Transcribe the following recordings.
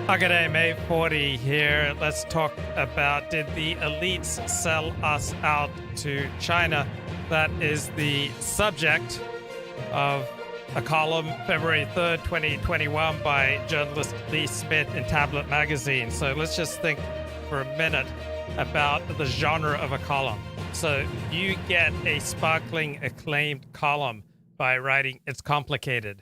Haggaday, May 40 here. Let's talk about, did the elites sell us out to China? That is the subject of a column February 3rd, 2021 by journalist Lee Smith in Tablet magazine. So let's just think for a minute about the genre of a column. So you get a sparkling acclaimed column by writing it's complicated.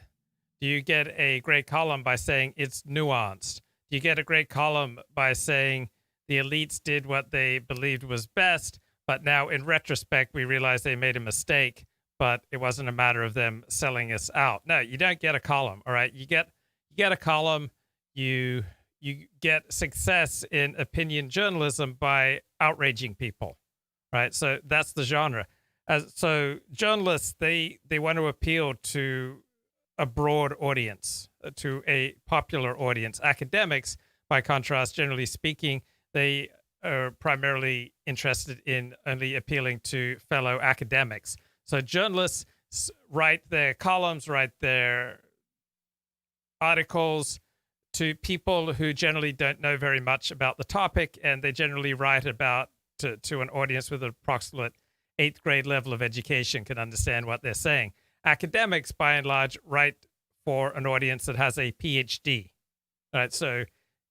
Do you get a great column by saying it's nuanced? You get a great column by saying the elites did what they believed was best, but now in retrospect, we realize they made a mistake, but it wasn't a matter of them selling us out. No, you don't get a column, all right? You get a column, you get success in opinion journalism by outraging people, right? So that's the genre. So journalists, they want to appeal to a broad audience, to a popular audience. Academics, by contrast, generally speaking, they are primarily interested in only appealing to fellow academics. So journalists write their columns, write their articles to people who generally don't know very much about the topic, and they generally write about to an audience with an approximate 8th grade level of education can understand what they're saying. Academics, by and large, write for an audience that has a PhD. Right? So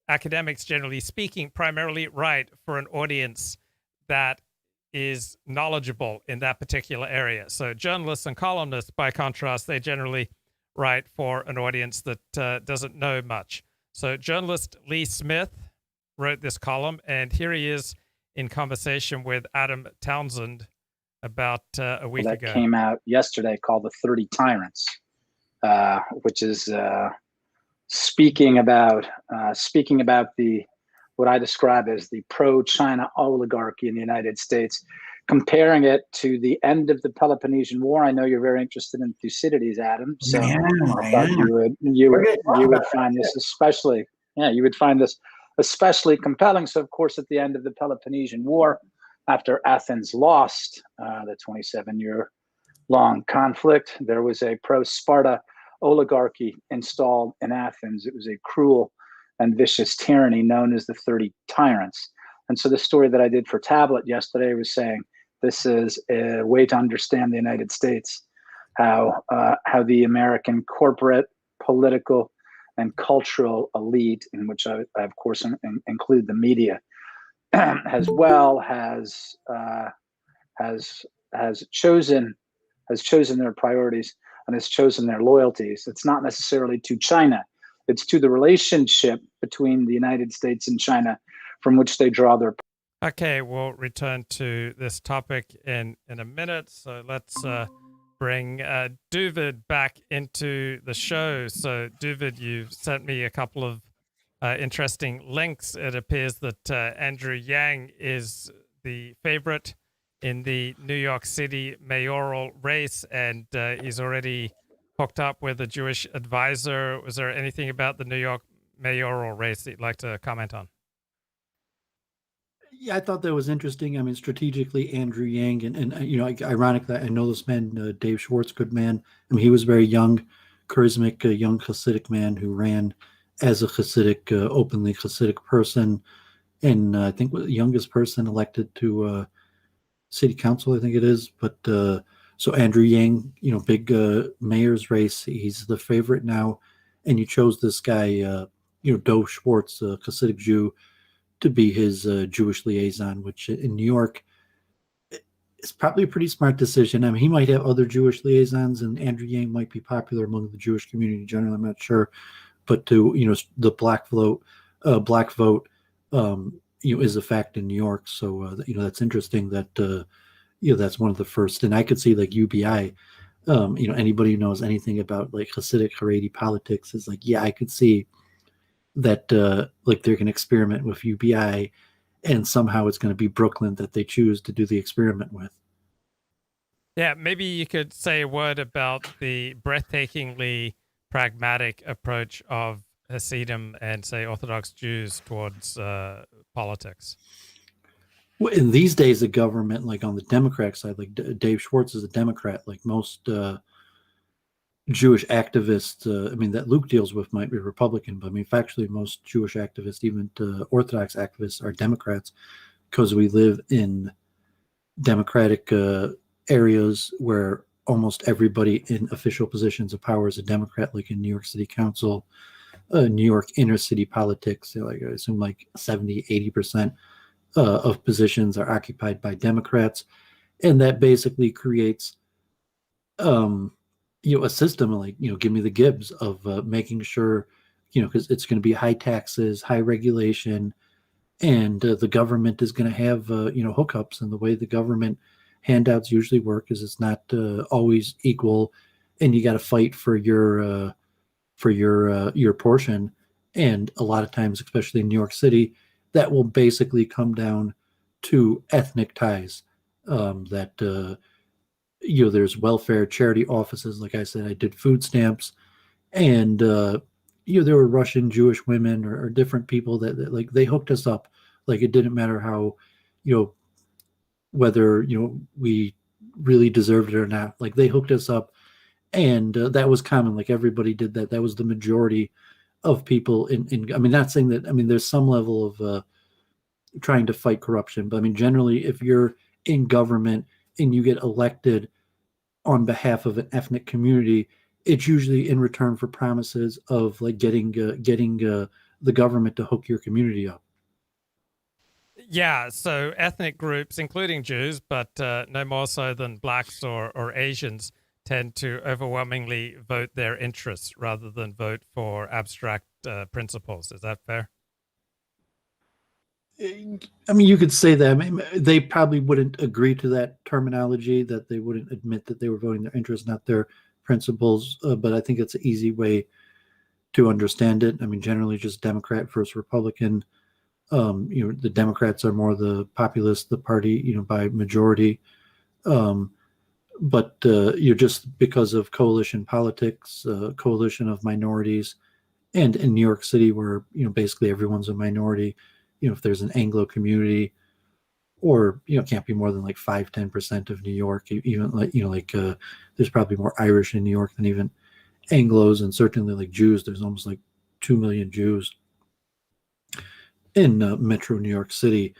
academics, generally speaking, primarily write for an audience that is knowledgeable in that particular area. So journalists and columnists, by contrast, they generally write for an audience that doesn't know much. So journalist Lee Smith wrote this column, and here he is in conversation with Adam Townsend about a week ago. That came out yesterday, called The 30 Tyrants, which is speaking about the what I describe as the pro-China oligarchy in the United States, comparing it to the end of the Peloponnesian War. I know you're very interested in Thucydides, Adam. So I thought you would find this especially compelling. So of course, at the end of the Peloponnesian War, after Athens lost the 27-year-long conflict, there was a pro-Sparta oligarchy installed in Athens. It was a cruel and vicious tyranny known as the 30 Tyrants. And so the story that I did for Tablet yesterday was saying this is a way to understand the United States, how the American corporate, political, and cultural elite, in which I of course include the media, has chosen their priorities and has chosen their loyalties. It's not necessarily to China. It's to the relationship between the United States and China from which they draw their. Okay, we'll return to this topic in a minute. So let's bring Dooovid back into the show. So Dooovid, you sent me a couple of interesting links. It appears that Andrew Yang is the favorite in the New York City mayoral race, and he's already hooked up with a Jewish advisor. Was there anything about the New York mayoral race that you'd like to comment on? Yeah, I thought that was interesting. I mean, strategically, Andrew Yang, and you know, ironic that I know this man, Dave Schwartz, good man. I mean, he was a very young, charismatic, young Hasidic man who ran as a Hasidic, openly Hasidic person, and I think was the youngest person elected to city council, I think it is. But so Andrew Yang, you know, big mayor's race, he's the favorite now, and you chose this guy, you know, Dov Schwartz, a Hasidic Jew, to be his Jewish liaison, which in New York is probably a pretty smart decision. I mean, he might have other Jewish liaisons, and Andrew Yang might be popular among the Jewish community in general. I'm not sure, but to, you know, the black vote, you know, is a fact in New York. So you know, that's interesting that you know, that's one of the first. And I could see like UBI. You know, anybody who knows anything about like Hasidic Haredi politics is like, yeah, I could see that like they're going to experiment with UBI, and somehow it's going to be Brooklyn that they choose to do the experiment with. Yeah, maybe you could say a word about the breathtakingly pragmatic approach of Hasidim and, say, Orthodox Jews towards politics. Well, in these days of government, like on the Democrat side, like Dave Schwartz is a Democrat, like most Jewish activists, I mean, that Luke deals with might be Republican, but I mean, factually, most Jewish activists, even Orthodox activists, are Democrats because we live in Democratic areas where almost everybody in official positions of power is a Democrat, like in New York City Council, New York inner city politics. Like I assume like 70, 80% of positions are occupied by Democrats. And that basically creates a system like, give me the Gibbs of making sure, because it's going to be high taxes, high regulation, and the government is going to have, hookups. And the way the government handouts usually work is it's not always equal, and you got to fight for your portion. And a lot of times, especially in New York City, that will basically come down to ethnic ties. There's welfare charity offices. Like I said, I did food stamps, and there were Russian Jewish women or different people that like they hooked us up. Like it didn't matter how, whether we really deserved it or not. Like they hooked us up, and that was common. Like everybody did that. That was the majority of people. I mean, not saying that. I mean, there's some level of trying to fight corruption, but I mean, generally, if you're in government and you get elected on behalf of an ethnic community, it's usually in return for promises of like getting the government to hook your community up. Yeah, so ethnic groups, including Jews, but no more so than blacks or Asians, tend to overwhelmingly vote their interests rather than vote for abstract principles. Is that fair? I mean, you could say that. I mean, they probably wouldn't agree to that terminology, that they wouldn't admit that they were voting their interests, not their principles. But I think it's an easy way to understand it. I mean, generally just Democrat versus Republican. The Democrats are more the populist, the party, by majority. But just because of coalition politics, coalition of minorities, and in New York City, where basically everyone's a minority. If there's an Anglo community, or it can't be more than like 5-10% of New York. Even like there's probably more Irish in New York than even Anglos, and certainly like Jews. There's almost like 2 million Jews in Metro New York City.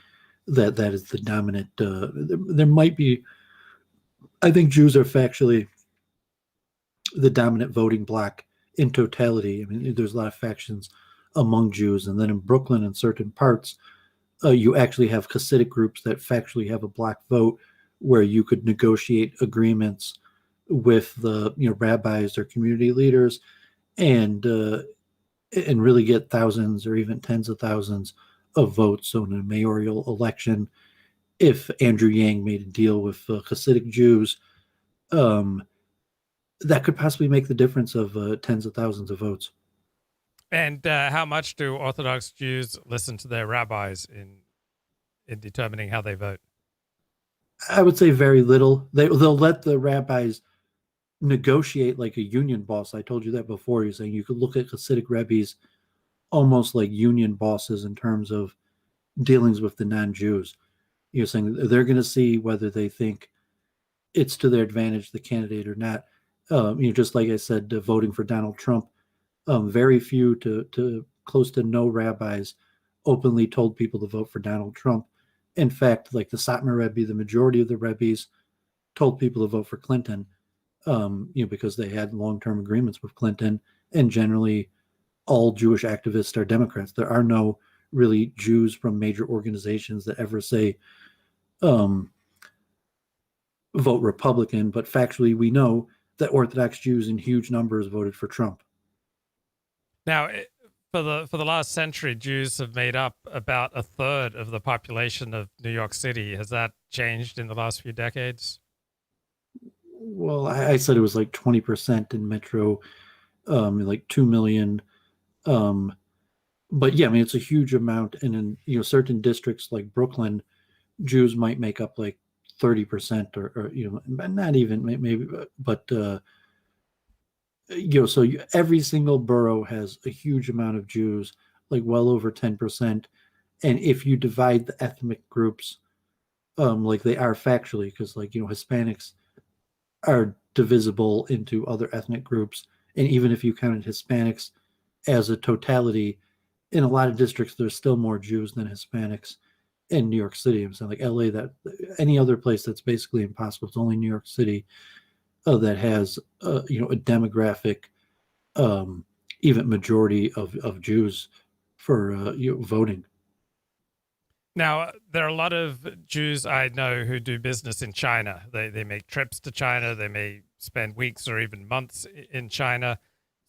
That is the dominant. There might be. I think Jews are factually the dominant voting bloc in totality. I mean, there's a lot of factions among Jews, and then in Brooklyn and certain parts, you actually have Hasidic groups that factually have a black vote, where you could negotiate agreements with the rabbis or community leaders, and really get thousands or even tens of thousands of votes. So in a mayoral election, if Andrew Yang made a deal with Hasidic Jews, that could possibly make the difference of tens of thousands of votes. And how much do Orthodox Jews listen to their rabbis in determining how they vote? I would say very little. They'll let the rabbis negotiate like a union boss. I told you that before. You're saying you could look at Hasidic rabbis almost like union bosses in terms of dealings with the non-Jews. You're saying they're going to see whether they think it's to their advantage, the candidate, or not. Just like I said, voting for Donald Trump, very few to close to no rabbis openly told people to vote for Donald Trump. In fact, like the Satmar Rebbe, the majority of the Rebbes told people to vote for Clinton, because they had long-term agreements with Clinton, and generally all Jewish activists are Democrats. There are no really Jews from major organizations that ever say vote Republican, but factually we know that Orthodox Jews in huge numbers voted for Trump. Now, for the last century, Jews have made up about a third of the population of New York City. Has that changed in the last few decades? Well, I said it was like 20% in Metro, like 2 million. But yeah, I mean, it's a huge amount. And in, certain districts like Brooklyn, Jews might make up like 30% or not even maybe, but, so every single borough has a huge amount of Jews, like well over 10%. And if you divide the ethnic groups, like they are factually, because like, Hispanics are divisible into other ethnic groups. And even if you counted Hispanics as a totality, in a lot of districts, there's still more Jews than Hispanics in New York City. I'm saying like LA, that any other place that's basically impossible. It's only New York City that has a demographic even majority of Jews for voting. Now, there are a lot of Jews I know who do business in China. They make trips to China. They may spend weeks or even months in China.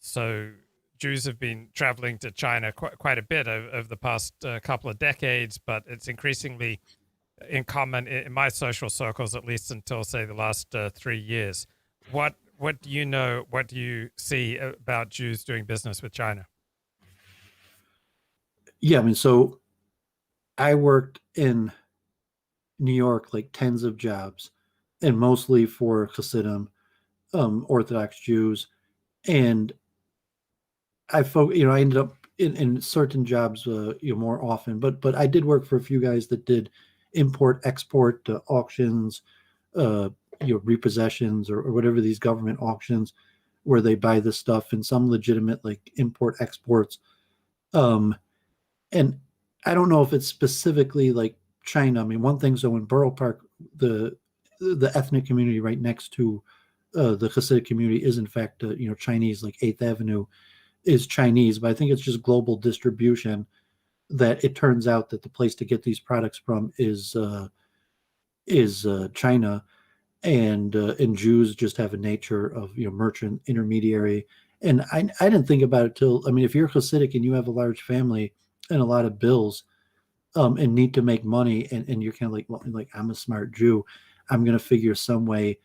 So Jews have been traveling to China quite a bit over the past couple of decades, but it's increasingly in common in my social circles, at least until, say, the last 3 years. What do you know? What do you see about Jews doing business with China? Yeah, I mean, so I worked in New York like tens of jobs, and mostly for Hasidim, Orthodox Jews, and I ended up in certain jobs, more often, but I did work for a few guys that did import export auctions, repossessions or whatever, these government auctions where they buy this stuff, and some legitimate like import exports. And I don't know if it's specifically like China. I mean, one thing, so in Borough Park, the ethnic community right next to the Hasidic community is in fact Chinese. Like 8th Avenue is Chinese, but I think it's just global distribution that it turns out that the place to get these products from is China, and Jews just have a nature of merchant intermediary. And I didn't think about it till, I mean, if you're Hasidic and you have a large family and a lot of bills, and need to make money, and you're kind of like, well, like, I'm a smart Jew, I'm going to figure some way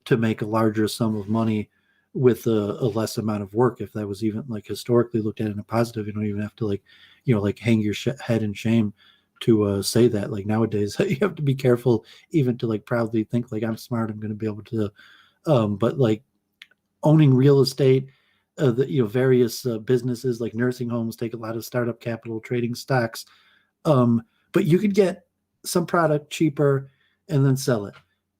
to make a larger sum of money with a less amount of work. If that was even like historically looked at in a positive, you don't even have to like hang your head in shame to say that. Like nowadays, you have to be careful even to like proudly think like, I'm smart, I'm going to be able to, but like owning real estate, the various businesses like nursing homes take a lot of startup capital, trading stocks, but you could get some product cheaper and then sell it.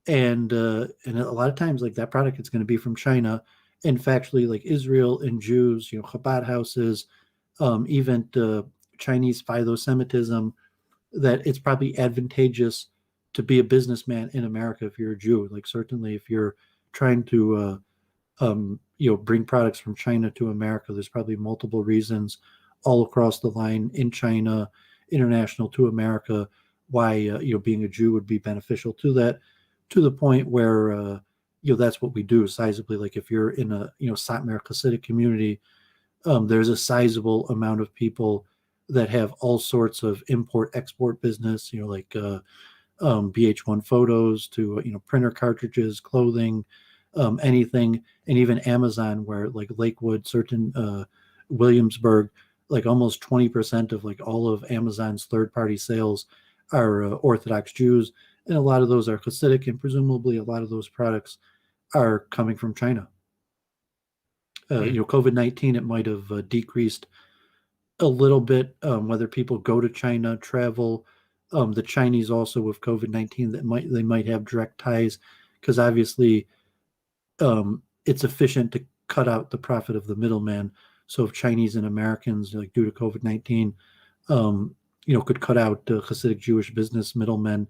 And a lot of times, like that product is going to be from China. And factually, like Israel and Jews, Chabad houses, even Chinese philo-Semitism, that it's probably advantageous to be a businessman in America if you're a Jew. Like certainly, if you're trying to bring products from China to America, there's probably multiple reasons all across the line in China, international to America, why being a Jew would be beneficial to that. To the point where that's what we do sizably. Like if you're in a Satmar Hasidic community, there's a sizable amount of people that have all sorts of import export business. Like BH1 photos to printer cartridges, clothing, anything, and even Amazon, where like Lakewood, certain Williamsburg, like almost 20% of like all of Amazon's third-party sales are Orthodox Jews. And a lot of those are Hasidic, and presumably a lot of those products are coming from China. COVID-19, it might have decreased a little bit, whether people go to China, travel. The Chinese also with COVID-19, they might have direct ties, because obviously it's efficient to cut out the profit of the middleman. So if Chinese and Americans, like due to COVID-19, could cut out Hasidic Jewish business middlemen,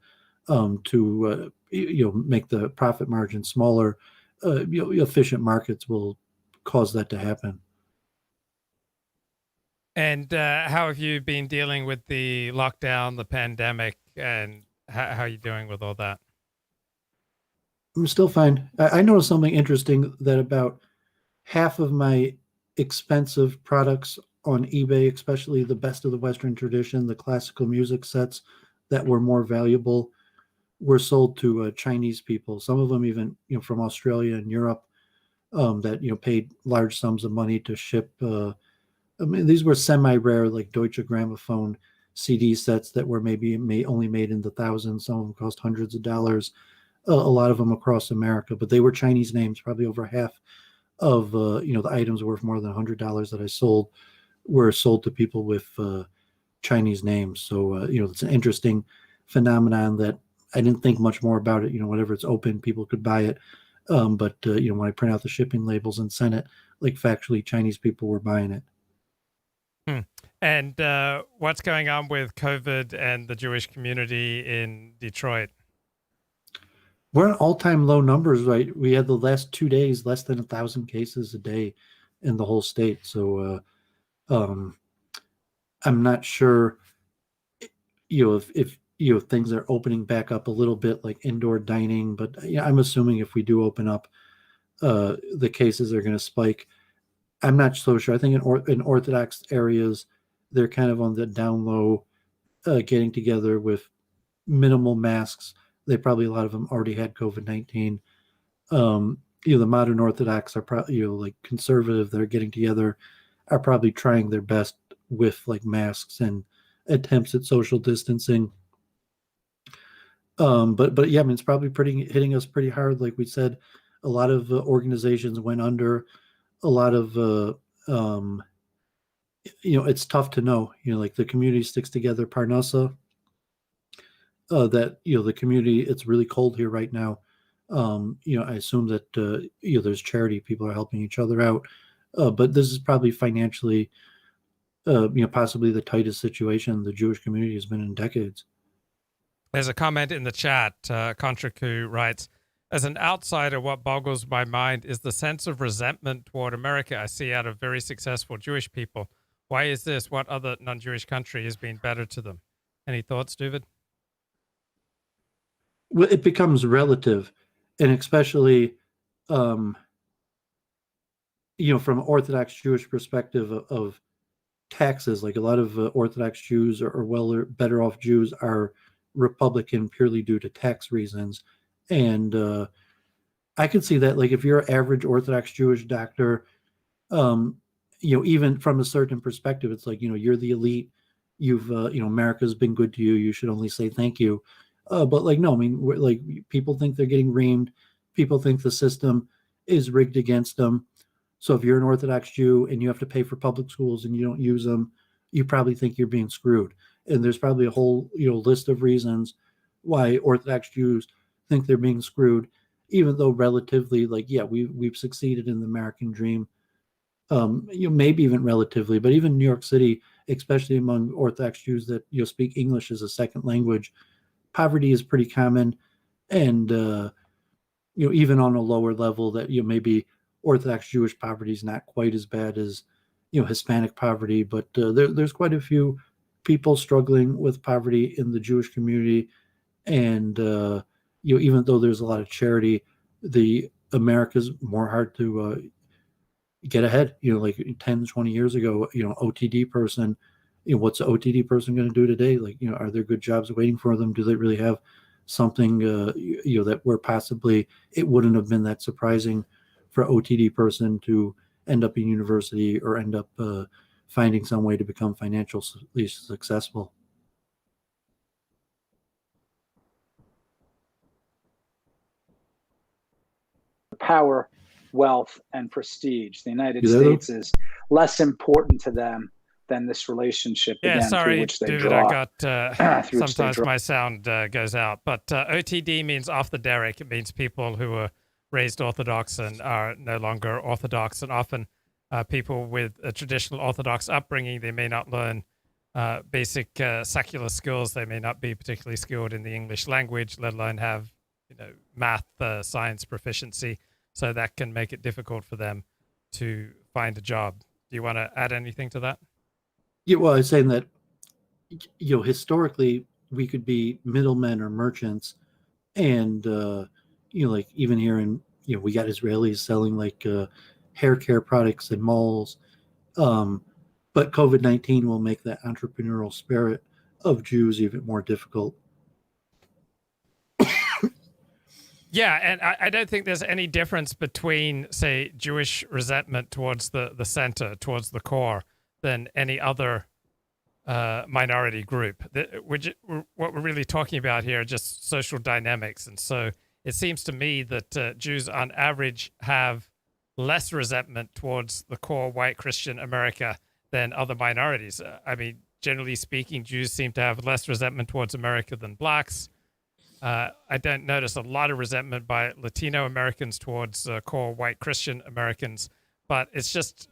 to make the profit margin smaller, efficient markets will cause that to happen. And how have you been dealing with the lockdown, the pandemic, and how are you doing with all that? I'm still fine. I noticed something interesting, that about half of my expensive products on eBay, especially the best of the Western tradition, the classical music sets that were more valuable, were sold to Chinese people. Some of them even, from Australia and Europe, that paid large sums of money to ship. I mean, these were semi-rare, like Deutsche Grammophon CD sets that were maybe only made in the thousands. Some of them cost hundreds of dollars. A lot of them across America, but they were Chinese names. Probably over half of the items worth more than $100 that I sold were sold to people with Chinese names. So it's an interesting phenomenon that I didn't think much more about it. Whenever it's open, people could buy it. But when I print out the shipping labels and send it, like factually, Chinese people were buying it. And what's going on with COVID and the Jewish community in Detroit? We're at all-time low numbers, right? We had the last 2 days less than 1,000 cases a day in the whole state. So I'm not sure, if things are opening back up a little bit, like indoor dining. But I'm assuming if we do open up, the cases are going to spike. I'm not so sure. I think in Orthodox areas, they're kind of on the down low, getting together with minimal masks. They probably, a lot of them already had COVID-19. The modern Orthodox are probably, like conservative, they're getting together, are probably trying their best with like masks and attempts at social distancing. But yeah, I mean, it's probably hitting us pretty hard. Like we said, a lot of organizations went under. A lot of it's tough to know. Like the community sticks together. Parnassa, that the community. It's really cold here right now. I assume that there's charity. People are helping each other out. But this is probably financially, possibly the tightest situation the Jewish community has been in decades. There's a comment in the chat. Contricu writes, as an outsider, what boggles my mind is the sense of resentment toward America I see out of very successful Jewish people. Why is this? What other non-Jewish country has been better to them? Any thoughts, Dooovid? Well, it becomes relative, and especially, from an Orthodox Jewish perspective of taxes. Like a lot of Orthodox Jews or better off Jews are Republican purely due to tax reasons. And I could see that, like, if you're an average Orthodox Jewish doctor, even from a certain perspective, it's like, you're the elite. You've, America's been good to you. You should only say thank you. But like, no, I mean, people think they're getting reamed. People think the system is rigged against them. So if you're an Orthodox Jew and you have to pay for public schools and you don't use them, you probably think you're being screwed. And there's probably a whole, list of reasons why Orthodox Jews think they're being screwed, even though relatively, we've succeeded in the American dream. Maybe even relatively, but even New York City, especially among Orthodox Jews that speak English as a second language, poverty is pretty common. And even on a lower level, that maybe Orthodox Jewish poverty is not quite as bad as Hispanic poverty, but there's quite a few people struggling with poverty in the Jewish community. And even though there's a lot of charity, the America's more hard to get ahead. Like 10, 20 years ago, OTD person, what's an OTD person going to do today? Like, are there good jobs waiting for them? Do they really have something, that where possibly it wouldn't have been that surprising for an OTD person to end up in university or end up finding some way to become financially successful? Power, wealth, and prestige. The United States is less important to them than this relationship, through which they Dooovid, draw. I got sometimes my sound goes out, but OTD means off the derrick. It means people who were raised Orthodox and are no longer Orthodox, and often people with a traditional Orthodox upbringing, they may not learn basic secular skills. They may not be particularly skilled in the English language, let alone have math, science proficiency. So that can make it difficult for them to find a job. Do you want to add anything to that? Yeah, well, I was saying that, historically, we could be middlemen or merchants. And, like even here in, we got Israelis selling like hair care products in malls. But COVID-19 will make that entrepreneurial spirit of Jews even more difficult. Yeah, and I don't think there's any difference between, say, Jewish resentment towards the center, towards the core, than any other minority group. What we're really talking about here are just social dynamics. And so it seems to me that Jews on average have less resentment towards the core white Christian America than other minorities. I mean, generally speaking, Jews seem to have less resentment towards America than blacks. I don't notice a lot of resentment by Latino Americans towards core white Christian Americans, but it's just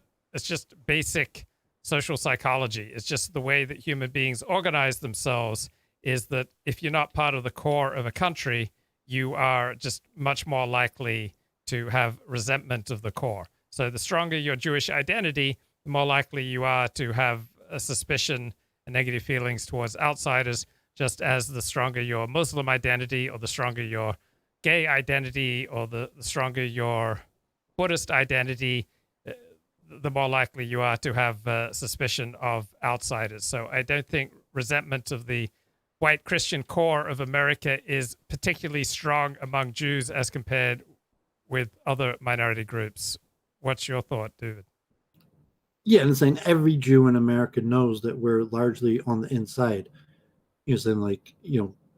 basic social psychology. It's just the way that human beings organize themselves. Is that if you're not part of the core of a country, you are just much more likely to have resentment of the core. So the stronger your Jewish identity, the more likely you are to have a suspicion and negative feelings towards outsiders, just as the stronger your Muslim identity or the stronger your gay identity or the stronger your Buddhist identity, the more likely you are to have suspicion of outsiders. So I don't think resentment of the white Christian core of America is particularly strong among Jews as compared with other minority groups. What's your thought, Dooovid? Yeah, and saying every Jew in America knows that we're largely on the inside. Saying like,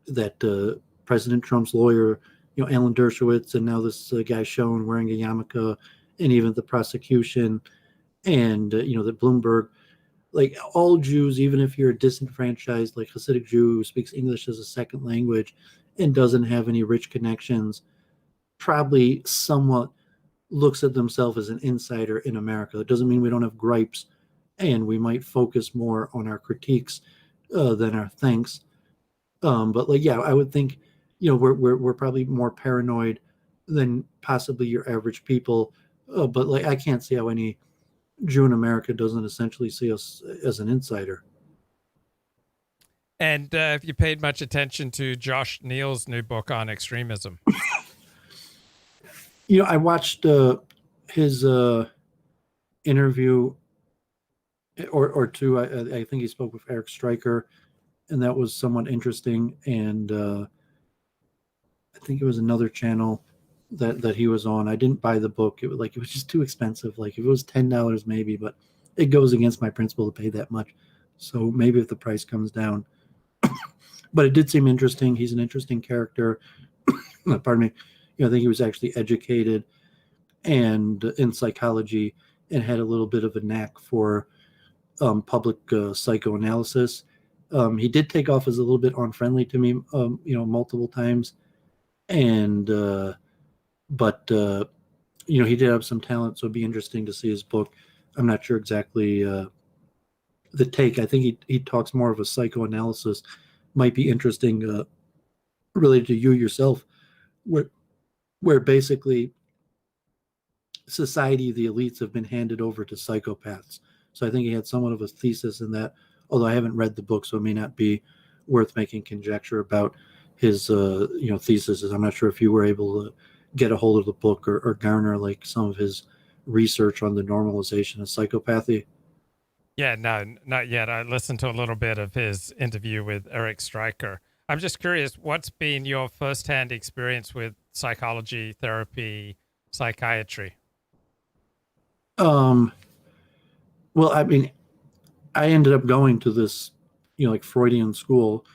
that President Trump's lawyer, Alan Dershowitz, and now this guy Schoen wearing a yarmulke, and even the prosecution, and that Bloomberg, like all Jews, even if you're a disenfranchised like Hasidic Jew who speaks English as a second language and doesn't have any rich connections, probably somewhat looks at themselves as an insider in America. It doesn't mean we don't have gripes, and we might focus more on our critiques than our thanks. But like, yeah, I would think, we're probably more paranoid than possibly your average people. But like, I can't see how any Jew in America doesn't essentially see us as an insider. And have you paid much attention to Josh Neal's new book on extremism? I watched his interview or two. I think he spoke with Eric Stryker, and that was somewhat interesting. And I think it was another channel that he was on. I didn't buy the book. It was just too expensive. Like if it was $10 maybe, but it goes against my principle to pay that much. So maybe if the price comes down. But it did seem interesting. He's an interesting character. Pardon me. I think he was actually educated and in psychology and had a little bit of a knack for public psychoanalysis. He did take off as a little bit unfriendly to me, multiple times. And, but he did have some talent, so it'd be interesting to see his book. I'm not sure exactly the take. I think he talks more of a psychoanalysis. Might be interesting related to you yourself, where basically society, the elites have been handed over to psychopaths. So I think he had somewhat of a thesis in that, although I haven't read the book, so it may not be worth making conjecture about his thesis. I'm not sure if you were able to get a hold of the book or garner like some of his research on the normalization of psychopathy. Yeah, no, not yet. I listened to a little bit of his interview with Eric Stryker. I'm just curious, what's been your firsthand experience with psychology, therapy, psychiatry? Well, I mean, I ended up going to this, like Freudian school.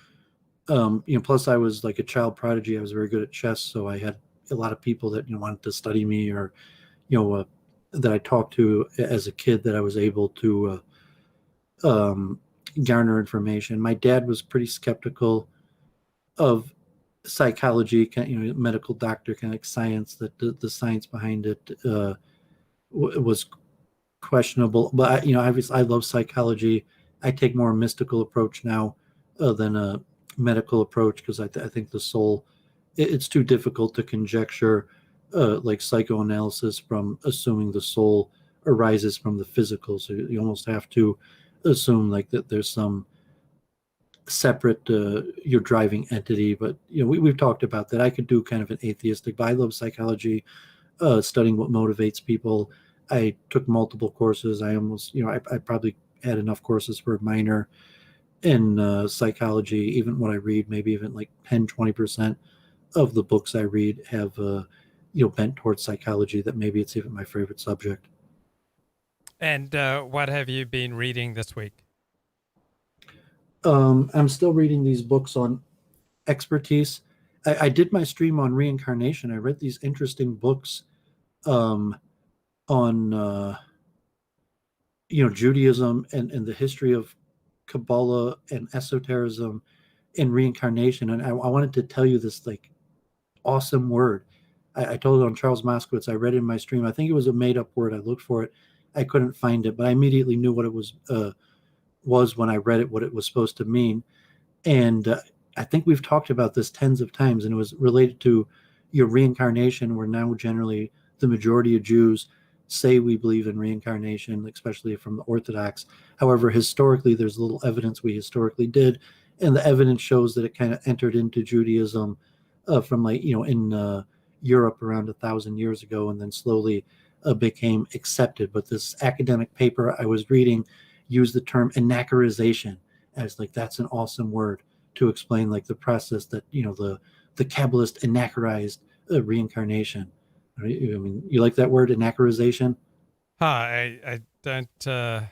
Plus I was like a child prodigy. I was very good at chess, so I had a lot of people that wanted to study me, or that I talked to as a kid that I was able to garner information. My dad was pretty skeptical of psychology, medical doctor, kind of like science, that the science behind it was questionable. But obviously I love psychology. I take more a mystical approach now than a medical approach, because I think the soul, it's too difficult to conjecture like psychoanalysis from assuming the soul arises from the physical. So you almost have to assume like that there's some separate your driving entity. But we've talked about that. I could do kind of an atheistic, but I love psychology, studying what motivates people. I took multiple courses. I almost I probably had enough courses for a minor in psychology. Even what I read, maybe even like 10-20% of the books I read have bent towards psychology, that maybe it's even my favorite subject. And what have you been reading this week? I'm still reading these books on expertise. I did my stream on reincarnation. I read these interesting books on Judaism and the history of Kabbalah and esotericism in reincarnation. And I wanted to tell you this like awesome word. I told it on Charles Moskowitz. I read it in my stream. I think it was a made up word. I looked for it. I couldn't find it, but I immediately knew what it was when I read it, what it was supposed to mean. And I think we've talked about this tens of times, and it was related to your reincarnation, where now generally the majority of Jews say we believe in reincarnation, especially from the Orthodox. However, historically, there's little evidence we historically did, and the evidence shows that it kind of entered into Judaism from like, in Europe around 1,000 years ago, and then slowly became accepted. But this academic paper I was reading used the term anachronisation as like, that's an awesome word to explain like the process that, the Kabbalist anachronized reincarnation. I mean, you like that word, anachronization? I don't. I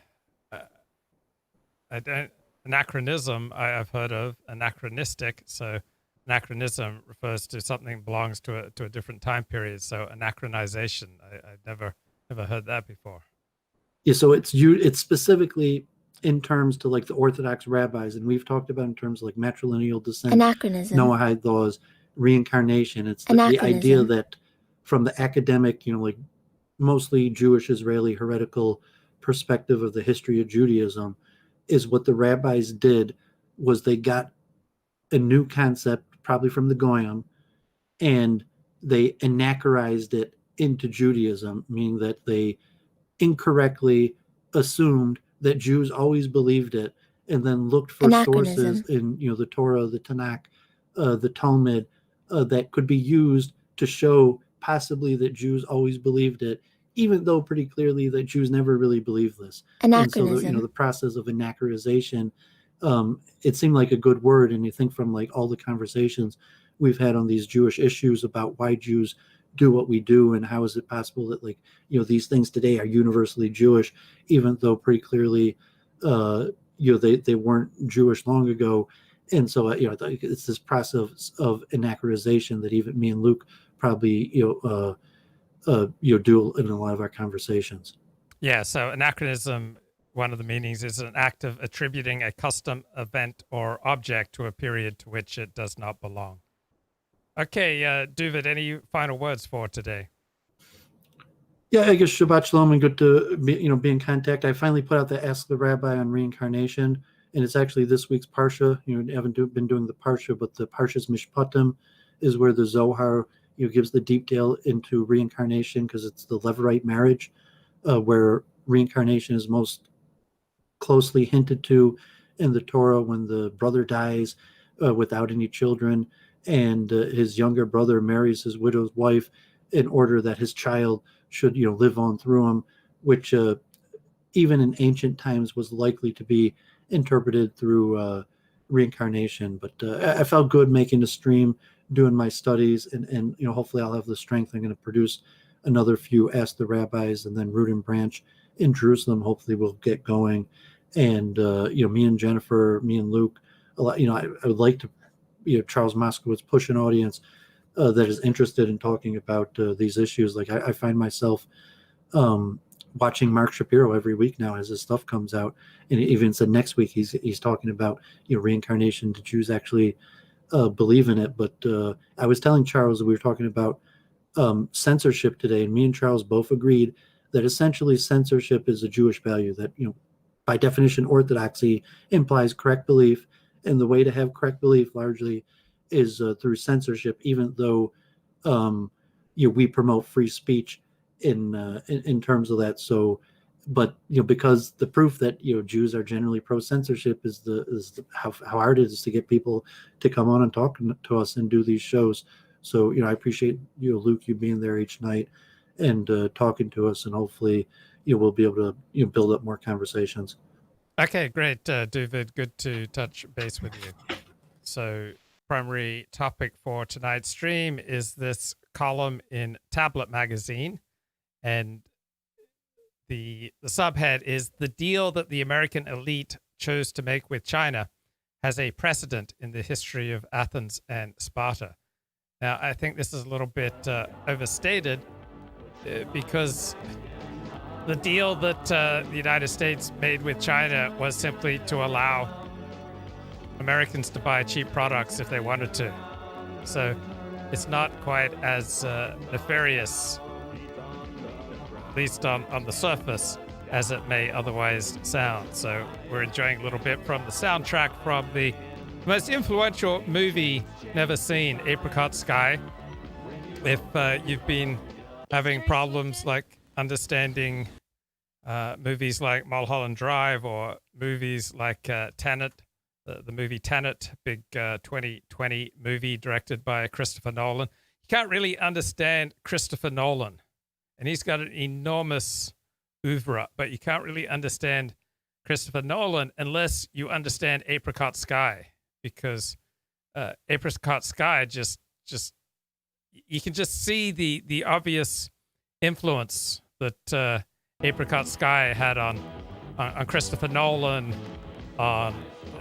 don't. Anachronism, I've heard of. Anachronistic. So anachronism refers to something that belongs to a different time period. So anachronization, I never heard that before. Yeah, so it's specifically in terms to like the Orthodox rabbis, and we've talked about in terms of like matrilineal descent, Anachronism. Noahide laws, reincarnation. It's the idea that from the academic, like mostly Jewish, Israeli, heretical perspective of the history of Judaism, is what the rabbis did was they got a new concept, probably from the Goyim, and they anachronized it into Judaism, meaning that they incorrectly assumed that Jews always believed it, and then looked for sources in the Torah, the Tanakh, the Talmud, that could be used to show possibly that Jews always believed it, even though pretty clearly that Jews never really believed this. Anachronism. And so the process of anachronization, it seemed like a good word. And you think from like all the conversations we've had on these Jewish issues about why Jews do what we do, and how is it possible that like, these things today are universally Jewish, even though pretty clearly, they weren't Jewish long ago. And so, it's this process of anachronization that even me and Luke probably, do in a lot of our conversations. Yeah. So anachronism, one of the meanings is an act of attributing a custom, event, or object to a period to which it does not belong. Okay, Dooovid, any final words for today? Yeah, I guess Shabbat Shalom, and good to be in contact. I finally put out the Ask the Rabbi on reincarnation, and it's actually this week's Parsha. I haven't been doing the Parsha, but the Parsha's Mishpatim is where the Zohar gives the detail into reincarnation, because it's the Levirate marriage, where reincarnation is most closely hinted to in the Torah, when the brother dies without any children, and his younger brother marries his widow's wife in order that his child should live on through him, which even in ancient times was likely to be interpreted through reincarnation. But I felt good making the stream, doing my studies, and hopefully I'll have the strength. I'm going to produce another few Ask the Rabbis, and then Root and Branch in Jerusalem hopefully we'll get going. And me and Jennifer, me and Luke, a lot, I would like to, Charles Moskowitz, push an audience that is interested in talking about these issues. Like I find myself watching Mark Shapiro every week now as his stuff comes out, and he even said next week he's talking about reincarnation. Do Jews actually believe in it? But I was telling Charles that we were talking about censorship today, and me and Charles both agreed that essentially censorship is a Jewish value. That by definition, orthodoxy implies correct belief, and the way to have correct belief largely is through censorship, even though we promote free speech in terms of that. So, but because the proof that Jews are generally pro censorship is how hard it is to get people to come on and talk to us and do these shows. So I appreciate Luke, you being there each night and talking to us, and hopefully we'll be able to build up more conversations. Okay, great, Dooovid. Good to touch base with you. So, primary topic for tonight's stream is this column in Tablet magazine, and the subhead is "The deal that the American elite chose to make with China has a precedent in the history of Athens and Sparta." Now, I think this is a little bit overstated because the deal that the United States made with China was simply to allow Americans to buy cheap products if they wanted to. So it's not quite as nefarious, at least on the surface, as it may otherwise sound. So we're enjoying a little bit from the soundtrack from the most influential movie never seen, Apricot Sky. If you've been having problems like understanding movies like Mulholland Drive or movies like Tenet, the movie Tenet, big 2020 movie directed by Christopher Nolan, you can't really understand Christopher Nolan. And he's got an enormous oeuvre, but you can't really understand Christopher Nolan unless you understand Apricot Sky, because Apricot Sky just you can just see the obvious influence that Apricot Sky had on Christopher Nolan, on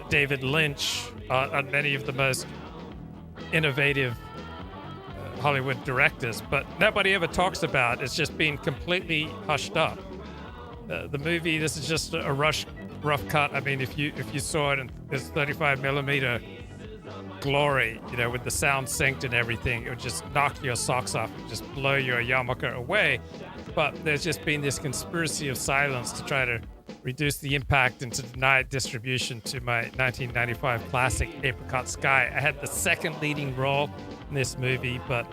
David Lynch, on many of the most innovative Hollywood directors, but nobody ever talks about. It's just been completely hushed up. The movie, this is just a rough cut. I mean, if you saw it in this 35 millimeter glory, you know, with the sound synced and everything, it would just knock your socks off, and just blow your yarmulke away. But there's just been this conspiracy of silence to try to reduce the impact and to deny distribution to my 1995 classic Apricot Sky. I had the second leading role in this movie, but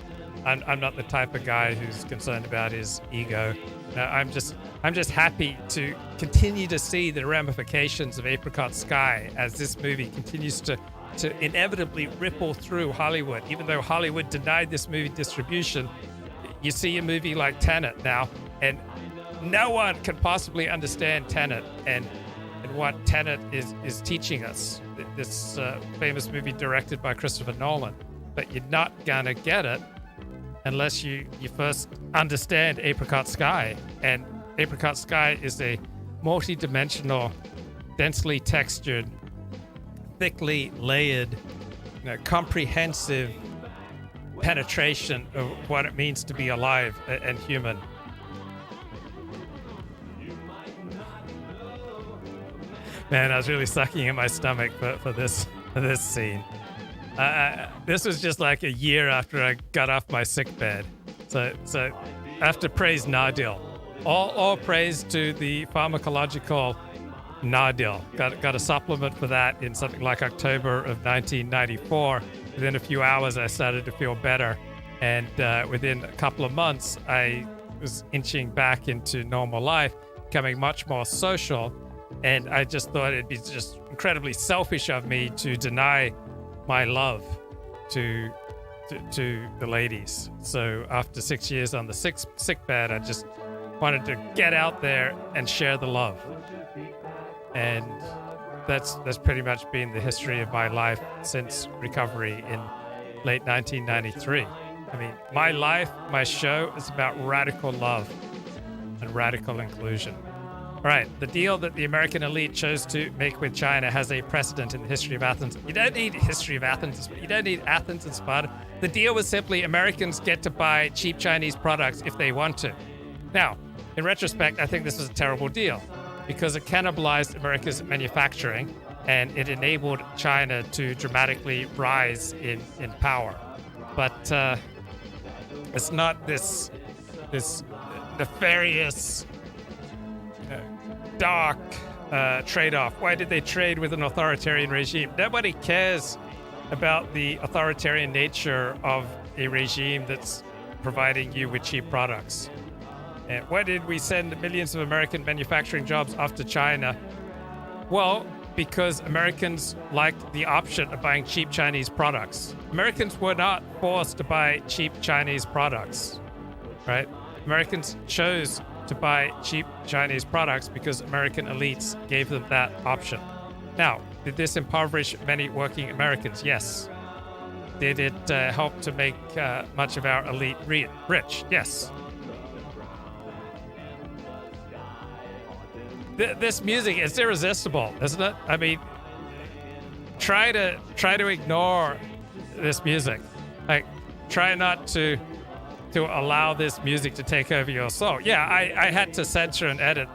I'm not the type of guy who's concerned about his ego. No, I'm just happy to continue to see the ramifications of Apricot Sky as this movie continues to inevitably ripple through Hollywood. Even though Hollywood denied this movie distribution, you see a movie like Tenet now, and no one can possibly understand Tenet and what Tenet is teaching us. This famous movie directed by Christopher Nolan. But you're not gonna get it unless you first understand Apricot Sky. And Apricot Sky is a multi-dimensional, densely textured, thickly layered, comprehensive penetration of what it means to be alive and human. Man, I was really sucking in my stomach for this scene. This was just like a year after I got off my sick bed. So I have to praise Nadil. All praise to the pharmacological Nadil. Got a supplement for that in something like October of 1994. Within a few hours, I started to feel better. And within a couple of months, I was inching back into normal life, becoming much more social. And I just thought it'd be just incredibly selfish of me to deny my love to the ladies. So after 6 years on the sick bed, I just wanted to get out there and share the love. And that's pretty much been the history of my life since recovery in late 1993. I mean, my life, my show is about radical love and radical inclusion. All right, the deal that the American elite chose to make with China has a precedent in the history of Athens. You don't need history of Athens. You don't need Athens and Sparta. The deal was simply Americans get to buy cheap Chinese products if they want to. Now, in retrospect, I think this was a terrible deal because it cannibalized America's manufacturing and it enabled China to dramatically rise in power. But it's not this nefarious, dark trade-off. Why did they trade with an authoritarian regime? Nobody cares about the authoritarian nature of a regime that's providing you with cheap products. And why did we send millions of American manufacturing jobs off to China? Well, because Americans liked the option of buying cheap Chinese products. Americans were not forced to buy cheap Chinese products, right? Americans chose to buy cheap Chinese products because American elites gave them that option. Now, did this impoverish many working Americans? Yes. Did it help to make much of our elite rich? Yes. This music is irresistible, isn't it? I mean, try to ignore this music. Like, try not to allow this music to take over your soul. Yeah, I had to censor and edit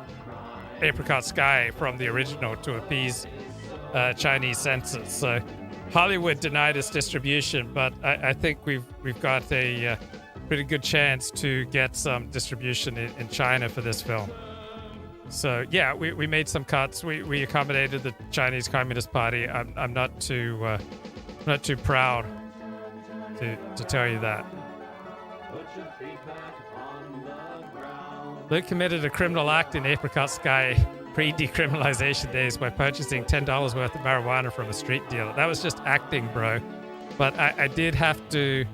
Apricot Sky from the original to appease Chinese censors. So Hollywood denied its distribution, but I think we've got a pretty good chance to get some distribution in China for this film. So yeah, we made some cuts. We accommodated the Chinese Communist Party. I'm not too proud to tell you that. Luke committed a criminal act in Apricot Sky pre-decriminalization days by purchasing $10 worth of marijuana from a street dealer. That was just acting, bro. But I did have to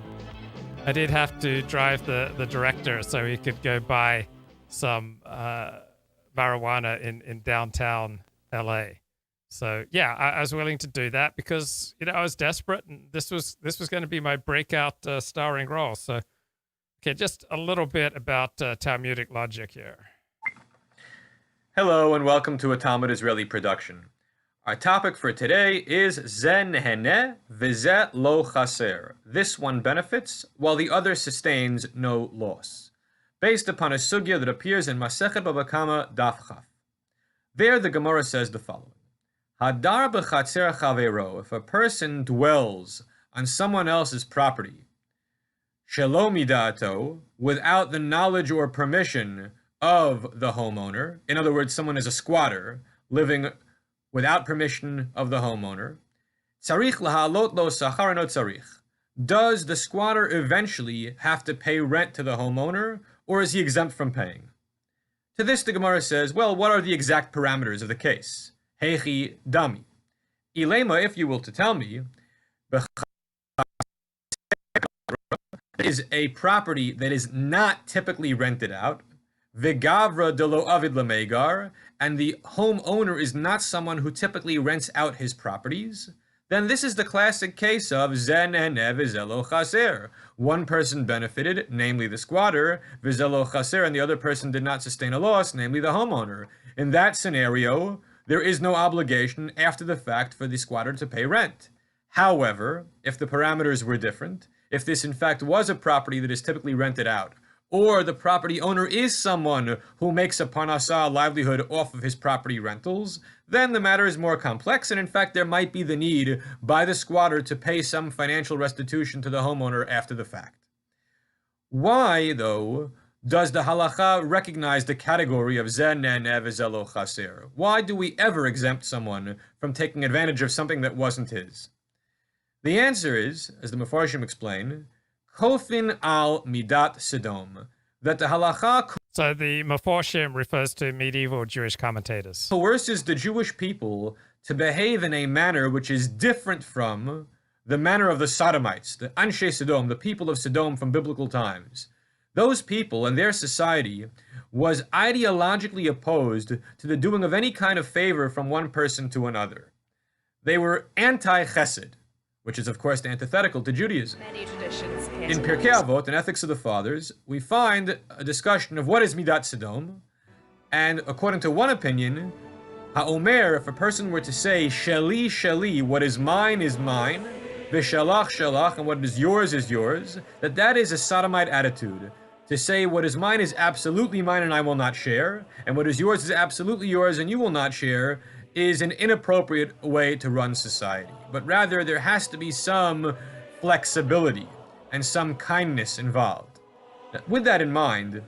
drive the director so he could go buy some marijuana in downtown LA. So yeah, I was willing to do that because I was desperate, and this was going to be my breakout starring role. So okay, just a little bit about Talmudic logic here. Hello and welcome to a Talmud Israeli production. Our topic for today is Ze neheneh v'ze lo chaser. This one benefits while the other sustains no loss. Based upon a sugya that appears in Masechet Baba Kama Daf Chaf. There the Gemara says the following. Hadar b'chatzer chaveiro. If a person dwells on someone else's property, shelo midato, without the knowledge or permission of the homeowner, in other words, someone is a squatter living without permission of the homeowner, tzarich lahalot lo sachar no tzarich. Does the squatter eventually have to pay rent to the homeowner, or is he exempt from paying? To this, the Gemara says, well, what are the exact parameters of the case? Heichi dami. Ilema, if you will to tell me, is a property that is not typically rented out, Vigavra de lo avid lamegar, and the homeowner is not someone who typically rents out his properties, then this is the classic case of Ze neheneh v'ze lo chaser. One person benefited, namely the squatter, v'ze lo chaser, and the other person did not sustain a loss, namely the homeowner. In that scenario, there is no obligation after the fact for the squatter to pay rent. However, if the parameters were different, if this in fact was a property that is typically rented out, or the property owner is someone who makes a parnasah livelihood off of his property rentals, then the matter is more complex, and in fact there might be the need by the squatter to pay some financial restitution to the homeowner after the fact. Why, though, does the halacha recognize the category of Ze neheneh v'ze lo chaser? Why do we ever exempt someone from taking advantage of something that wasn't his? The answer is, as the Mefarshim explain, Kofin al midat Sedom, that the halacha. So the Mefarshim refers to medieval Jewish commentators. Coerces the Jewish people to behave in a manner which is different from the manner of the Sodomites, the Anshe Sodom, the people of Sodom from biblical times. Those people and their society was ideologically opposed to the doing of any kind of favor from one person to another. They were anti-chesed, which is, of course, antithetical to Judaism. Many traditions In Pirkei Avot, in Ethics of the Fathers, we find a discussion of what is Midat Sodom, and according to one opinion, Ha'omer, if a person were to say, Sheli, Sheli, what is mine, V'shalach, Shalach, and what is yours, that is a sodomite attitude. To say what is mine is absolutely mine and I will not share, and what is yours is absolutely yours and you will not share, is an inappropriate way to run society. But rather, there has to be some flexibility and some kindness involved. Now, with that in mind,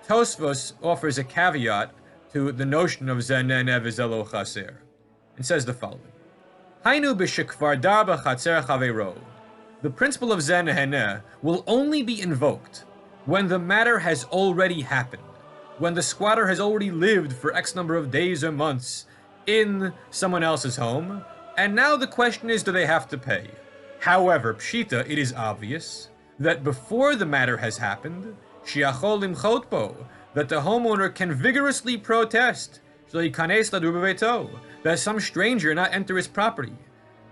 Tosfos offers a caveat to the notion of Ze neheneh v'ze lo chaser, and says the following. Hainu b'shekvar dar b'chatzer chaveiro. The principle of Ze neheneh will only be invoked when the matter has already happened, when the squatter has already lived for X number of days or months in someone else's home, and now the question is, do they have to pay? However, pshita, it is obvious that before the matter has happened, shiachol limchot bo, that the homeowner can vigorously protest, that some stranger not enter his property.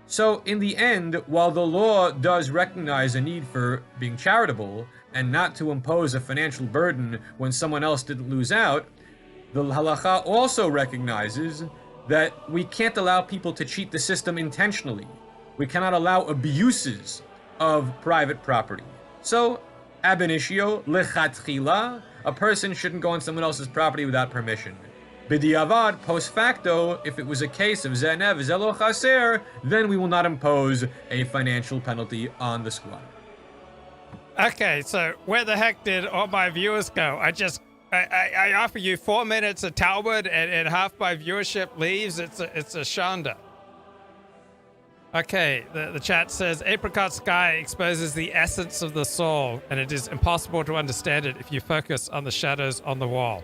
So in the end, while the law does recognize a need for being charitable and not to impose a financial burden when someone else didn't lose out, the halacha also recognizes that we can't allow people to cheat the system intentionally. We cannot allow abuses of private property. So, ab initio, lechatchila, a person shouldn't go on someone else's property without permission. B'diavad, post facto, if it was a case of Zenev Zelo Chaser, then we will not impose a financial penalty on the squatter. Okay, so where the heck did all my viewers go? I offer you 4 minutes of Talmud and half my viewership leaves. It's a shanda. Okay, the chat says apricot sky exposes the essence of the soul, and it is impossible to understand it if you focus on the shadows on the wall.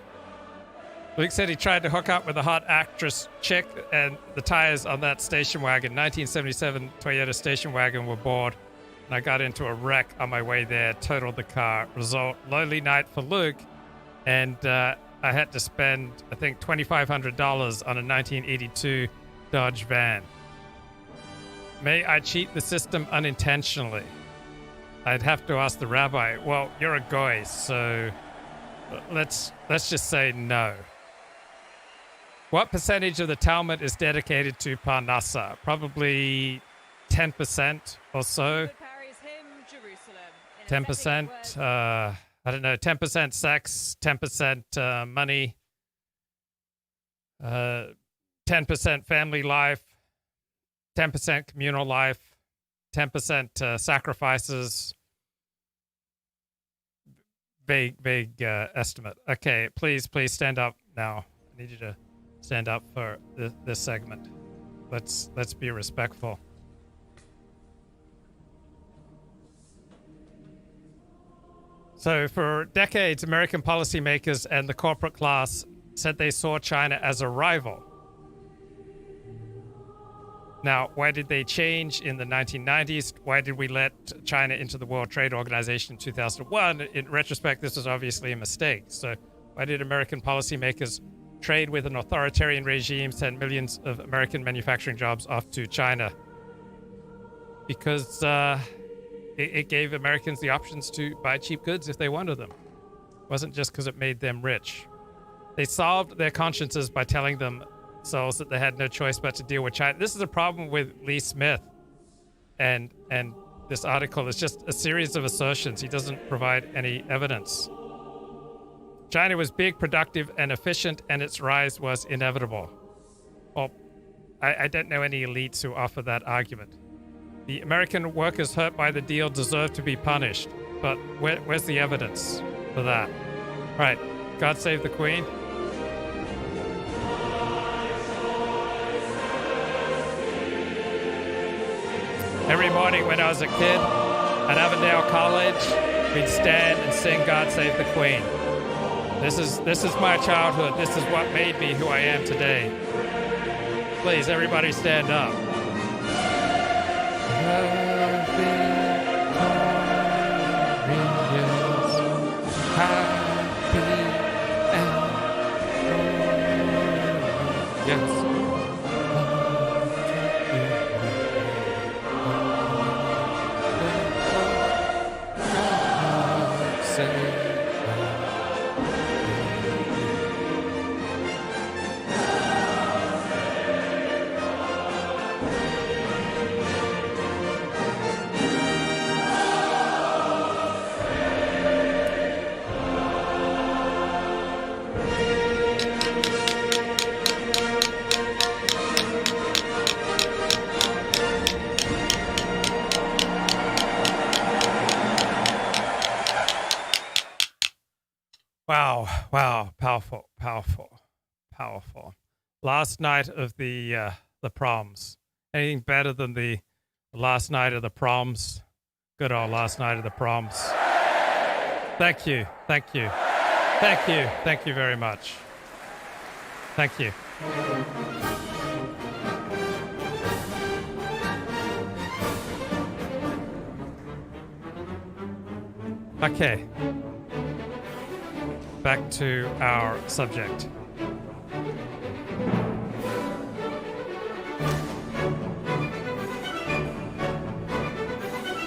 Luke said he tried to hook up with a hot actress chick, and the tires on that station wagon, 1977 Toyota station wagon, were bored, and I got into a wreck on my way there, totaled the car. Result, lonely night for Luke, and I had to spend, I think, $2,500 on a 1982 Dodge van. May I cheat the system unintentionally? I'd have to ask the rabbi. Well, you're a goy, so let's just say no. What percentage of the Talmud is dedicated to Parnassa? Probably 10% or so. 10%, I don't know, 10% sex, 10% money, 10% family life, 10% communal life, 10% sacrifices. Vague estimate. Okay, please stand up now. I need you to stand up for this segment. Let's be respectful. So for decades, American policymakers and the corporate class said they saw China as a rival. Now, why did they change in the 1990s? Why did we let China into the World Trade Organization in 2001? In retrospect, this was obviously a mistake. So why did American policymakers trade with an authoritarian regime, send millions of American manufacturing jobs off to China? Because it gave Americans the options to buy cheap goods if they wanted them. It wasn't just because it made them rich. They solved their consciences by telling themselves that they had no choice but to deal with China. This is a problem with Lee Smith, and this article is just a series of assertions. He doesn't provide any evidence. China was big, productive, and efficient, and its rise was inevitable. Well, I don't know any elites who offer that argument. The American workers hurt by the deal deserve to be punished, but where's the evidence for that? Right, God save the Queen. Every morning when I was a kid at Avondale College, we'd stand and sing God Save the Queen. This is my childhood. This is what made me who I am today. Please, everybody stand up. Yes. Wow, powerful. Last night of the proms. Anything better than the last night of the proms? Good old last night of the proms. Thank you very much. Thank you. Okay. Back to our subject.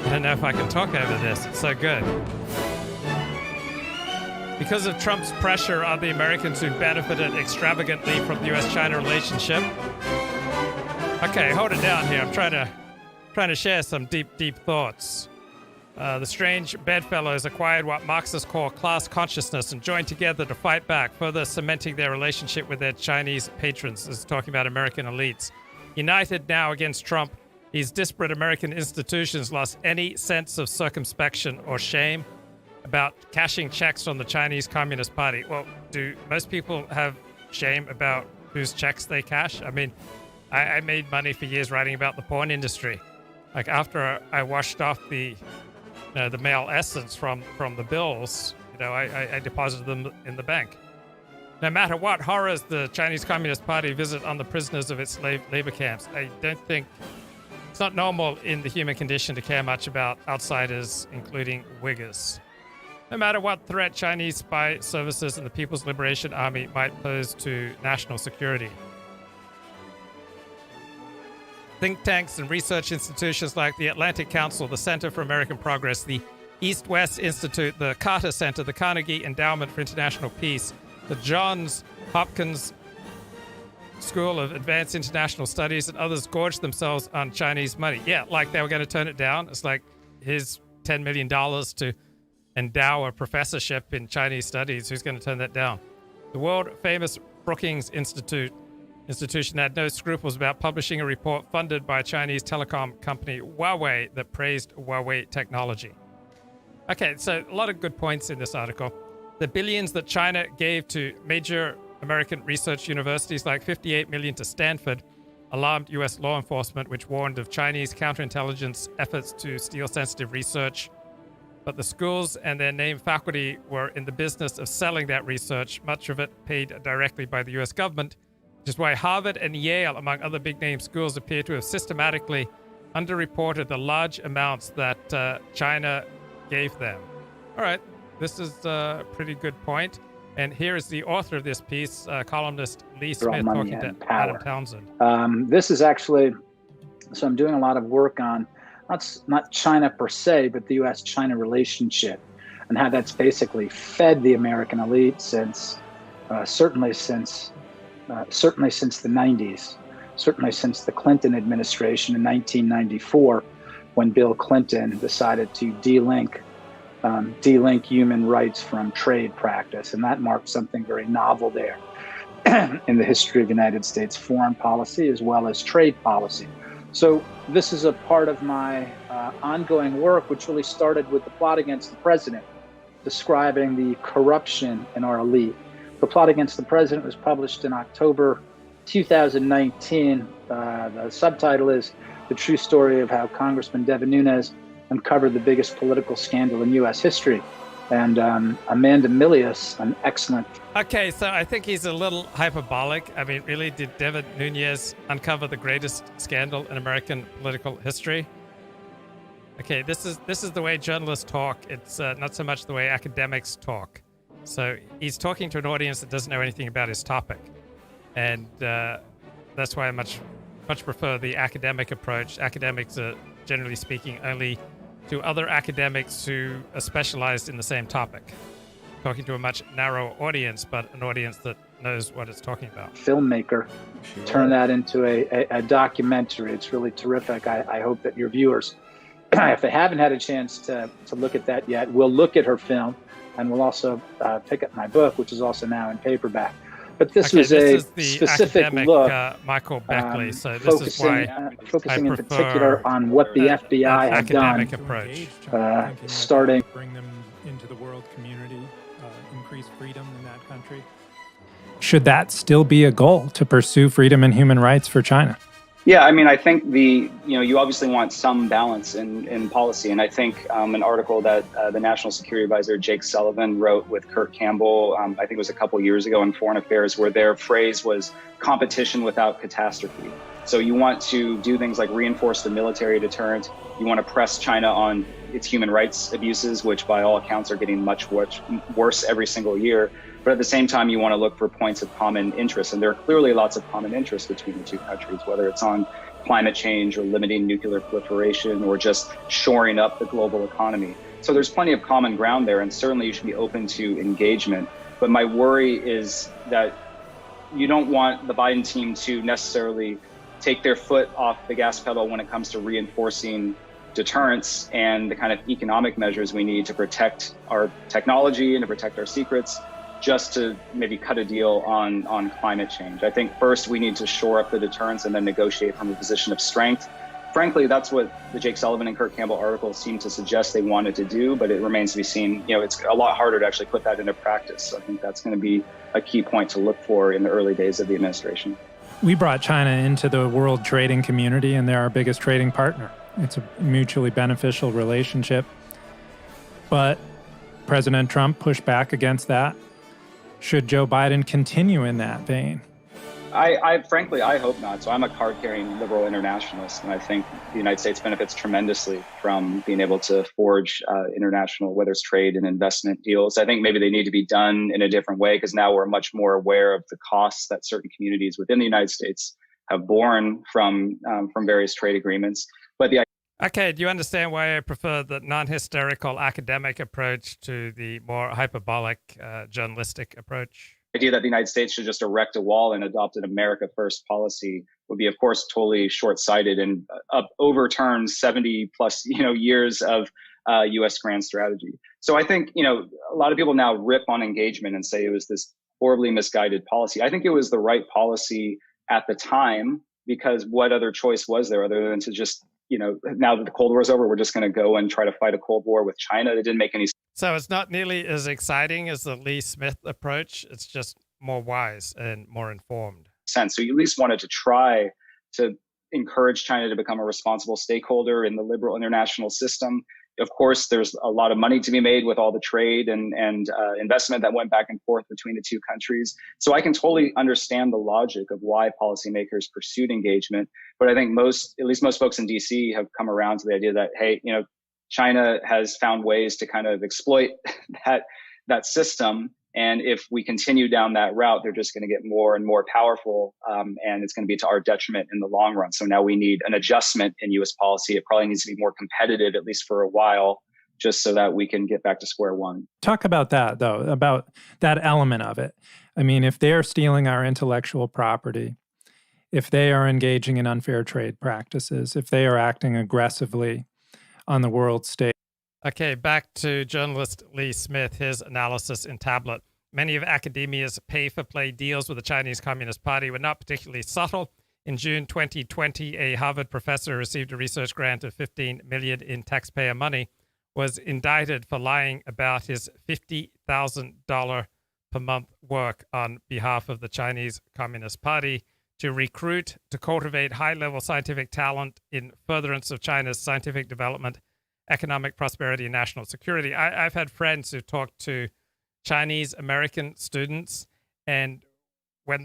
I don't know if I can talk over this. It's so good. Because of Trump's pressure on the Americans who benefited extravagantly from the U.S.-China relationship. Okay, hold it down here. I'm trying to share some deep thoughts. The strange bedfellows acquired what Marxists call class consciousness and joined together to fight back, further cementing their relationship with their Chinese patrons. This is talking about American elites. United now against Trump, these disparate American institutions lost any sense of circumspection or shame about cashing checks from the Chinese Communist Party. Well, do most people have shame about whose checks they cash? I mean, I made money for years writing about the porn industry. Like after I washed off the male essence from the bills, I deposited them in the bank. No matter what horrors the Chinese Communist Party visit on the prisoners of its labor camps, I don't think it's not normal in the human condition to care much about outsiders, including Uyghurs. No matter what threat Chinese spy services and the People's Liberation Army might pose to national security. Think tanks and research institutions like the Atlantic Council, the Center for American Progress, the East-West Institute, the Carter Center, the Carnegie Endowment for International Peace, the Johns Hopkins School of Advanced International Studies, and others gorged themselves on Chinese money. Yeah, like they were going to turn it down. It's like, here's $10 million to endow a professorship in Chinese studies. Who's going to turn that down? The world-famous Brookings institution had no scruples about publishing a report funded by Chinese telecom company Huawei that praised Huawei technology. Okay, so a lot of good points in this article. The billions that China gave to major American research universities, like $58 million to Stanford, alarmed U.S. law enforcement, which warned of Chinese counterintelligence efforts to steal sensitive research. But the schools and their named faculty were in the business of selling that research, much of it paid directly by the U.S. government, which is why Harvard and Yale, among other big-name schools, appear to have systematically underreported the large amounts that China gave them. All right, this is a pretty good point. And here is the author of this piece, columnist Lee Smith, talking to Adam Townsend. This is actually, so I'm doing a lot of work on, not China per se, but the U.S.-China relationship and how that's basically fed the American elite since, certainly since the 90s, certainly since the Clinton administration in 1994, when Bill Clinton decided to delink human rights from trade practice. And that marked something very novel there in the history of the United States foreign policy as well as trade policy. So this is a part of my ongoing work, which really started with the plot against the president, describing the corruption in our elite. The plot against the president was published in October 2019. The subtitle is The True Story of How Congressman Devin Nunes Uncovered the Biggest Political Scandal in U.S. History. And Amanda Milius, an excellent... Okay, so I think he's a little hyperbolic. I mean, really, did Devin Nunes uncover the greatest scandal in American political history? Okay, this is the way journalists talk. It's not so much the way academics talk. So he's talking to an audience that doesn't know anything about his topic. And that's why I much prefer the academic approach. Academics are, generally speaking, only to other academics who are specialized in the same topic. Talking to a much narrower audience, but an audience that knows what it's talking about. Filmmaker, turn that into a documentary. It's really terrific. I hope that your viewers, if they haven't had a chance to look at that yet, will look at her film, and we'll also pick up my book, which is also now in paperback. But this was a specific look, Michael Beckley. So this is why focusing in particular on what the FBI had done, approach. Starting bring them into the world community, increase freedom in that country. Should that still be a goal, to pursue freedom and human rights for China? Yeah, I mean, I think you obviously want some balance in policy. And I think an article that the National Security Advisor Jake Sullivan wrote with Kurt Campbell, I think it was a couple years ago in Foreign Affairs, where their phrase was competition without catastrophe. So you want to do things like reinforce the military deterrent. You want to press China on its human rights abuses, which by all accounts are getting much worse every single year. But at the same time, you want to look for points of common interest. And there are clearly lots of common interests between the two countries, whether it's on climate change or limiting nuclear proliferation or just shoring up the global economy. So there's plenty of common ground there, and certainly you should be open to engagement. But my worry is that you don't want the Biden team to necessarily take their foot off the gas pedal when it comes to reinforcing deterrence and the kind of economic measures we need to protect our technology and to protect our secrets, just to maybe cut a deal on climate change. I think first we need to shore up the deterrence and then negotiate from a position of strength. Frankly, that's what the Jake Sullivan and Kurt Campbell articles seem to suggest they wanted to do, but it remains to be seen. It's a lot harder to actually put that into practice. So I think that's going to be a key point to look for in the early days of the administration. We brought China into the world trading community, and they're our biggest trading partner. It's a mutually beneficial relationship. But President Trump pushed back against that. Should Joe Biden continue in that vein? Frankly, I hope not. So I'm a card-carrying liberal internationalist, and I think the United States benefits tremendously from being able to forge international, whether it's trade and investment deals. I think maybe they need to be done in a different way, because now we're much more aware of the costs that certain communities within the United States have borne from various trade agreements. But Okay, do you understand why I prefer the non-hysterical academic approach to the more hyperbolic journalistic approach? idea that the United States should just erect a wall and adopt an America First policy would be, of course, totally short-sighted and overturn 70 plus years of U.S. grand strategy. So I think a lot of people now rip on engagement and say it was this horribly misguided policy. I think it was the right policy at the time, because what other choice was there other than to just now that the Cold War is over, we're just going to go and try to fight a Cold War with China? It didn't make any sense. So it's not nearly as exciting as the Lee Smith approach. It's just more wise and more informed. So you at least wanted to try to encourage China to become a responsible stakeholder in the liberal international system. Of course, there's a lot of money to be made with all the trade and investment that went back and forth between the two countries. So I can totally understand the logic of why policymakers pursued engagement. But I think at least most folks in DC have come around to the idea that, hey, China has found ways to kind of exploit that system. And if we continue down that route, they're just going to get more and more powerful, and it's going to be to our detriment in the long run. So now we need an adjustment in U.S. policy. It probably needs to be more competitive, at least for a while, just so that we can get back to square one. Talk about that, though, about that element of it. I mean, if they're stealing our intellectual property, if they are engaging in unfair trade practices, if they are acting aggressively on the world stage. Okay, back to journalist Lee Smith, his analysis in Tablet. Many of academia's pay-for-play deals with the Chinese Communist Party were not particularly subtle. In June 2020, a Harvard professor who received a research grant of $15 million in taxpayer money was indicted for lying about his $50,000 per month work on behalf of the Chinese Communist Party to recruit, to cultivate high-level scientific talent in furtherance of China's scientific development, economic prosperity, and national security. I've had friends who talked to Chinese American students, and when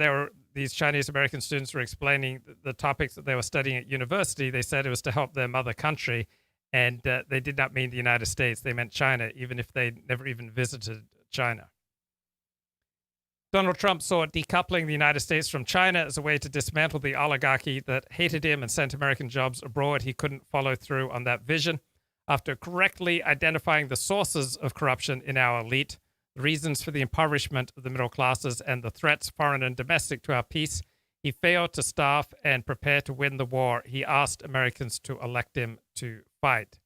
these Chinese American students were explaining the topics that they were studying at university, they said it was to help their mother country, and they did not mean the United States. They meant China, even if they never even visited China. Donald Trump saw decoupling the United States from China as a way to dismantle the oligarchy that hated him and sent American jobs abroad. He couldn't follow through on that vision. After correctly identifying the sources of corruption in our elite, the reasons for the impoverishment of the middle classes, and the threats, foreign and domestic, to our peace, he failed to staff and prepare to win the war he asked Americans to elect him to fight.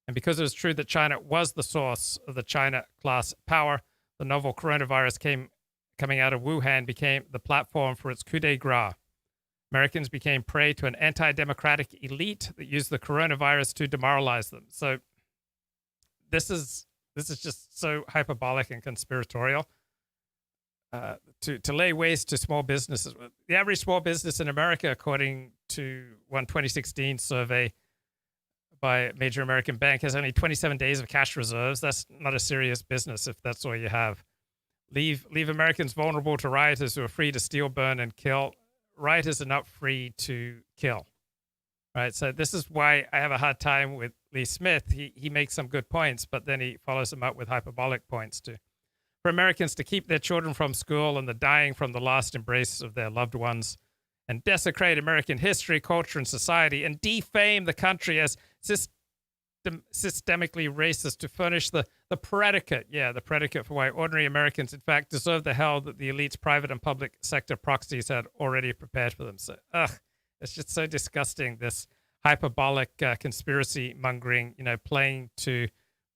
And because it was true that China was the source of the China class power, the novel coronavirus coming out of Wuhan became the platform for its coup de grace. Americans became prey to an anti-democratic elite that used the coronavirus to demoralize them. So this is just so hyperbolic and conspiratorial. To lay waste to small businesses. The average small business in America, according to one 2016 survey by a major American bank, has only 27 days of cash reserves. That's not a serious business if that's all you have. Leave Americans vulnerable to rioters who are free to steal, burn, and kill. Rioters are not free to kill. Right? So this is why I have a hard time with Lee Smith. He makes some good points, but then he follows them up with hyperbolic points too. For Americans to keep their children from school and the dying from the last embrace of their loved ones, and desecrate American history, culture, and society, and defame the country as systemically racist, to furnish the predicate, the predicate for why ordinary Americans, in fact, deserve the hell that the elite's private and public sector proxies had already prepared for them. So, it's just so disgusting, this hyperbolic conspiracy mongering, playing to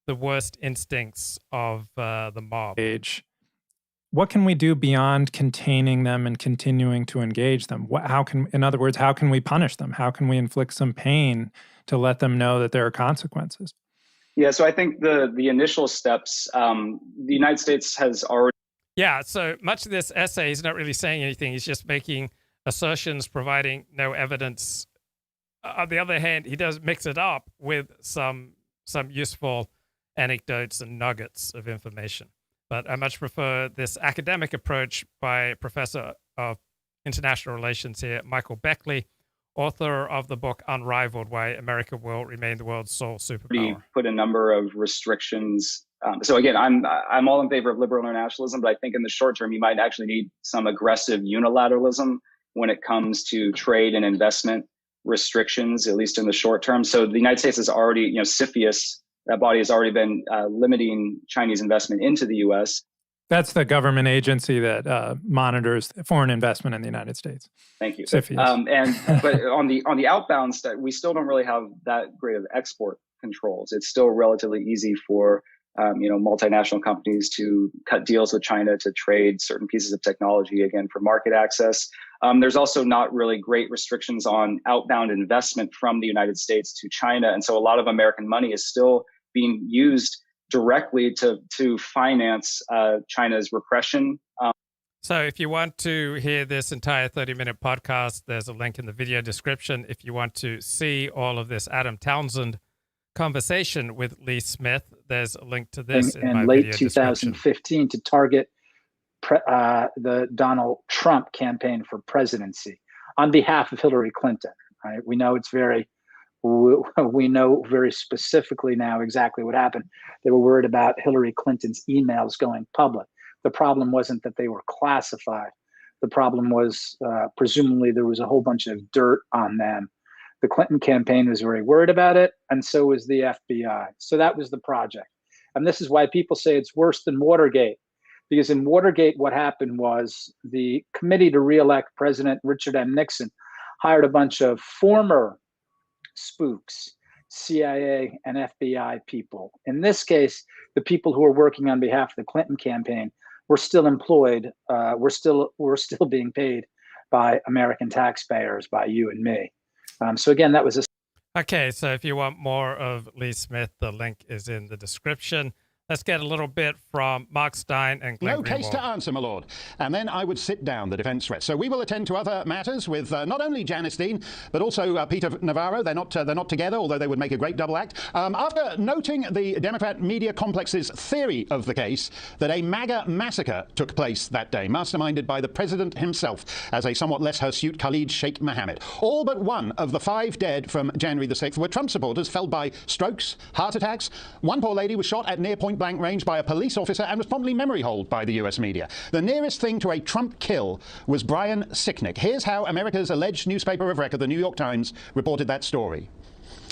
the worst instincts of the mob. What can we do beyond containing them and continuing to engage them? In other words, how can we punish them? How can we inflict some pain to let them know that there are consequences? Yeah, so I think the initial steps, the United States has already. Yeah, so much of this essay, he's not really saying anything. He's just making assertions, providing no evidence. On the other hand, he does mix it up with some useful anecdotes and nuggets of information. But I much prefer this academic approach by Professor of International Relations here, Michael Beckley, author of the book Unrivaled, Why America Will Remain the World's Sole Superpower. Put a number of restrictions. So again, I'm all in favor of liberal internationalism, but I think in the short term, you might actually need some aggressive unilateralism when it comes to trade and investment restrictions, at least in the short term. So the United States has already, CFIUS, that body has already been limiting Chinese investment into the U.S. That's the government agency that monitors foreign investment in the United States. Thank you. CFIUS. But on the outbound stuff, we still don't really have that great of export controls. It's still relatively easy for multinational companies to cut deals with China to trade certain pieces of technology, again, for market access. There's also not really great restrictions on outbound investment from the United States to China. And so a lot of American money is still being used directly to finance China's repression. So if you want to hear this entire 30-minute podcast, there's a link in the video description. If you want to see all of this Adam Townsend conversation with Lee Smith, there's a link to this in my late video 2015 to target the Donald Trump campaign for presidency on behalf of Hillary Clinton. Right? We know very specifically now exactly what happened. They were worried about Hillary Clinton's emails going public. The problem wasn't that they were classified. The problem was presumably there was a whole bunch of dirt on them. The Clinton campaign was very worried about it, and so was the FBI. So that was the project. And this is why people say it's worse than Watergate. Because in Watergate, what happened was the committee to reelect President Richard M. Nixon hired a bunch of former spooks, CIA and FBI people. In this case, the people who were working on behalf of the Clinton campaign were still employed. We're still being paid by American taxpayers, by you and me. So again, that was a. Okay, so if you want more of Lee Smith, the link is in the description. Let's get a little bit from Mark Steyn and Glenn No case Greenwald. to answer, my lord. And then I would sit down the defence threat. So we will attend to other matters with not only Janice Steyn, but also Peter Navarro. They're not together, although they would make a great double act. After noting the Democrat media complex's theory of the case that a MAGA massacre took place that day, masterminded by the president himself as a somewhat less hirsute Khalid Sheikh Mohammed. All but one of the 5 dead from January the 6th were Trump supporters felled by strokes, heart attacks. One poor lady was shot at near point blank range by a police officer and was promptly memory holed by the US media. The nearest thing to a Trump kill was Brian Sicknick. Here's how America's alleged newspaper of record, the New York Times, reported that story.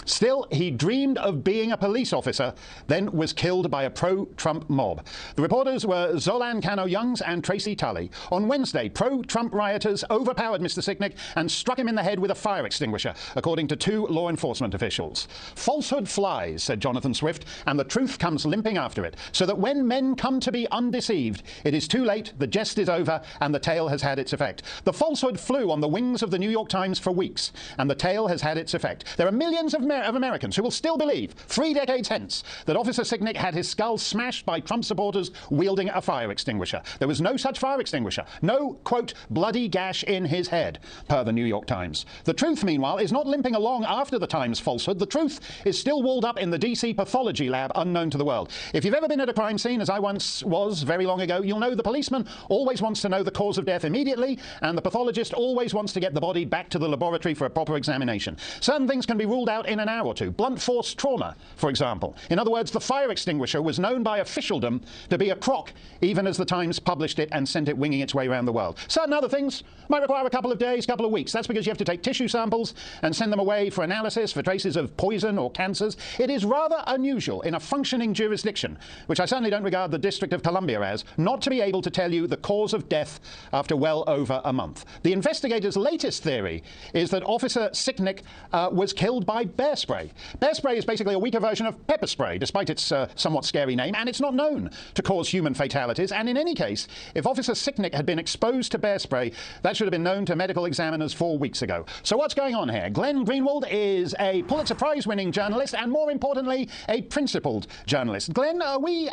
Still, he dreamed of being a police officer, then was killed by a pro-Trump mob. The reporters were Zolan Kano-Youngs and Tracy Tully. On Wednesday, pro-Trump rioters overpowered Mr. Sicknick and struck him in the head with a fire extinguisher, according to 2 law enforcement officials. Falsehood flies, said Jonathan Swift, and the truth comes limping after it, so that when men come to be undeceived, it is too late, the jest is over, and the tale has had its effect. The falsehood flew on the wings of the New York Times for weeks, and the tale has had its effect. There are millions of Americans who will still believe, 3 decades hence, that Officer Sicknick had his skull smashed by Trump supporters wielding a fire extinguisher. There was no such fire extinguisher. No, quote, bloody gash in his head, per the New York Times. The truth, meanwhile, is not limping along after the Times falsehood. The truth is still walled up in the DC pathology lab, unknown to the world. If you've ever been at a crime scene, as I once was very long ago, you'll know the policeman always wants to know the cause of death immediately, and the pathologist always wants to get the body back to the laboratory for a proper examination. Certain things can be ruled out in in an hour or two. Blunt force trauma, for example. In other words, the fire extinguisher was known by officialdom to be a crock, even as the Times published it and sent it winging its way around the world. Certain other things might require a couple of days, couple of weeks. That's because you have to take tissue samples and send them away for analysis for traces of poison or cancers. It is rather unusual in a functioning jurisdiction, which I certainly don't regard the District of Columbia as, not to be able to tell you the cause of death after well over a month. The investigators' latest theory is that Officer Sicknick was killed by bear spray. Bear spray is basically a weaker version of pepper spray, despite its somewhat scary name, and it's not known to cause human fatalities. And in any case, if Officer Sicknick had been exposed to bear spray, that should have been known to medical examiners 4 weeks ago. So what's going on here? Glenn Greenwald is a Pulitzer Prize-winning journalist, and more importantly, a principled journalist. Glenn, are we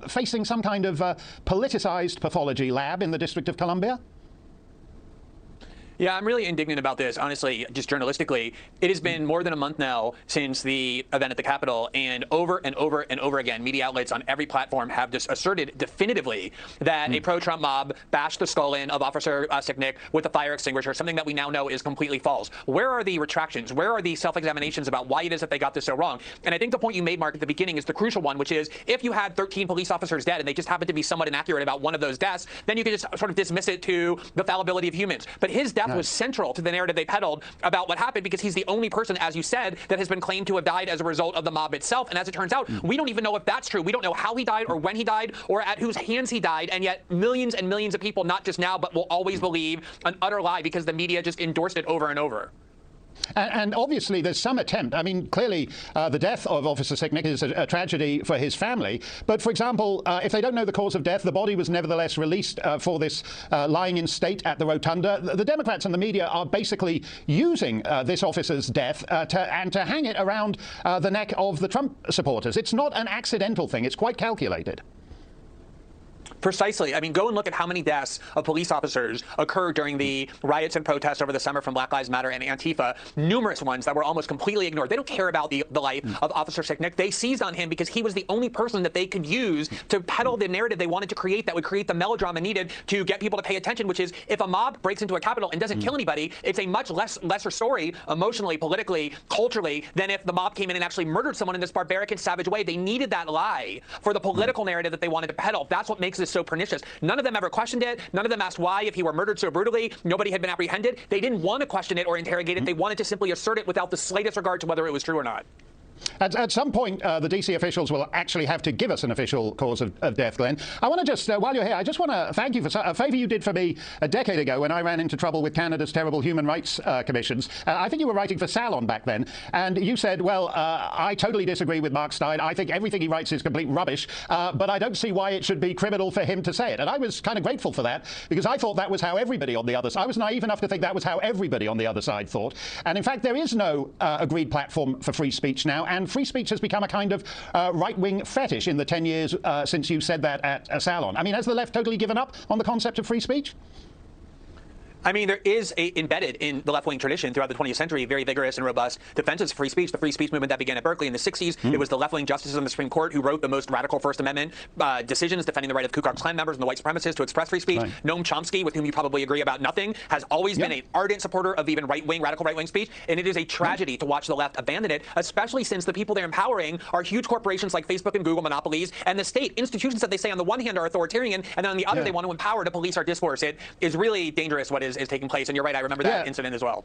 facing some kind of politicized pathology lab in the District of Columbia? Yeah, I'm really indignant about this, honestly, just journalistically. It has been more than a month now since the event at the Capitol, and over and over and over again, media outlets on every platform have just asserted definitively that a pro-Trump mob bashed the skull in of Officer Sicknick with a fire extinguisher, something that we now know is completely false. Where are the retractions? Where are the self-examinations about why it is that they got this so wrong? And I think the point you made, Mark, at the beginning is the crucial one, which is if you had 13 police officers dead and they just happened to be somewhat inaccurate about one of those deaths, then you could just sort of dismiss it to the fallibility of humans. But his death was central to the narrative they peddled about what happened because he's the only person, as you said, that has been claimed to have died as a result of the mob itself. And as it turns out, we don't even know if that's true. We don't know how he died or when he died or at whose hands he died. And yet millions and millions of people, not just now, but will always believe an utter lie because the media just endorsed it over and over. And obviously there's some attempt. I mean, clearly the death of Officer Sicknick is a tragedy for his family. But for example, if they don't know the cause of death, the body was nevertheless released for this lying in state at the rotunda. The Democrats and the media are basically using this officer's death to hang it around the neck of the Trump supporters. It's not an accidental thing. It's quite calculated. Precisely. I mean, go and look at how many deaths of police officers occurred during the riots and protests over the summer from Black Lives Matter and Antifa. Numerous ones that were almost completely ignored. They don't care about the life of Officer Sicknick. They seized on him because he was the only person that they could use to peddle the narrative they wanted to create that would create the melodrama needed to get people to pay attention, which is if a mob breaks into a Capitol and doesn't kill anybody, it's a much lesser story emotionally, politically, culturally, than if the mob came in and actually murdered someone in this barbaric and savage way. They needed that lie for the political narrative that they wanted to peddle. That's what makes this so pernicious. None of them ever questioned it. None of them asked why, if he were murdered so brutally, nobody had been apprehended. They didn't want to question it or interrogate it. They wanted to simply assert it without the slightest regard to whether it was true or not. At some point, the DC officials will actually have to give us an official cause of death, Glenn. I want to just, while you're here, I just want to thank you for a favor you did for me a decade ago when I ran into trouble with Canada's terrible human rights commissions. I think you were writing for Salon back then, and you said, well, I totally disagree with Mark Steyn. I think everything he writes is complete rubbish, but I don't see why it should be criminal for him to say it. And I was kind of grateful for that, because I thought that was how everybody on the other side, I was naive enough to think that was how everybody on the other side thought. And in fact, there is no agreed platform for free speech now, and free speech has become a kind of right-wing fetish in the 10 years since you said that at Salon. I mean, has the left totally given up on the concept of free speech? I mean, there is embedded in the left-wing tradition throughout the 20th century very vigorous and robust defenses of free speech. The free speech movement that began at Berkeley in the 60s, it was the left-wing justices on the Supreme Court who wrote the most radical First Amendment decisions defending the right of Ku Klux Klan members and the white supremacists to express free speech. Right. Noam Chomsky, with whom you probably agree about nothing, has always been an ardent supporter of even right-wing, radical right-wing speech, and it is a tragedy to watch the left abandon it, especially since the people they're empowering are huge corporations like Facebook and Google monopolies, and the state institutions that they say on the one hand are authoritarian, and then on the other they want to empower to police our discourse. It is really dangerous what is taking place, and you're right, I remember that incident as well.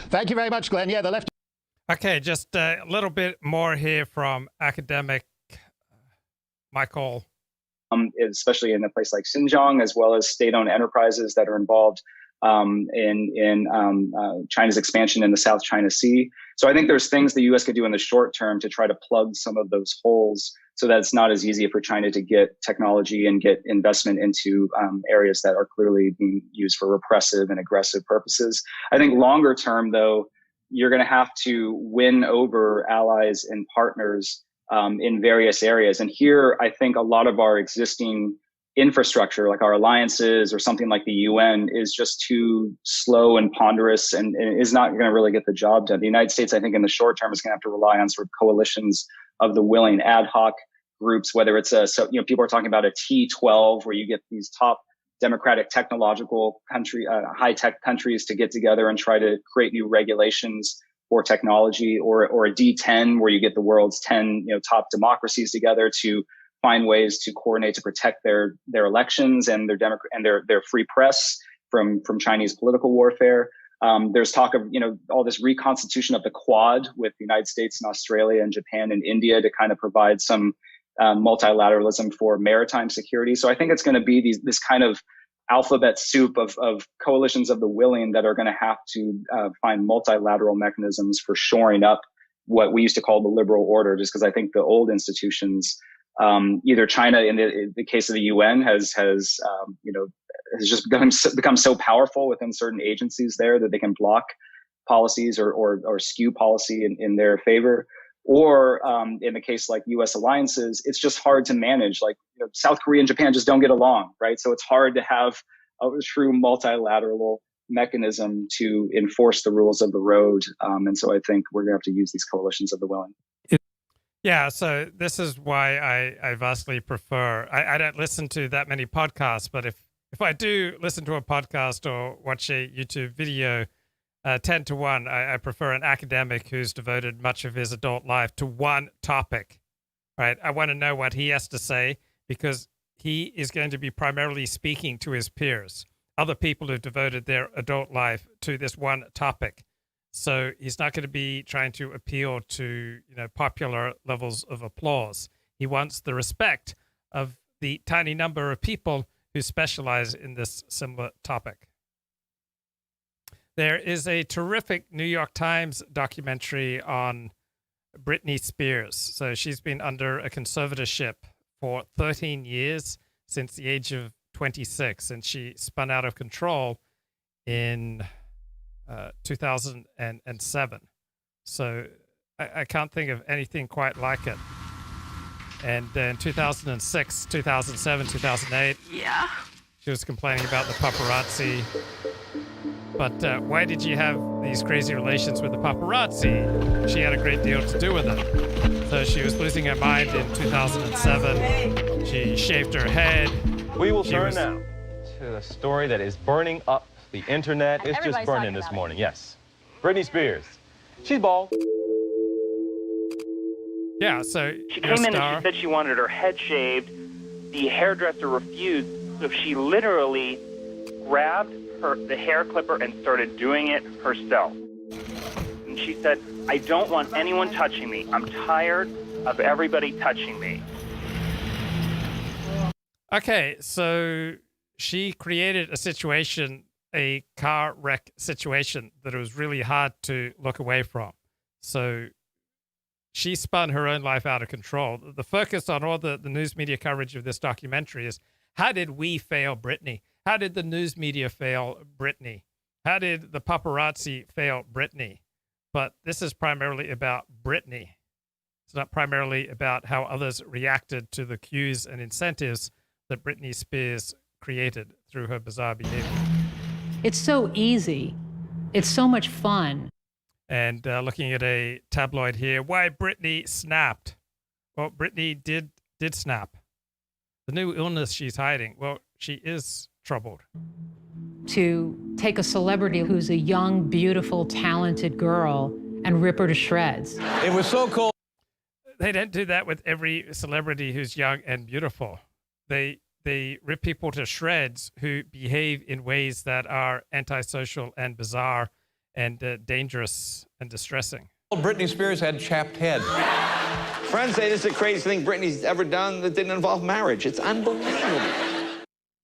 Thank you very much, Glenn. Yeah, the left. Okay, just a little bit more here from academic Michael. Especially in a place like Xinjiang, as well as state-owned enterprises that are involved in China's expansion in the South China Sea. So I think there's things the U.S. could do in the short term to try to plug some of those holes so that it's not as easy for China to get technology and get investment into areas that are clearly being used for repressive and aggressive purposes. I think longer term, though, you're going to have to win over allies and partners in various areas. And here, I think a lot of our existing infrastructure, like our alliances or something like the UN, is just too slow and ponderous and is not going to really get the job done. The United States, I think, in the short term is going to have to rely on sort of coalitions of the willing ad hoc groups, whether it's people are talking about a T12 where you get these top democratic technological high-tech countries to get together and try to create new regulations for technology, or a D10 where you get the world's 10 top democracies together to find ways to coordinate to protect their elections and their free press from Chinese political warfare. There's talk of all this reconstitution of the Quad with the United States and Australia and Japan and India to kind of provide some multilateralism for maritime security. So I think it's going to be this kind of alphabet soup of coalitions of the willing that are going to have to find multilateral mechanisms for shoring up what we used to call the liberal order, just because I think the old institutions, either China in the case of the UN has just become so powerful within certain agencies there that they can block policies or skew policy in their favor. Or in the case like U.S. alliances, it's just hard to manage. Like South Korea and Japan just don't get along, right? So it's hard to have a true multilateral mechanism to enforce the rules of the road. And so I think we're going to have to use these coalitions of the willing. Yeah, so this is why I vastly prefer. I don't listen to that many podcasts, but if I do listen to a podcast or watch a YouTube video, 10 to 1, I prefer an academic who's devoted much of his adult life to one topic, right? I want to know what he has to say because he is going to be primarily speaking to his peers, other people who've devoted their adult life to this one topic. So he's not going to be trying to appeal to popular levels of applause. He wants the respect of the tiny number of people who specialize in this similar topic. There is a terrific New York Times documentary on Britney Spears. So she's been under a conservatorship for 13 years since the age of 26, and she spun out of control in 2007. So I can't think of anything quite like it. And then 2006, 2007, 2008, she was complaining about the paparazzi. But why did you have these crazy relations with the paparazzi? She had a great deal to do with it. So she was losing her mind in 2007. She shaved her head. We will turn now to the story that is burning up the internet. It's just burning this morning. Yes. Britney Spears. She's bald. Yeah, so she came in and she said she wanted her head shaved. The hairdresser refused, so she literally grabbed the hair clipper and started doing it herself. And she said, I don't want anyone touching me. I'm tired of everybody touching me. Okay, so she created a situation, a car wreck situation that it was really hard to look away from. So she spun her own life out of control. The focus on all the news media coverage of this documentary is, how did we fail Britney? How did the news media fail Britney? How did the paparazzi fail Britney? But this is primarily about Britney. It's not primarily about how others reacted to the cues and incentives that Britney Spears created through her bizarre behavior. It's so easy. It's so much fun. And looking at a tabloid here, why Britney snapped. Well, Britney did snap. The new illness she's hiding, well, she is troubled. To take a celebrity who's a young, beautiful, talented girl and rip her to shreds. It was so cold. They don't do that with every celebrity who's young and beautiful. They rip people to shreds who behave in ways that are antisocial and bizarre and dangerous and distressing. Britney Spears had chapped head. Friends say this is the craziest thing Britney's ever done that didn't involve marriage. It's unbelievable.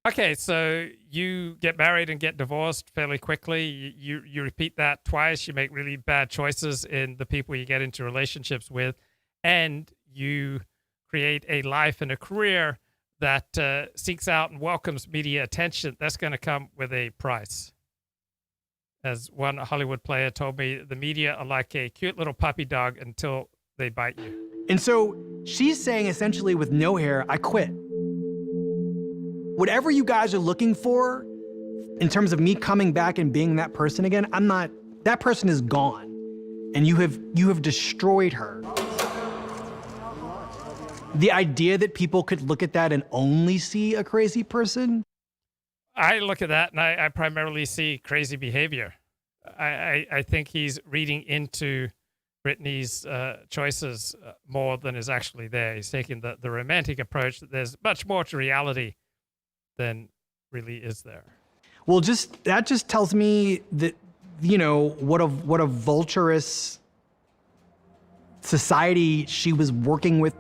Okay, so you get married and get divorced fairly quickly. You repeat that twice. You make really bad choices in the people you get into relationships with, and you create a life and a career that seeks out and welcomes media attention. That's going to come with a price. As one Hollywood player told me, the media are like a cute little puppy dog until they bite you. And so she's saying essentially, with no hair, I quit. Whatever you guys are looking for in terms of me coming back and being that person again, I'm not. That person is gone. And you have destroyed her. The idea that people could look at that and only see a crazy person. I look at that and I primarily see crazy behavior. I think he's reading into Britney's choices more than is actually there. He's taking the romantic approach that there's much more to reality than really is there. Well, that just tells me that, you know, what a vulturous society she was working with.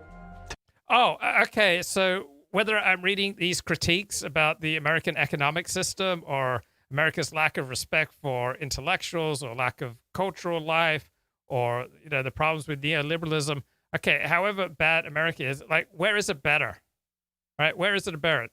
Oh, okay. So whether I'm reading these critiques about the American economic system or America's lack of respect for intellectuals or lack of cultural life or, you know, the problems with neoliberalism. Okay, however bad America is, like, where is it better? Right? Where is it better?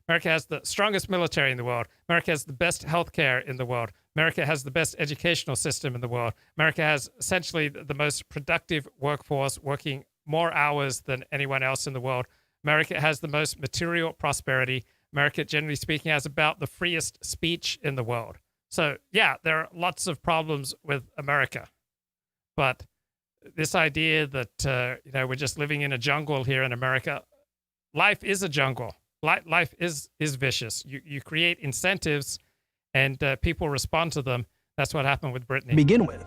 America has the strongest military in the world. America has the best healthcare in the world. America has the best educational system in the world. America has essentially the most productive workforce, working more hours than anyone else in the world. America has the most material prosperity. America, generally speaking, has about the freest speech in the world. So, yeah, there are lots of problems with America. But this idea that, you know, we're just living in a jungle here in America, life is a jungle. Life is vicious. You create incentives and people respond to them. That's what happened with Britney. Begin with.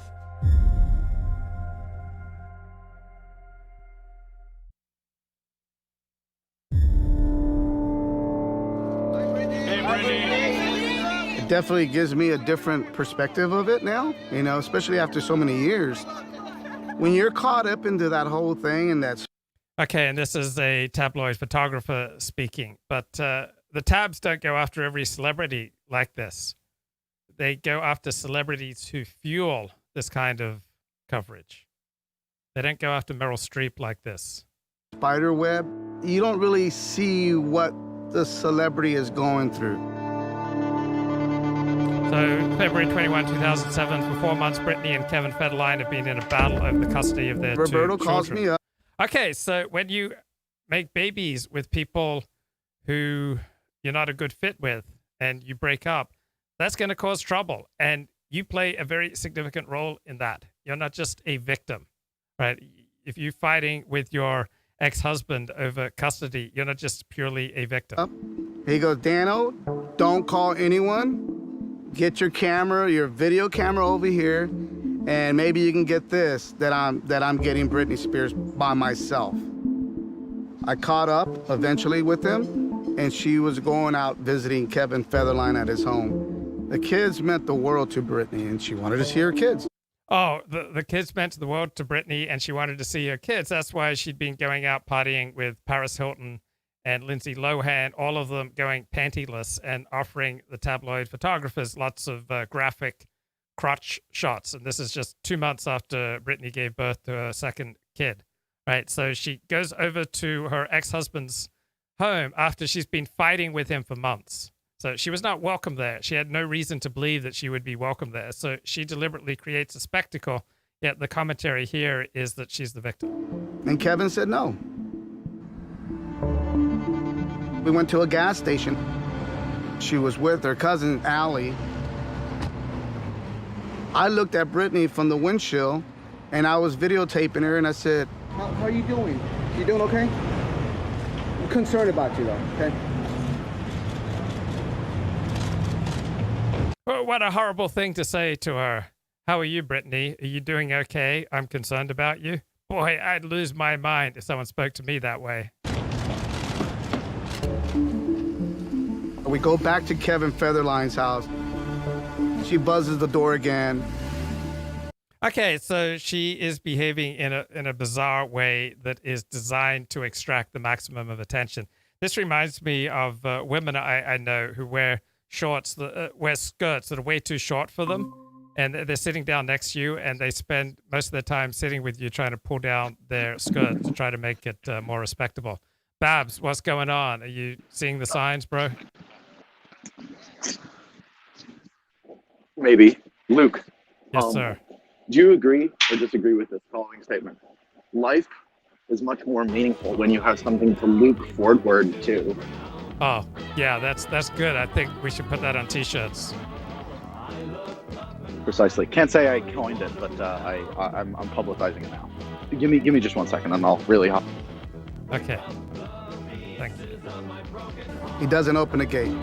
It definitely gives me a different perspective of it now, you know, especially after so many years. When you're caught up into that whole thing and that's... Okay, and this is a tabloid photographer speaking, but the tabs don't go after every celebrity like this. They go after celebrities who fuel this kind of coverage. They don't go after Meryl Streep like this. Spider web, you don't really see what the celebrity is going through. So, February 21, 2007, for 4 months, Britney and Kevin Federline have been in a battle over the custody of their Roberto two calls children. me up. Okay, so when you make babies with people who you're not a good fit with and you break up, that's going to cause trouble. And you play a very significant role in that. You're not just a victim, right? If you're fighting with your ex-husband over custody, you're not just purely a victim. He goes, Dano, don't call anyone. Get your camera, your video camera over here, and maybe you can get this, that I'm getting Britney Spears by myself. I caught up eventually with him, and she was going out visiting Kevin Federline at his home. The kids meant the world to Britney, and she wanted to see her kids. Oh, the kids meant the world to Britney, and she wanted to see her kids. That's why she'd been going out partying with Paris Hilton and Lindsay Lohan, all of them going pantyless and offering the tabloid photographers lots of graphic crotch shots. And this is just 2 months after Britney gave birth to her second kid, right? So she goes over to her ex-husband's home after she's been fighting with him for months. So she was not welcome there. She had no reason to believe that she would be welcome there. So she deliberately creates a spectacle, yet the commentary here is that she's the victim. And Kevin said no. We went to a gas station. She was with her cousin, Allie. I looked at Britney from the windshield, and I was videotaping her, and I said, How are you doing? You doing okay? I'm concerned about you, though, okay? Well, what a horrible thing to say to her. How are you, Britney? Are you doing okay? I'm concerned about you. Boy, I'd lose my mind if someone spoke to me that way. We go back to Kevin Federline's house. She buzzes the door again. Okay, so she is behaving in a bizarre way that is designed to extract the maximum of attention. This reminds me of women I know who wear shorts, wear skirts that are way too short for them, and they're sitting down next to you, and they spend most of their time sitting with you trying to pull down their skirt to try to make it more respectable. Babs, what's going on? Are you seeing the signs, bro? Maybe. Luke. Yes, sir. Do you agree or disagree with this following statement? Life is much more meaningful when you have something to look forward to. Oh, yeah, that's good. I think we should put that on T-shirts. Precisely. Can't say I coined it, but I'm publicizing it now. Give me just 1 second, and I'll really hop. Okay. Thank you. He doesn't open the gate.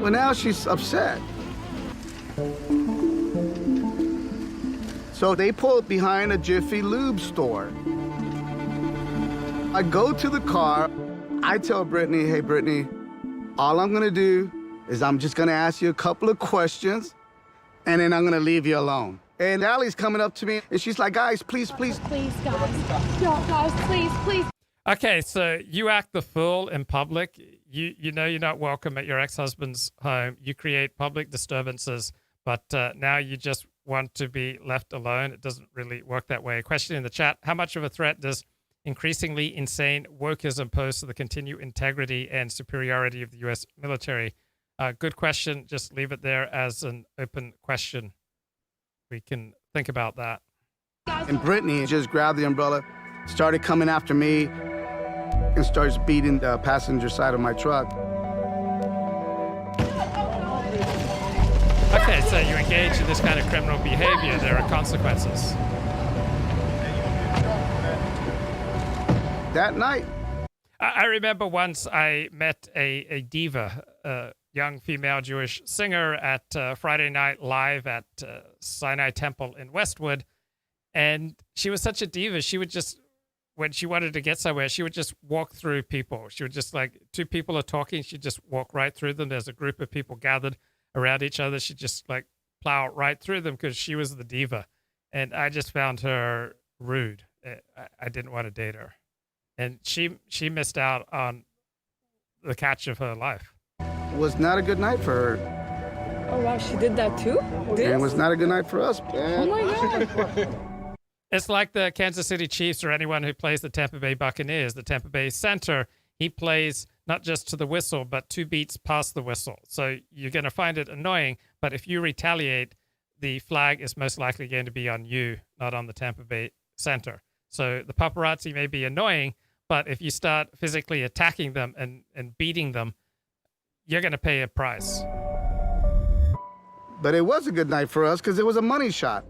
Well, now she's upset. So they pull up behind a Jiffy Lube store. I go to the car. I tell Britney, hey, Britney, all I'm gonna do is I'm just gonna ask you a couple of questions, and then I'm gonna leave you alone. And Allie's coming up to me, and she's like, guys, please, please. Please, guys. No, guys, please, please. Okay, so you act the fool in public. You know you're not welcome at your ex-husband's home. You create public disturbances, but now you just want to be left alone. It doesn't really work that way. A question in the chat: how much of a threat does increasingly insane wokeism pose to the continued integrity and superiority of the U.S. military? Good question. Just leave it there as an open question. We can think about that. And Britney just grabbed the umbrella, started coming after me, and starts beating the passenger side of my truck. Okay, so you engage in this kind of criminal behavior. There are consequences. That night, I remember once I met a diva, a young female Jewish singer at Friday Night Live at Sinai Temple in Westwood. And she was such a diva. She would just, when she wanted to get somewhere, she would just walk through people. She would just, like, two people are talking, she'd just walk right through them. There's a group of people gathered around each other. She'd just, like, plow right through them because she was the diva. And I just found her rude. I didn't want to date her. And she missed out on the catch of her life. It was not a good night for her. Oh, wow, she did that too? And it was not a good night for us. Oh, my God. It's like the Kansas City Chiefs or anyone who plays the Tampa Bay Buccaneers. The Tampa Bay center, he plays not just to the whistle, but 2 beats past the whistle. So you're going to find it annoying, but if you retaliate, the flag is most likely going to be on you, not on the Tampa Bay center. So the paparazzi may be annoying, but if you start physically attacking them and beating them, you're going to pay a price. But it was a good night for us because it was a money shot.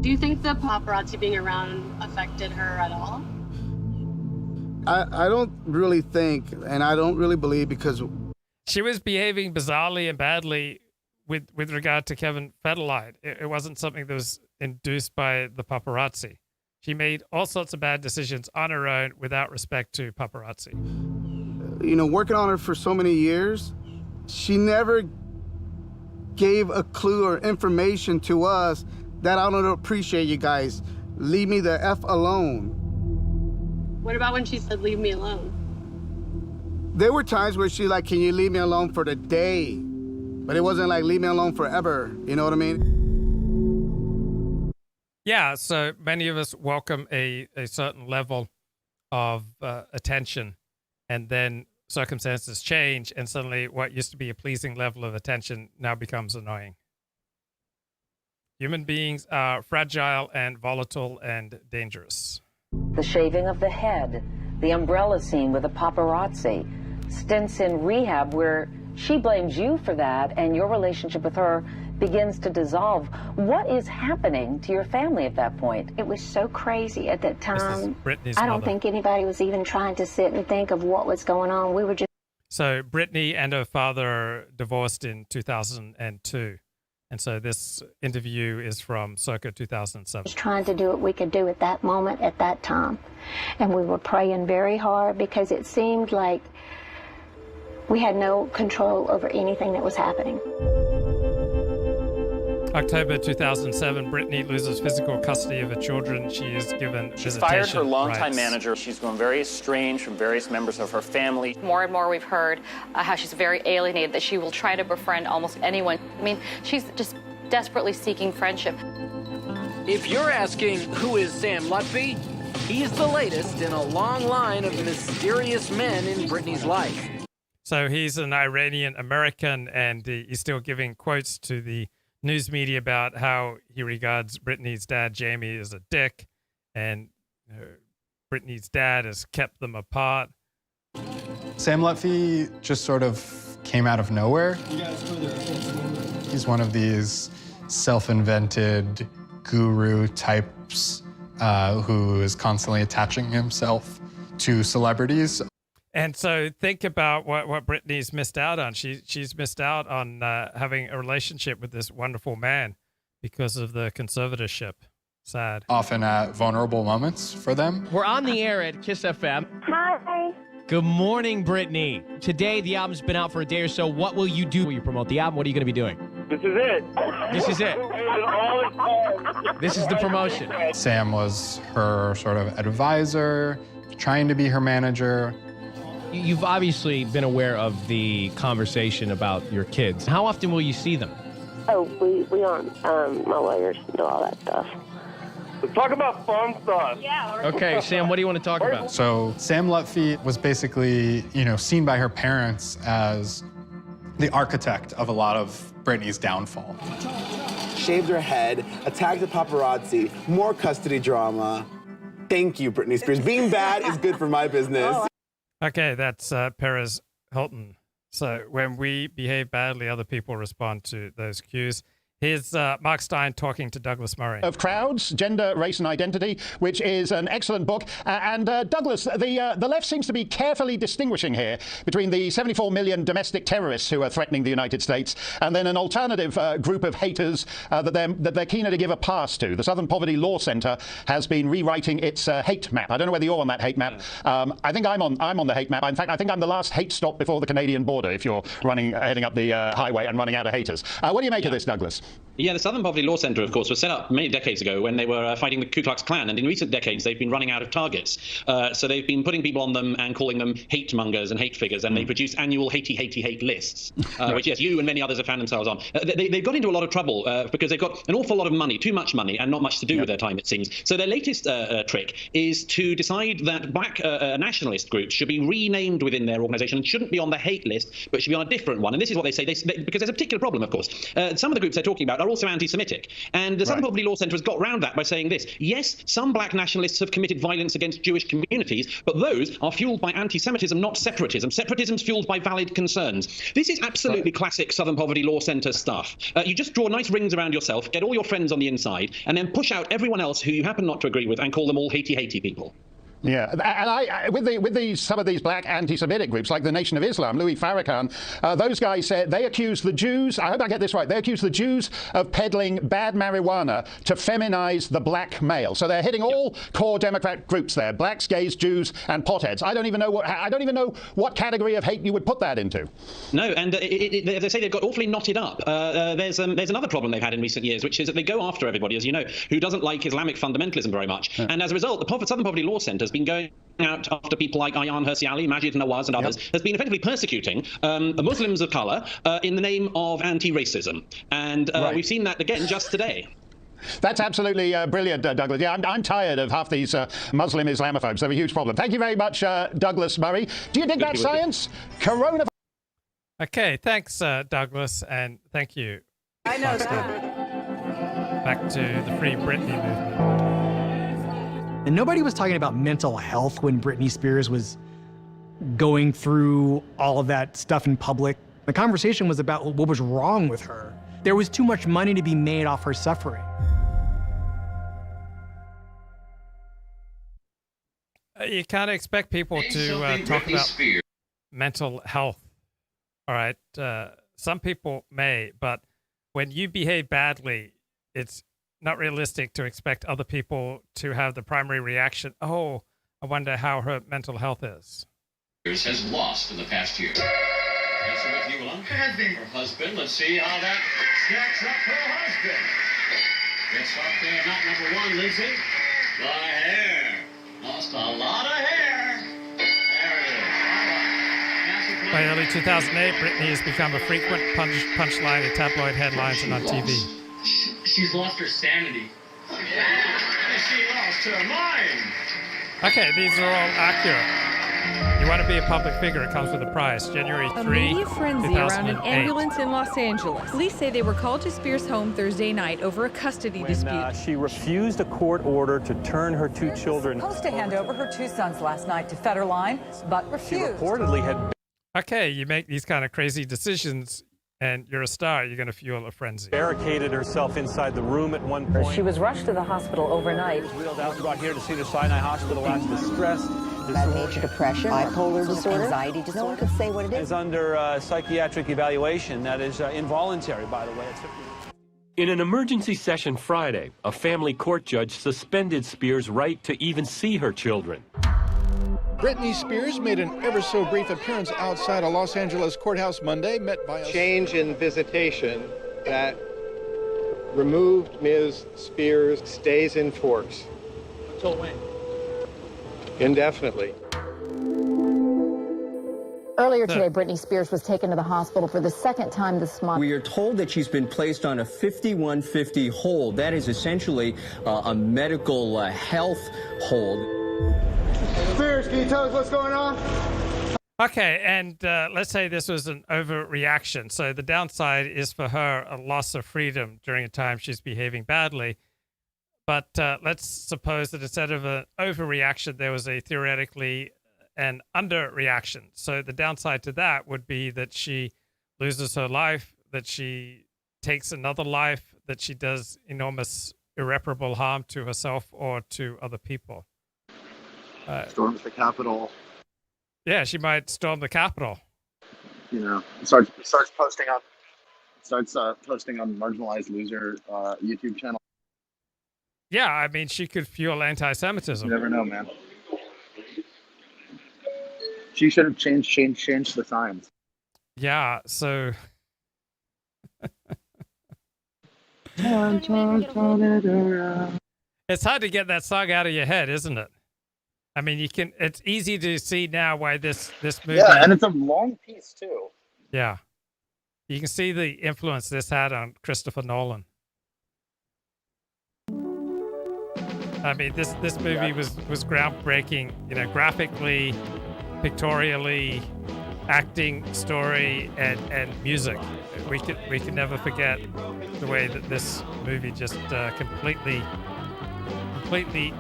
Do you think the paparazzi being around affected her at all? I don't really think, and I don't really believe, because she was behaving bizarrely and badly with regard to Kevin Federline. It wasn't something that was induced by the paparazzi. She made all sorts of bad decisions on her own without respect to paparazzi. You know, working on her for so many years, she never gave a clue or information to us that I don't appreciate, you guys. Leave me the F alone. What about when she said, leave me alone? There were times where she like, can you leave me alone for the day? But it wasn't like, leave me alone forever. You know what I mean? Yeah, so many of us welcome a certain level of attention, and then circumstances change, and suddenly what used to be a pleasing level of attention now becomes annoying. Human beings are fragile and volatile and dangerous. The shaving of the head, the umbrella scene with the paparazzi, stints in rehab where she blames you for that and your relationship with her begins to dissolve. What is happening to your family at that point? It was so crazy at that time. Britney's I don't mother. think anybody was even trying to sit and think of what was going on. We were just... So Britney and her father divorced in 2002. And so this interview is from circa 2007. trying to do what we could do at that moment, at that time. And we were praying very hard because it seemed like we had no control over anything that was happening. October 2007, Britney loses physical custody of her children. She is given She's fired her longtime rights. manager. She's grown very estranged from various members of her family. More and more we've heard how she's very alienated, that she will try to befriend almost anyone. I mean, she's just desperately seeking friendship. If you're asking who is Sam Lutfi, he's the latest in a long line of mysterious men in Britney's life. So he's an Iranian American, and he's still giving quotes to the news media about how he regards Britney's dad, Jamie, as a dick, and Britney's dad has kept them apart. Sam Lutfi just sort of came out of nowhere. He's one of these self-invented guru types who is constantly attaching himself to celebrities. And so think about what Britney's missed out on. She's missed out on having a relationship with this wonderful man because of the conservatorship. Sad. Often at vulnerable moments for them. We're on the air at Kiss FM. Hi. Good morning, Britney. Today, the album's been out for a day or so. What will you do? Will you promote the album? What are you going to be doing? This is it. This is it. This is the promotion. Sam was her sort of advisor, trying to be her manager. You've obviously been aware of the conversation about your kids. How often will you see them? Oh, we don't. My lawyers do all that stuff. Let's talk about fun stuff. Yeah. Okay, Sam, what do you want to talk about? So Sam Lutfi was basically, seen by her parents as the architect of a lot of Britney's downfall. Shaved her head, attacked the paparazzi, more custody drama. Thank you, Britney Spears. Being bad is good for my business. Okay, that's Perez Hilton. So when we behave badly, other people respond to those cues. Here's Mark Steyn talking to Douglas Murray. Of Crowds, Gender, Race and Identity, which is an excellent book. And Douglas, the left seems to be carefully distinguishing here between the 74 million domestic terrorists who are threatening the United States and then an alternative group of haters that they're keener to give a pass to. The Southern Poverty Law Center has been rewriting its hate map. I don't know whether you're on that hate map. I think I'm on the hate map. In fact, I think I'm the last hate stop before the Canadian border if you're heading up the highway and running out of haters. What do you make of this, Douglas? Yeah, the Southern Poverty Law Center, of course, was set up many decades ago when they were fighting the Ku Klux Klan. And in recent decades, they've been running out of targets. So they've been putting people on them and calling them hate mongers and hate figures. And they produce annual hate lists, which, yes, you and many others have found themselves on. They've got into a lot of trouble because they've got an awful lot of money, too much money, and not much to do with their time, it seems. So their latest trick is to decide that black nationalist groups should be renamed within their organization and shouldn't be on the hate list, but should be on a different one. And this is what they say, because there's a particular problem, of course. Some of the groups they're talking about are also anti-Semitic. And the Southern Poverty Law Center has got round that by saying this. Yes, some black nationalists have committed violence against Jewish communities, but those are fueled by anti-Semitism, not separatism. Separatism's fueled by valid concerns. This is absolutely classic Southern Poverty Law Center stuff. You just draw nice rings around yourself, get all your friends on the inside, and then push out everyone else who you happen not to agree with and call them all hatey people. Yeah, and with some of these black anti-Semitic groups, like the Nation of Islam, Louis Farrakhan, those guys said they accuse the Jews, I hope I get this right, they accuse the Jews of peddling bad marijuana to feminize the black male. So they're hitting all core Democrat groups there, blacks, gays, Jews, and potheads. I don't even know what category of hate you would put that into. No, and they say they've got awfully knotted up. There's another problem they've had in recent years, which is that they go after everybody, as you know, who doesn't like Islamic fundamentalism very much. And as a result, the Southern Poverty Law Center has been going out after people like Ayaan Hirsi Ali, Majid Nawaz, and others, has been effectively persecuting Muslims of color in the name of anti-racism. And we've seen that again just today. That's absolutely brilliant, Douglas. Yeah, I'm tired of half these Muslim Islamophobes. They're a huge problem. Thank you very much, Douglas Murray. Do you dig that science? Coronavirus. Okay, thanks, Douglas, and thank you. I know that. Back to the Free Britney movement. And nobody was talking about mental health when Britney Spears was going through all of that stuff in public. The conversation was about what was wrong with her. There was too much money to be made off her suffering. You can't expect people to talk about mental health. All right. Some people may, but when you behave badly, it's not realistic to expect other people to have the primary reaction, oh, I wonder how her mental health is. Has lost in the past year. That's with you, Willem. Her husband. Let's see how that stacks up her husband. Gets up there, not number one, Lindsay. The hair. Lost a lot of hair. There it is. By early 2008, Britney has become a frequent punchline in tabloid headlines and on TV. She's lost her sanity. She lost her mind. Okay, these are all accurate. You want to be a public figure, it comes with a price. January 3, A media frenzy around an 2008. ambulance in Los Angeles. Police say they were called to Spears' home Thursday night over a custody dispute. She refused a court order to turn her two children. Supposed to hand over her two sons last night to Federline, but refused. She reportedly had... Okay, you make these kind of crazy decisions, and you're a star, you're going to fuel a frenzy. Barricaded herself inside the room at one point. She was rushed to the hospital overnight. Wheeled out and brought here to Cedars-Sinai Hospital as distressed. major depression, bipolar disorder, anxiety disorder. No one could say what it is. Is under psychiatric evaluation. That is involuntary, by the way. In an emergency session Friday, a family court judge suspended Spears' right to even see her children. Britney Spears made an ever-so-brief appearance outside a Los Angeles courthouse Monday, met by a change in visitation that removed Ms. Spears stays in force. Until when? Indefinitely. Earlier today, Britney Spears was taken to the hospital for the second time this month. We are told that she's been placed on a 5150 hold. That is essentially a medical health hold. Spears, can you tell us what's going on? Okay, and let's say this was an overreaction. So the downside is for her a loss of freedom during a time she's behaving badly. But let's suppose that instead of an overreaction, there was a theoretically an underreaction. So the downside to that would be that she loses her life, that she takes another life, that she does enormous irreparable harm to herself or to other people. Storms the Capitol. Yeah, she might storm the Capitol. You know, starts posting on Marginalized Loser YouTube channel. Yeah, I mean, she could fuel anti-Semitism. You never know, man. She should have changed the signs. Yeah, so it's hard to get that song out of your head, isn't it? I mean, it's easy to see now why this movie. Yeah, and it's a long piece too. Yeah. You can see the influence this had on Christopher Nolan. I mean, this movie was groundbreaking, you know, graphically, pictorially, acting, story, and music. We can never forget the way that this movie just completely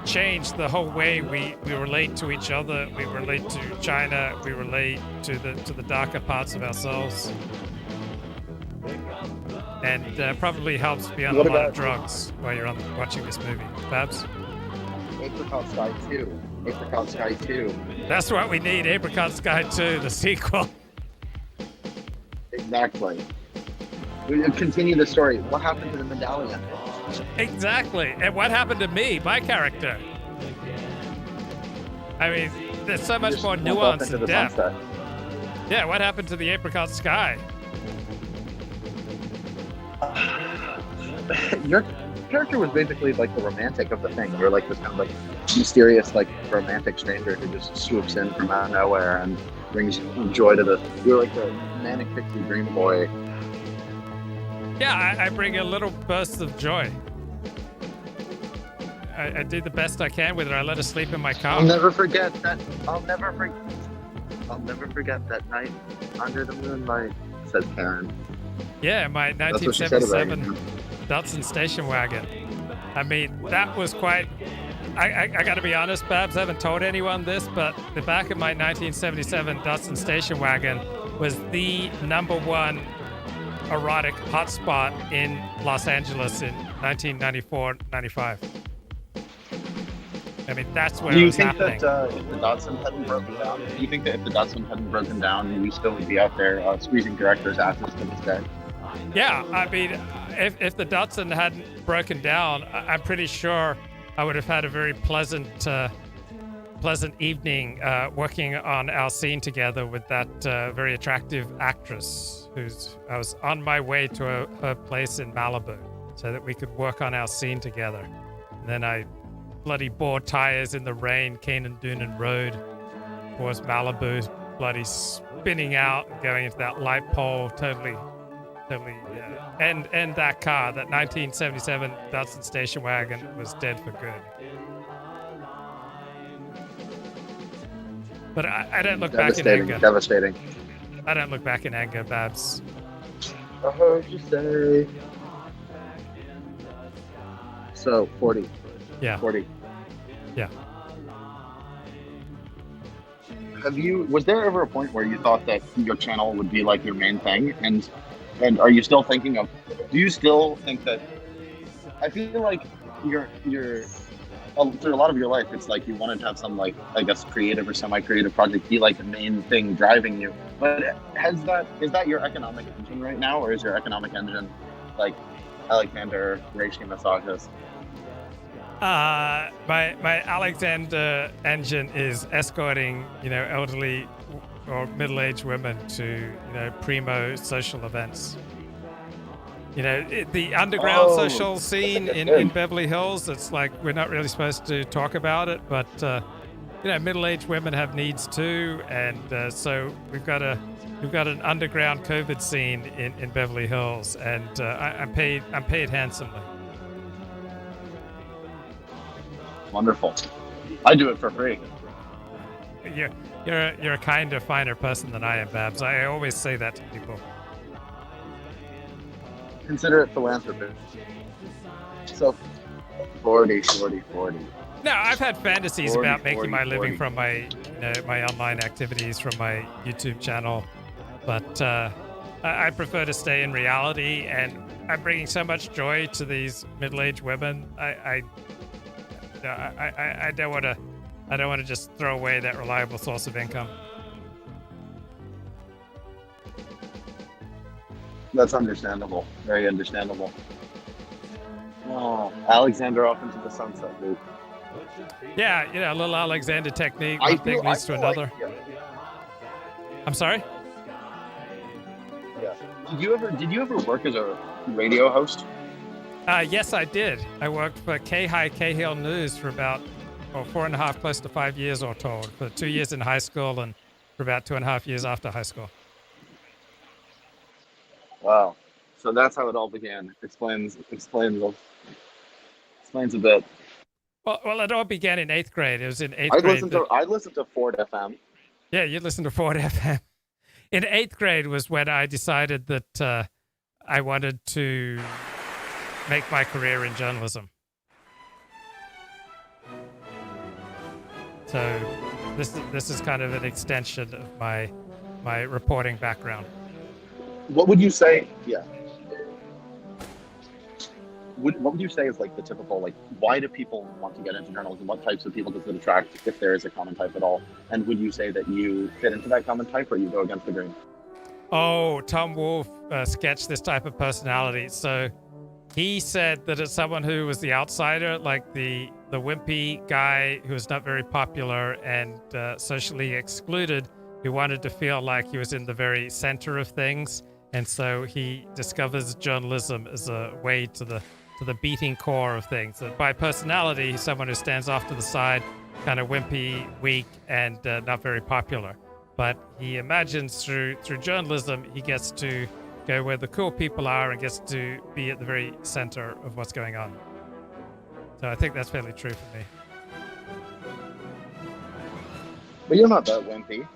changed the whole way we relate to each other, we relate to China, we relate to the darker parts of ourselves, and probably helps be on a lot of drugs while you're watching this movie. Babs? Apricot Sky 2. Apricot Sky 2. That's what we need, Apricot Sky 2, the sequel. Exactly. We continue the story. What happened to the medallion? Exactly. And what happened to me, my character? I mean, there's so much more nuance and depth. Yeah, what happened to the Apricot Sky? Your character was basically like the romantic of the thing. You're like this kind of like mysterious, like romantic stranger who just swoops in from out of nowhere and brings joy to the. You're like the manic pixie dream boy. Yeah, I bring a little burst of joy. I do the best I can with her. I let her sleep in my car. I'll never forget that. I'll never forget that night under the moonlight, said Karen. Yeah, my 1977 Datsun station wagon. I mean, that was quite. I got to be honest, Babs. I haven't told anyone this, but the back of my 1977 Datsun station wagon was the #1 erotic hotspot in Los Angeles in 1994-95. I mean, that's where it was happening. Do you think that if the Datsun hadn't broken down, we still would be out there squeezing directors' asses to this day? Yeah, I mean, if the Datsun hadn't broken down, I'm pretty sure I would have had a very pleasant evening working on our scene together with that very attractive actress I was on my way to her place in Malibu so that we could work on our scene together. And then I bloody bore tires in the rain, Canaan Doonan Road towards Malibu, bloody spinning out and going into that light pole, totally, and that car, that 1977 Datsun station wagon was dead for good. But I don't look back in anger. Devastating. I don't look back in anger, Babs. I heard you say. So, 40. Yeah. 40. Yeah. Was there ever a point where you thought that your channel would be like your main thing? And are you still thinking of, do you still think that, I feel like your through a lot of your life, it's like you wanted to have some, like, I guess, creative or semi-creative project be like the main thing driving you. But is that your economic engine right now, or is your economic engine like Alexander, racially misogynist? My Alexander engine is escorting, elderly or middle-aged women to, primo social events. The underground social scene in Beverly Hills, it's like we're not really supposed to talk about it, but, middle-aged women have needs too, and so we've got an underground COVID scene in Beverly Hills, and I'm paid handsomely. Wonderful. I do it for free. You're a kinder, finer person than I am, Babs. I always say that to people. Consider it philanthropy. So, 40. No, I've had fantasies about making my living from my my online activities from my YouTube channel, but I prefer to stay in reality, and I'm bringing so much joy to these middle-aged women. I don't want to just throw away that reliable source of income. That's understandable. Very understandable. Oh, Alexander off into the sunset, dude. Yeah, a little Alexander technique. One thing leads to another. I'm sorry? Yeah. Did you ever work as a radio host? Yes, I did. I worked for K-High Cahill News for about 4.5, close to 5 years, or told, for 2 years in high school and for about 2.5 years after high school. Wow. So that's how it all began. Explains a bit. Well, it all began in 8th grade. It was in 8th grade. I listened to Ford FM. Yeah, you listened to Ford FM. In 8th grade was when I decided that I wanted to make my career in journalism. So this is kind of an extension of my reporting background. What would you say? Yeah. What would you say is like the typical, like, why do people want to get into journalism? What types of people does it attract, if there is a common type at all? And would you say that you fit into that common type, or you go against the grain? Oh, Tom Wolfe sketched this type of personality. So he said that it's someone who was the outsider, like the wimpy guy who was not very popular and socially excluded, who wanted to feel like he was in the very center of things. And so he discovers journalism as a way to the beating core of things. And by personality, he's someone who stands off to the side, kind of wimpy, weak, and not very popular. But he imagines through journalism, he gets to go where the cool people are and gets to be at the very center of what's going on. So I think that's fairly true for me. But you're not that wimpy.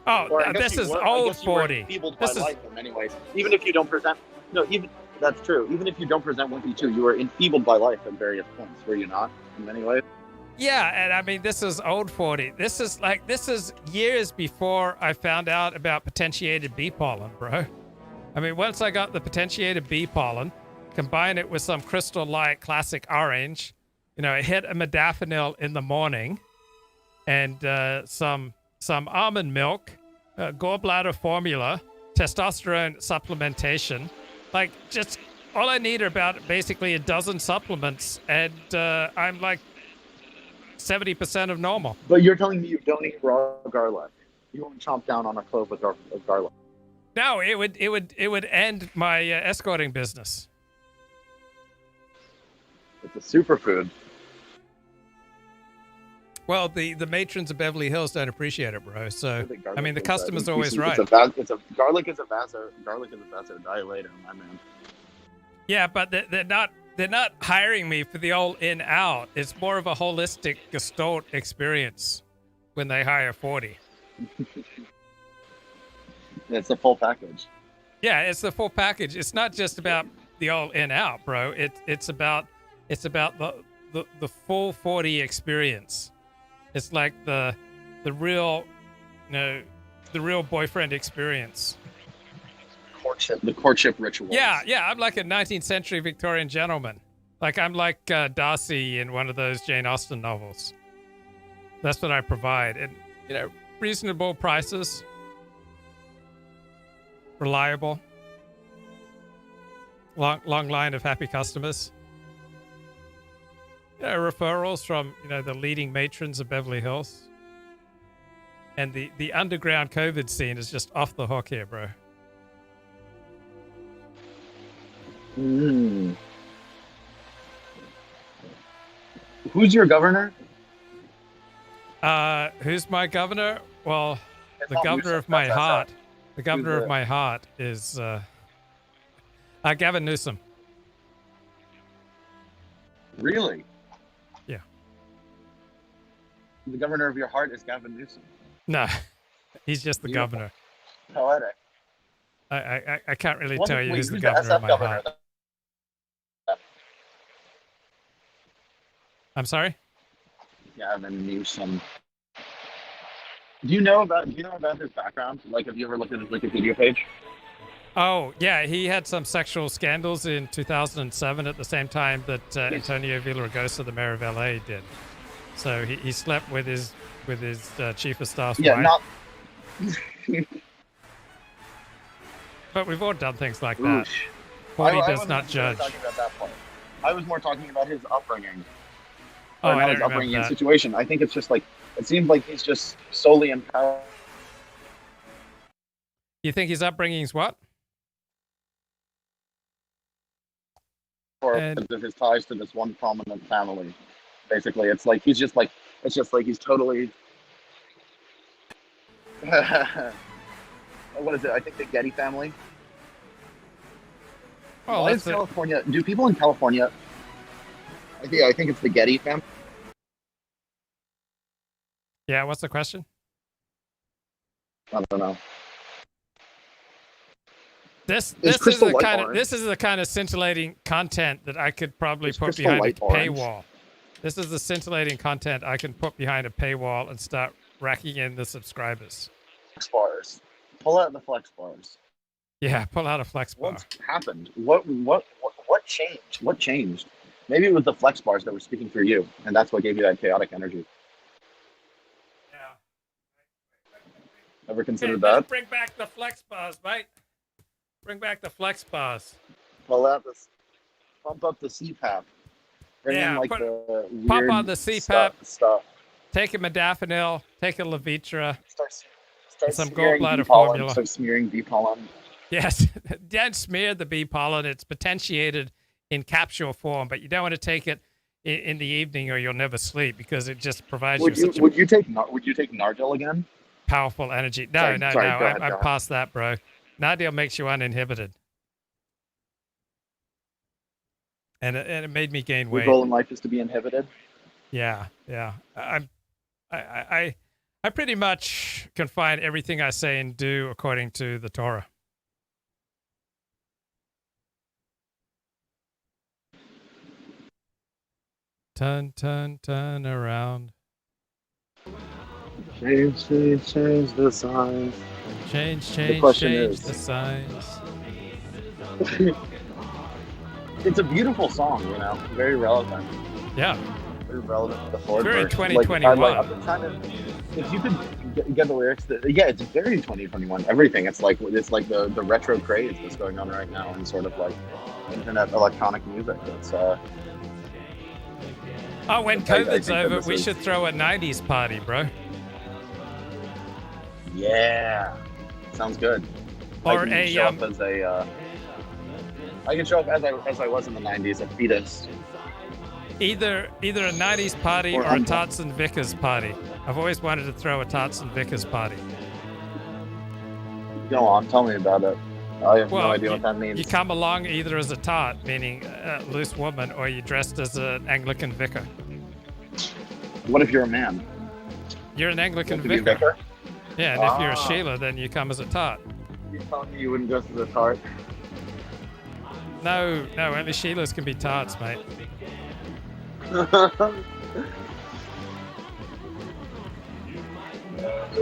Oh, this is old 40. This is life in many ways. Even if you don't present, that's true. Even if you don't present wimpy too, you were enfeebled by life at various points, were you not? In many ways. Yeah, and I mean, this is old 40. This is years before I found out about potentiated bee pollen, bro. I mean, once I got the potentiated bee pollen, combine it with some Crystal Light Classic Orange, I hit a modafinil in the morning, and some almond milk, gallbladder formula, testosterone supplementation. Like, just all I need are about basically a dozen supplements, and I'm like 70% of normal. But you're telling me you don't eat raw garlic. You won't chomp down on a clove of garlic. No, it would end my escorting business. It's a superfood. Well, the matrons of Beverly Hills don't appreciate it, bro. So I mean, the customer's always right. Garlic is a vasodilator, my man. Yeah, but they're not hiring me for the old in-out. It's more of a holistic Gestalt experience when they hire 40. It's the full package. Yeah, it's the full package. It's not just about the old in-out, bro. It's about the full 40 experience. It's like the real, the real boyfriend experience. The courtship ritual. Yeah, I'm like a 19th century Victorian gentleman. Like I'm like Darcy in one of those Jane Austen novels. That's what I provide. And, reasonable prices. Reliable. Long line of happy customers. Referrals from, the leading matrons of Beverly Hills. And the underground COVID scene is just off the hook here, bro. Who's your governor? Who's my governor? Well, the governor of my heart. The governor of my heart is Gavin Newsom. Really? Yeah. The governor of your heart is Gavin Newsom. No, he's just the governor. Poetic. I can't really tell you who's the governor SF of my heart. I'm sorry? Gavin Newsom. Do you know about his background? Like, have you ever looked at his Wikipedia page? Oh, yeah, he had some sexual scandals in 2007 at the same time that Antonio Villaraigosa, the mayor of LA, did. So he slept with his chief of staff's wife. Not. But we've all done things like that. Forty does not judge. Talking about that part. I was more talking about his upbringing. Oh, not his upbringing and situation. I think it's just like, it seems like he's just solely empowered. You think his upbringing is what? Because of his ties to this one prominent family. Basically, it's like he's just like, it's just like he's totally. What is it? I think the Getty family. Oh, why is California? Do people in California? I think it's the Getty family. Yeah, what's the question? I don't know. This is the kind of scintillating content that I could probably put behind a paywall. This is the scintillating content I can put behind a paywall and start racking in the subscribers. Flex bars. Pull out the flex bars. Yeah, pull out a flex bar. What's happened? What changed? What changed? Maybe it was the flex bars that were speaking for you, and that's what gave you that chaotic energy. Yeah. Ever considered that? Bring back the flex bars, mate. Bring back the flex bars. Pull out this. Pump up the CPAP. Bring in like the weird pump on the CPAP. Stuff. Take a modafinil. Take a Levitra. Start some smearing gallbladder bee pollen. formula. Start smearing bee pollen. Yes, don't smear the bee pollen. It's potentiated in capsule form, but you don't want to take it in the evening or you'll never sleep because it just provides Would you take Nardil again? Powerful energy. No, Sorry, no, go no. ahead, I'm past that, bro. Nardil makes you uninhibited. And it made me gain weight. Your goal in life is to be inhibited? Yeah. I pretty much confine everything I say and do according to the Torah. Turn around. Change the signs. Change the signs. It's a beautiful song, very relevant. Yeah. Very relevant to the Ford Very verse. 2021. I've been trying to, if you could get the lyrics, it's very 2021. Everything. It's like the retro craze that's going on right now in sort of like internet electronic music. It's when COVID's over, we should throw a 90s party, bro. Yeah. Sounds good. Or I can show up as I was in the 90s, a fetus. Either a 90s party or a Tots and Vickers party. I've always wanted to throw a Tots and Vickers party. Go on, tell me about it. I have no idea what that means. You come along either as a tot, meaning a loose woman, or you're dressed as an Anglican vicar. What if you're a man? You're an Anglican You have to be a vicar. vicar? Yeah, and if you're a Sheila, then you come as a tot. You're telling me you wouldn't dress as a tart? No, only Sheilas can be tarts, mate.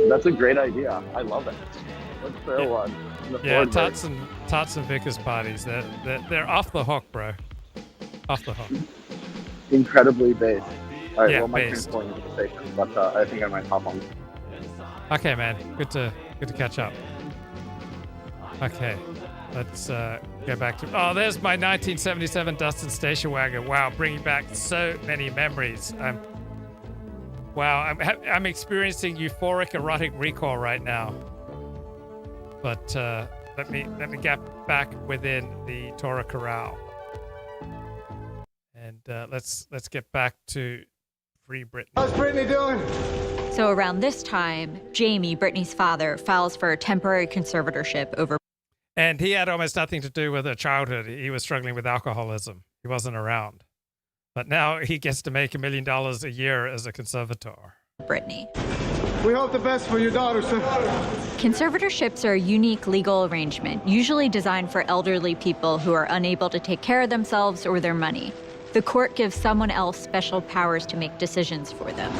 That's a great idea. I love it. Let's throw one. Yeah, tots and Vickers parties. They're off the hook, bro. Off the hook. Incredibly based. All right, Yeah, well, my based. train's pulling into the station, but I think I might hop on. Okay, man. Good to catch up. Okay, let's go back to. Oh, there's my 1977 Dustin station wagon. Wow, bringing back so many memories. I'm experiencing euphoric erotic recall right now. But let me get back within the Torah Corral, and let's get back to Free Britney. How's Britney doing? So around this time, Jamie, Britney's father, files for a temporary conservatorship over. And he had almost nothing to do with her childhood. He was struggling with alcoholism. He wasn't around. But now he gets to make $1 million a year as a conservator. Britney. We hope the best for your daughter, sir. Conservatorships are a unique legal arrangement, usually designed for elderly people who are unable to take care of themselves or their money. The court gives someone else special powers to make decisions for them.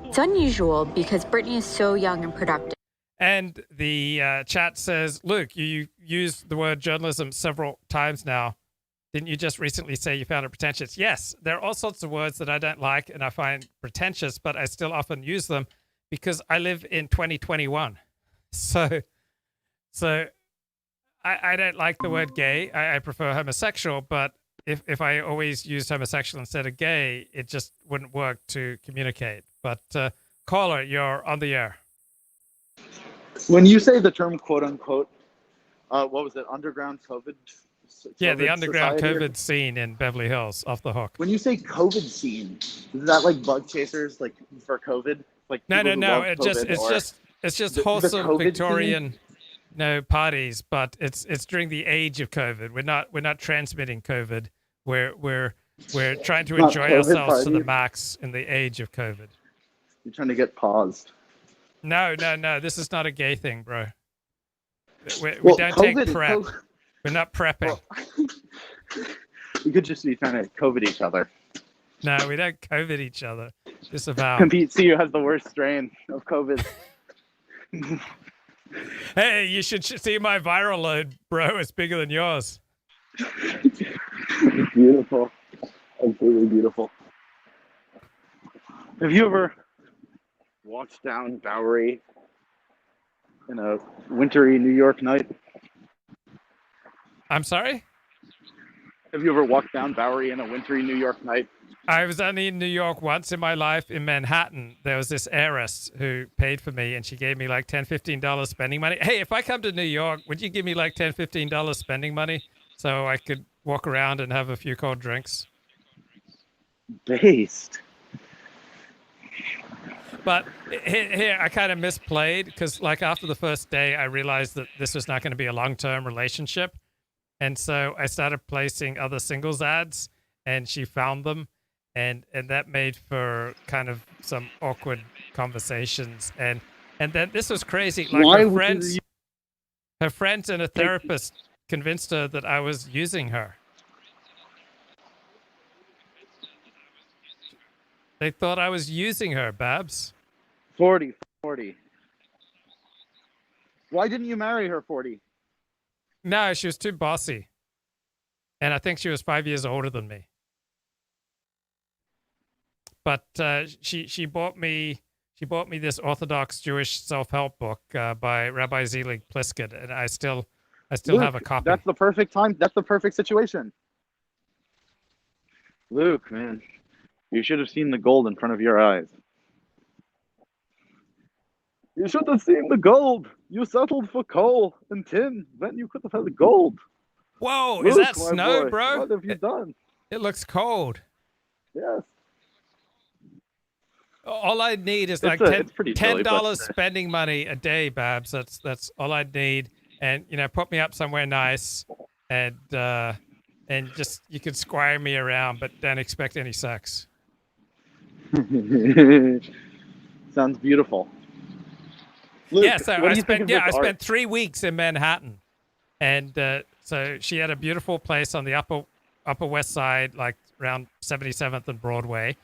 It's unusual because Britney is so young and productive. And the chat says, Luke, you used the word journalism several times now. Didn't you just recently say you found it pretentious? Yes, there are all sorts of words that I don't like and I find pretentious, but I still often use them because I live in 2021. So I don't like the word gay. I prefer homosexual, but if I always used homosexual instead of gay, it just wouldn't work to communicate. But caller, you're on the air. When you say the term "quote unquote," what was it? Underground COVID. Yeah, the COVID underground society COVID scene in Beverly Hills, off the hook. When you say COVID scene, is that like bug chasers, like for COVID? Like No. It's just the wholesome COVID Victorian, parties. But it's during the age of COVID. We're not transmitting COVID. We're trying to Not enjoy COVID ourselves to the parties. max in the age of COVID. You're trying to get paused. No. This is not a gay thing, bro. We Well, don't COVID take is prep. so- We're not prepping. We could just be trying to COVID each other. No, we don't COVID each other. Disavow. Compete. See who has the worst strain of COVID. Hey, you should see my viral load, bro. It's bigger than yours. It's beautiful. Absolutely beautiful. Have you ever walked down Bowery in a wintry New York night? I'm sorry? Have you ever walked down Bowery in a wintry New York night? I was only in New York once in my life in Manhattan. There was this heiress who paid for me, and she gave me like $10, $15 spending money. Hey, if I come to New York, would you give me like $10, $15 spending money so I could walk around and have a few cold drinks? Based. But here, I kind of misplayed because like after the first day, I realized that this was not going to be a long-term relationship. And so I started placing other singles ads, and she found them. And that made for kind of some awkward conversations. And then this was crazy. Like her friends and a therapist convinced her that I was using her. They thought I was using her, Babs. 40. Why didn't you marry her, 40? No, she was too bossy. And I think she was 5 years older than me. But she bought me this Orthodox Jewish self-help book by Rabbi Zelig Pliskin, and I still Luke, have a copy. That's the perfect time. That's the perfect situation. Luke, man, you should have seen the gold in front of your eyes. You should have seen the gold. You settled for coal and tin. Then you could have had the gold. Whoa, Luke, is that my snow, boy, bro? What have you done? It looks cold. Yes. All I need is It's like it's pretty chilly, $10 but- spending money a day, Babs. That's all I need, and put me up somewhere nice, and just you can squire me around, but don't expect any sex. Sounds beautiful. Luke, Yeah, so what I do you think spent of this art? 3 weeks in Manhattan, and so she had a beautiful place on the upper West Side, like around 77th and Broadway,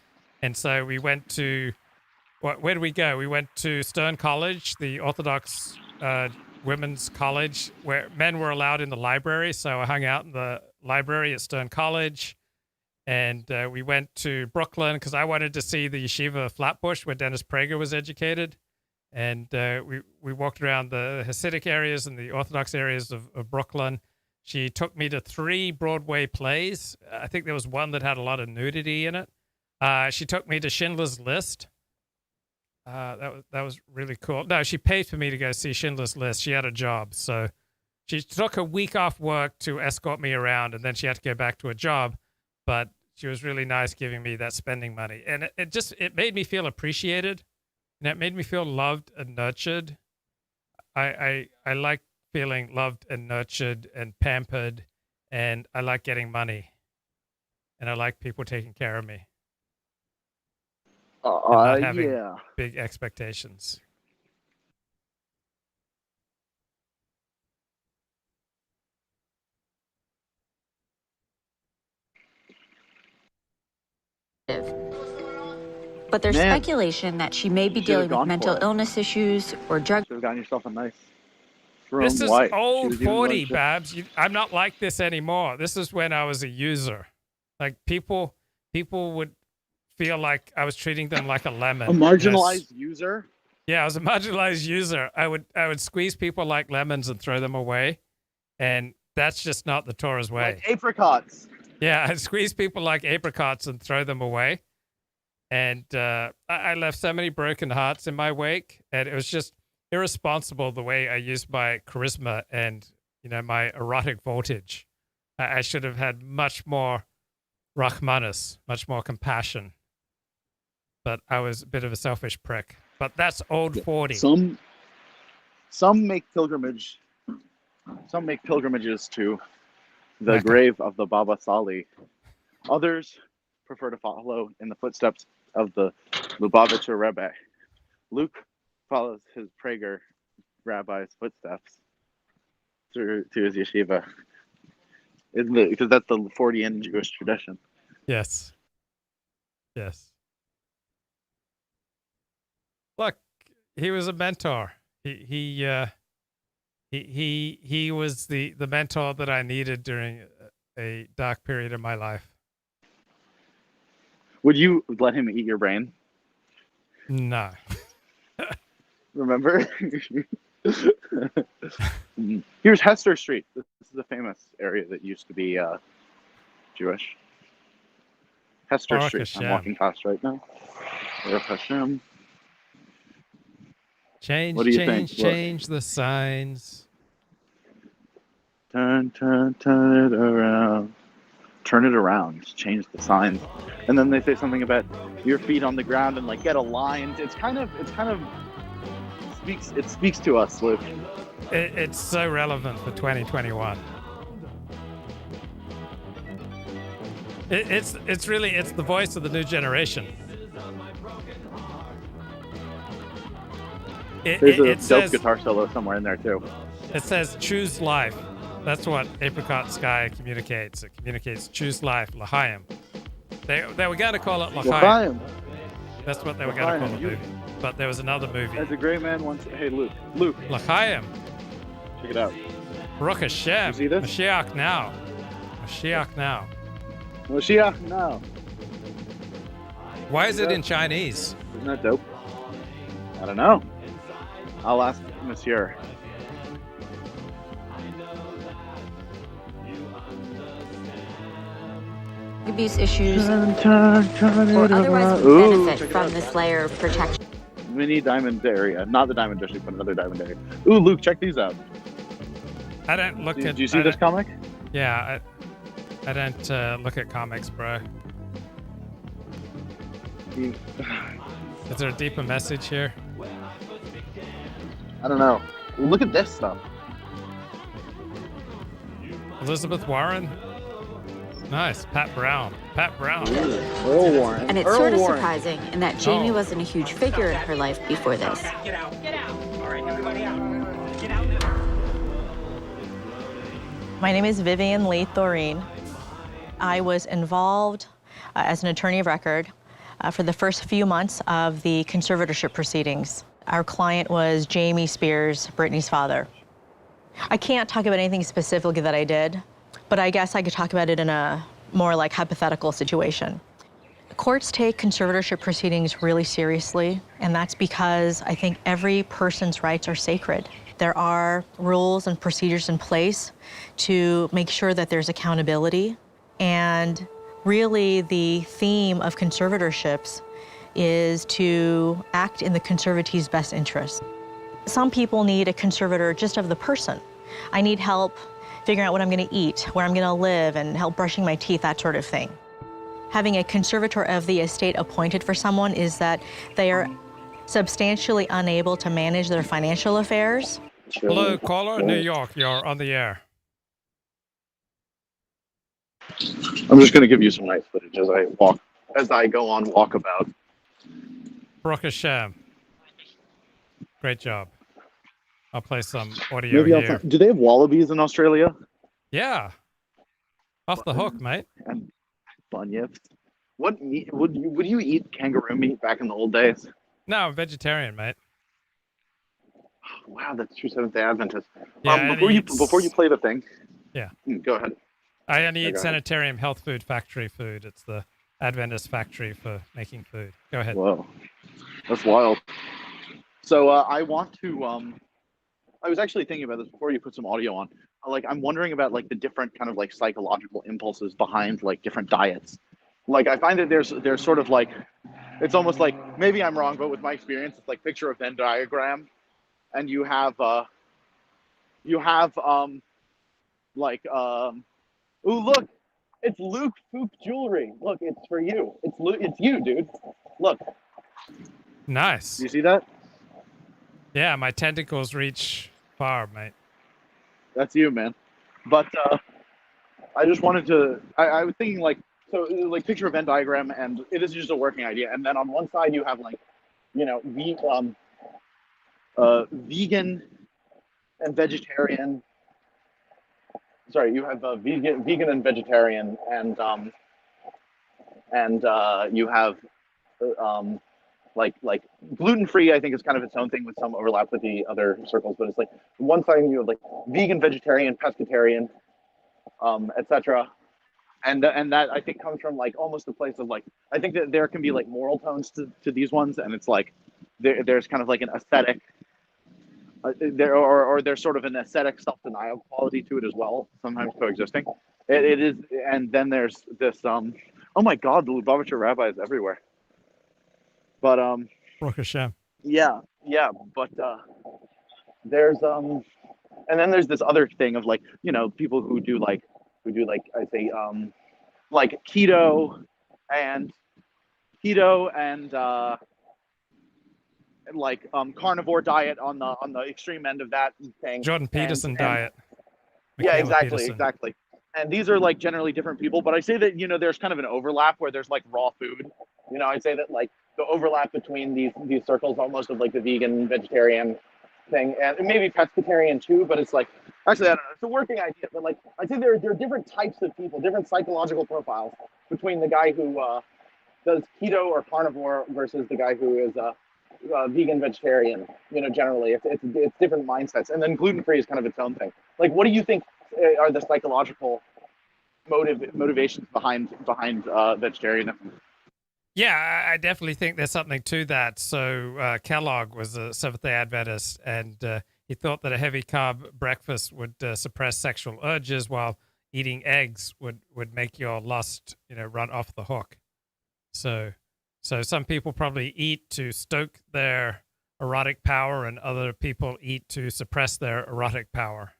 and so we went to where did we go? We went to Steyn College, the Orthodox women's college where men were allowed in the library. So I hung out in the library at Steyn College. And we went to Brooklyn because I wanted to see the yeshiva of Flatbush where Dennis Prager was educated. And we walked around the Hasidic areas and the Orthodox areas of Brooklyn. She took me to 3 Broadway plays. I think there was one that had a lot of nudity in it. She took me to Schindler's List. That was really cool. No, she paid for me to go see Schindler's List. She had a job. So she took a week off work to escort me around, and then she had to go back to a job. But she was really nice giving me that spending money. And it made me feel appreciated. And it made me feel loved and nurtured. I like feeling loved and nurtured and pampered. And I like getting money. And I like people taking care of me. And not having big expectations. But there's speculation that she may be dealing with mental illness issues or drug. Should have gotten yourself a nice This is white. old 40, Babs. I'm not like this anymore. This is when I was a user. Like people would feel like I was treating them like a lemon. A marginalized user? Yeah, I was a marginalized user. I would squeeze people like lemons and throw them away. And that's just not the Torah's way. Like apricots. Yeah, I'd squeeze people like apricots and throw them away. And I left so many broken hearts in my wake. And it was just irresponsible the way I used my charisma and, my erotic voltage. I should have had much more Rahmanis, much more compassion. But I was a bit of a selfish prick. But that's old 40. Some make pilgrimages to the grave of the Baba Sali. Others prefer to follow in the footsteps of the Lubavitcher Rebbe. Luke follows his Prager rabbi's footsteps to his yeshiva. Isn't it? Because that's the 40-in Jewish tradition. Yes. Yes. Look, he was a mentor. He was the mentor that I needed during a dark period of my life. Would you let him eat your brain? No. Remember? Here's Hester Street. This is a famous area that used to be Jewish. Hester Baruch Street. Hashem. I'm walking past right now. Baruch Hashem. Change, What do you change, think? Look. change the signs. Turn it around. Turn it around. Just change the signs. And then they say something about your feet on the ground and like get aligned. It speaks to us, Luke. It's so relevant for 2021. It's the voice of the new generation. There's a It dope says, guitar solo somewhere in there too. It says choose life. That's what Apricot Sky communicates. It communicates choose life, L'chaim. They were going to call it L'chaim. L'chaim. That's what they were going to call the L'chaim. movie. But there was another movie. As a great man once. Hey, Luke. L'chaim. Check it out. Baruch Hashem. You see this? Mashiach now. Mashiach now. Mashiach now. Why is it in Chinese? Isn't that dope? I don't know. I'll ask Monsieur. Abuse issues Turn or it otherwise around. would Ooh, benefit check it from out. this layer of protection. Mini diamond area. Not the diamond district, but another diamond area. Ooh, Luke, check these out. I don't look at. Do you see this comic? Yeah, I don't look at comics, bro. Is there a deeper message here? I don't know. Look at this stuff. Elizabeth Warren? Nice. Pat Brown. Earl Warren. And it's Earl sort of Warren. surprising in that Jamie wasn't a huge figure in her life before this. Get out. All right, everybody out. Get out now. My name is Vivian Lee Thoreen. I was involved as an attorney of record for the first few months of the conservatorship proceedings. Our client was Jamie Spears, Britney's father. I can't talk about anything specifically that I did, but I guess I could talk about it in a more like hypothetical situation. Courts take conservatorship proceedings really seriously, and that's because I think every person's rights are sacred. There are rules and procedures in place to make sure that there's accountability, and really the theme of conservatorships is to act in the conservatee's best interest. Some people need a conservator just of the person. I need help figuring out what I'm going to eat, where I'm going to live, and help brushing my teeth, that sort of thing. Having a conservator of the estate appointed for someone is that they are substantially unable to manage their financial affairs. Hello, caller, New York, you're on the air. I'm just going to give you some nice footage as I go on walkabout. Baruch Hashem. Great job. I'll play some audio here. Do they have wallabies in Australia? Yeah. Off the hook, mate. And bunyips. What meat would you eat kangaroo meat back in the old days? No, I'm vegetarian, mate. Wow, that's true Seventh-day Adventist. Yeah, before you play the thing. Yeah. Go ahead. I only eat Sanitarium Health Food Factory food. It's the Adventist factory for making food. Go ahead. Whoa, that's wild. So I want to. I was actually thinking about this before you put some audio on. Like, I'm wondering about like the different kind of like psychological impulses behind like different diets. Like, I find that there's sort of like, it's almost like, maybe I'm wrong, but with my experience, it's like picture a Venn diagram, and you have ooh, look, it's Luke Fook jewelry. Look, it's for you. It's you, dude. Look. Nice. You see that? Yeah, my tentacles reach far, mate. That's you, man. But I just wanted to. I was thinking like, so like picture a Venn diagram, and it is just a working idea. And then on one side you have like, vegan and vegetarian. Sorry, you have vegan and vegetarian, and you have like gluten-free. I think is kind of its own thing with some overlap with the other circles, but it's like one side you have like vegan, vegetarian, pescatarian, etc. And that I think comes from like almost a place of like, I think that there can be like moral tones to these ones, and it's like there's kind of like an aesthetic. There's sort of an aesthetic self-denial quality to it as well, sometimes coexisting. It is, and then there's this. Oh my God, the Lubavitcher rabbi is everywhere. But Baruch Hashem. Yeah, but there's and then there's this other thing of like people who do like I say like keto and like carnivore diet on the extreme end of that thing. Jordan Peterson diet. Yeah, Michaela exactly. Peterson. And these are like generally different people, but I say that there's kind of an overlap where there's like raw food. I'd say that like the overlap between these circles almost of like the vegan, vegetarian thing, and maybe pescatarian too, but it's like, actually I don't know, it's a working idea, but like I think there are different types of people, different psychological profiles between the guy who does keto or carnivore versus the guy who is vegan, vegetarian. Generally it's different mindsets, and then gluten-free is kind of its own thing. Like, what do you think are the psychological motivations behind vegetarianism? Yeah, I definitely think there's something to that. So Kellogg was a Seventh-day Adventist, and he thought that a heavy carb breakfast would suppress sexual urges, while eating eggs would make your lust, run off the hook. So some people probably eat to stoke their erotic power, and other people eat to suppress their erotic power.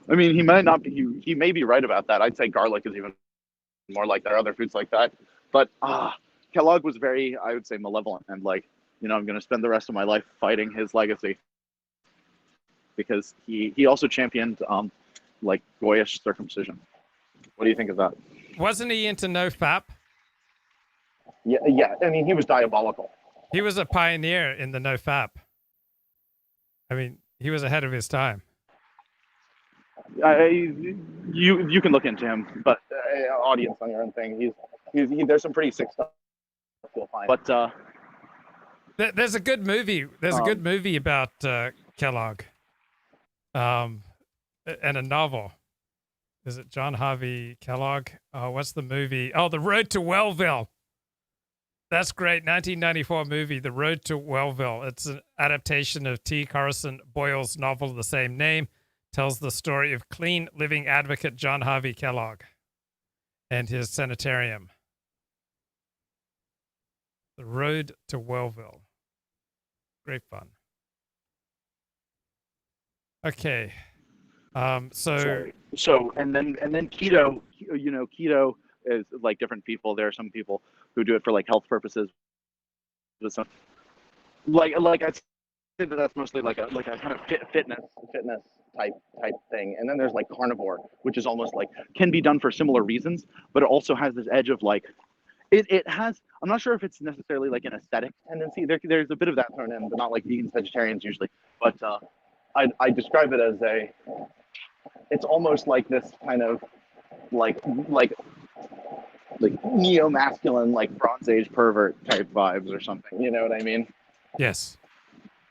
I mean, he might not be. He may be right about that. I'd say garlic is even more like there are other foods like that. But Kellogg was very, I would say, malevolent, and like, I'm going to spend the rest of my life fighting his legacy, because he also championed like Goyish circumcision. What do you think of that? Wasn't he into no fap? Yeah. I mean, he was diabolical. He was a pioneer in the no fap. I mean, he was ahead of his time. You can look into him, but audience on your own thing. There's some pretty sick stuff you'll find. But there's a good movie. There's a good movie about Kellogg, and a novel. Is it John Harvey Kellogg? What's the movie? Oh, The Road to Wellville. That's great. 1994 movie, The Road to Wellville. It's an adaptation of T. Carlson Boyle's novel of the same name. Tells the story of clean living advocate John Harvey Kellogg and his sanitarium. The Road to Wellville. Great fun. Okay. So and then keto, keto is like different people. There are some people who do it for like health purposes. With some like I say that's mostly like a kind of fitness type thing. And then there's like carnivore, which is almost like can be done for similar reasons, but it also has this edge of like it has. I'm not sure if it's necessarily like an aesthetic tendency. There's a bit of that thrown in, but not like vegans, vegetarians usually. But I describe it as it's almost like this kind of like neo-masculine, like Bronze Age pervert type vibes or something. You know what I mean? Yes.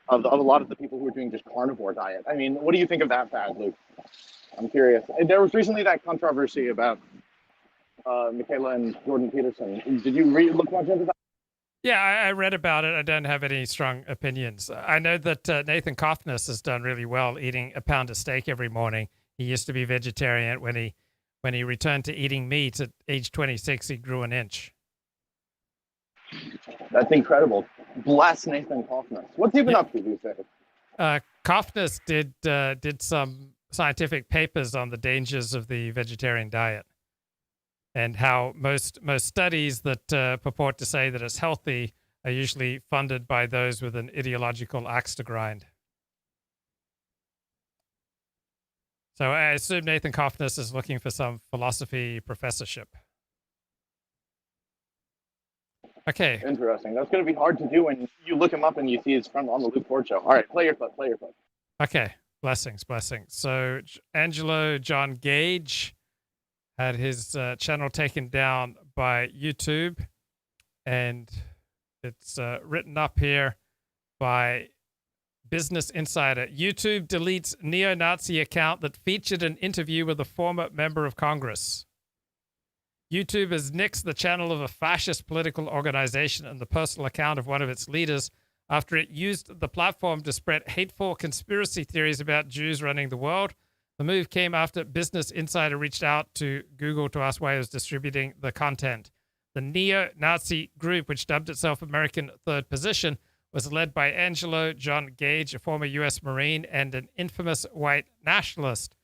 Of a lot of the people who are doing just carnivore diet. I mean, what do you think of that fad, Luke? I'm curious. There was recently that controversy about Michaela and Jordan Peterson. Did you look much into that? Yeah, I read about it. I don't have any strong opinions. I know that Nathan Koffness has done really well eating a pound of steak every morning. He used to be vegetarian. When he returned to eating meat at age 26, he grew an inch. That's incredible. Bless Nathan Koffness. What's he been up to these days? Koffness did some scientific papers on the dangers of the vegetarian diet and how most studies that purport to say that it's healthy are usually funded by those with an ideological axe to grind. So I assume Nathan Koffness is looking for some philosophy professorship. Okay. Interesting. That's going to be hard to do when you look him up and you see his friend on the Luke Ford show. All right, play your clip. Okay. Blessings. So Angelo John Gage had his channel taken down by YouTube, and it's written up here by Business Insider. YouTube deletes neo-Nazi account that featured an interview with a former member of Congress. YouTube has nixed the channel of a fascist political organization and the personal account of one of its leaders after it used the platform to spread hateful conspiracy theories about Jews running the world. The move came after Business Insider reached out to Google to ask why it was distributing the content. The neo-Nazi group, which dubbed itself American Third Position, was led by Angelo John Gage, a former U.S. Marine and an infamous white nationalist.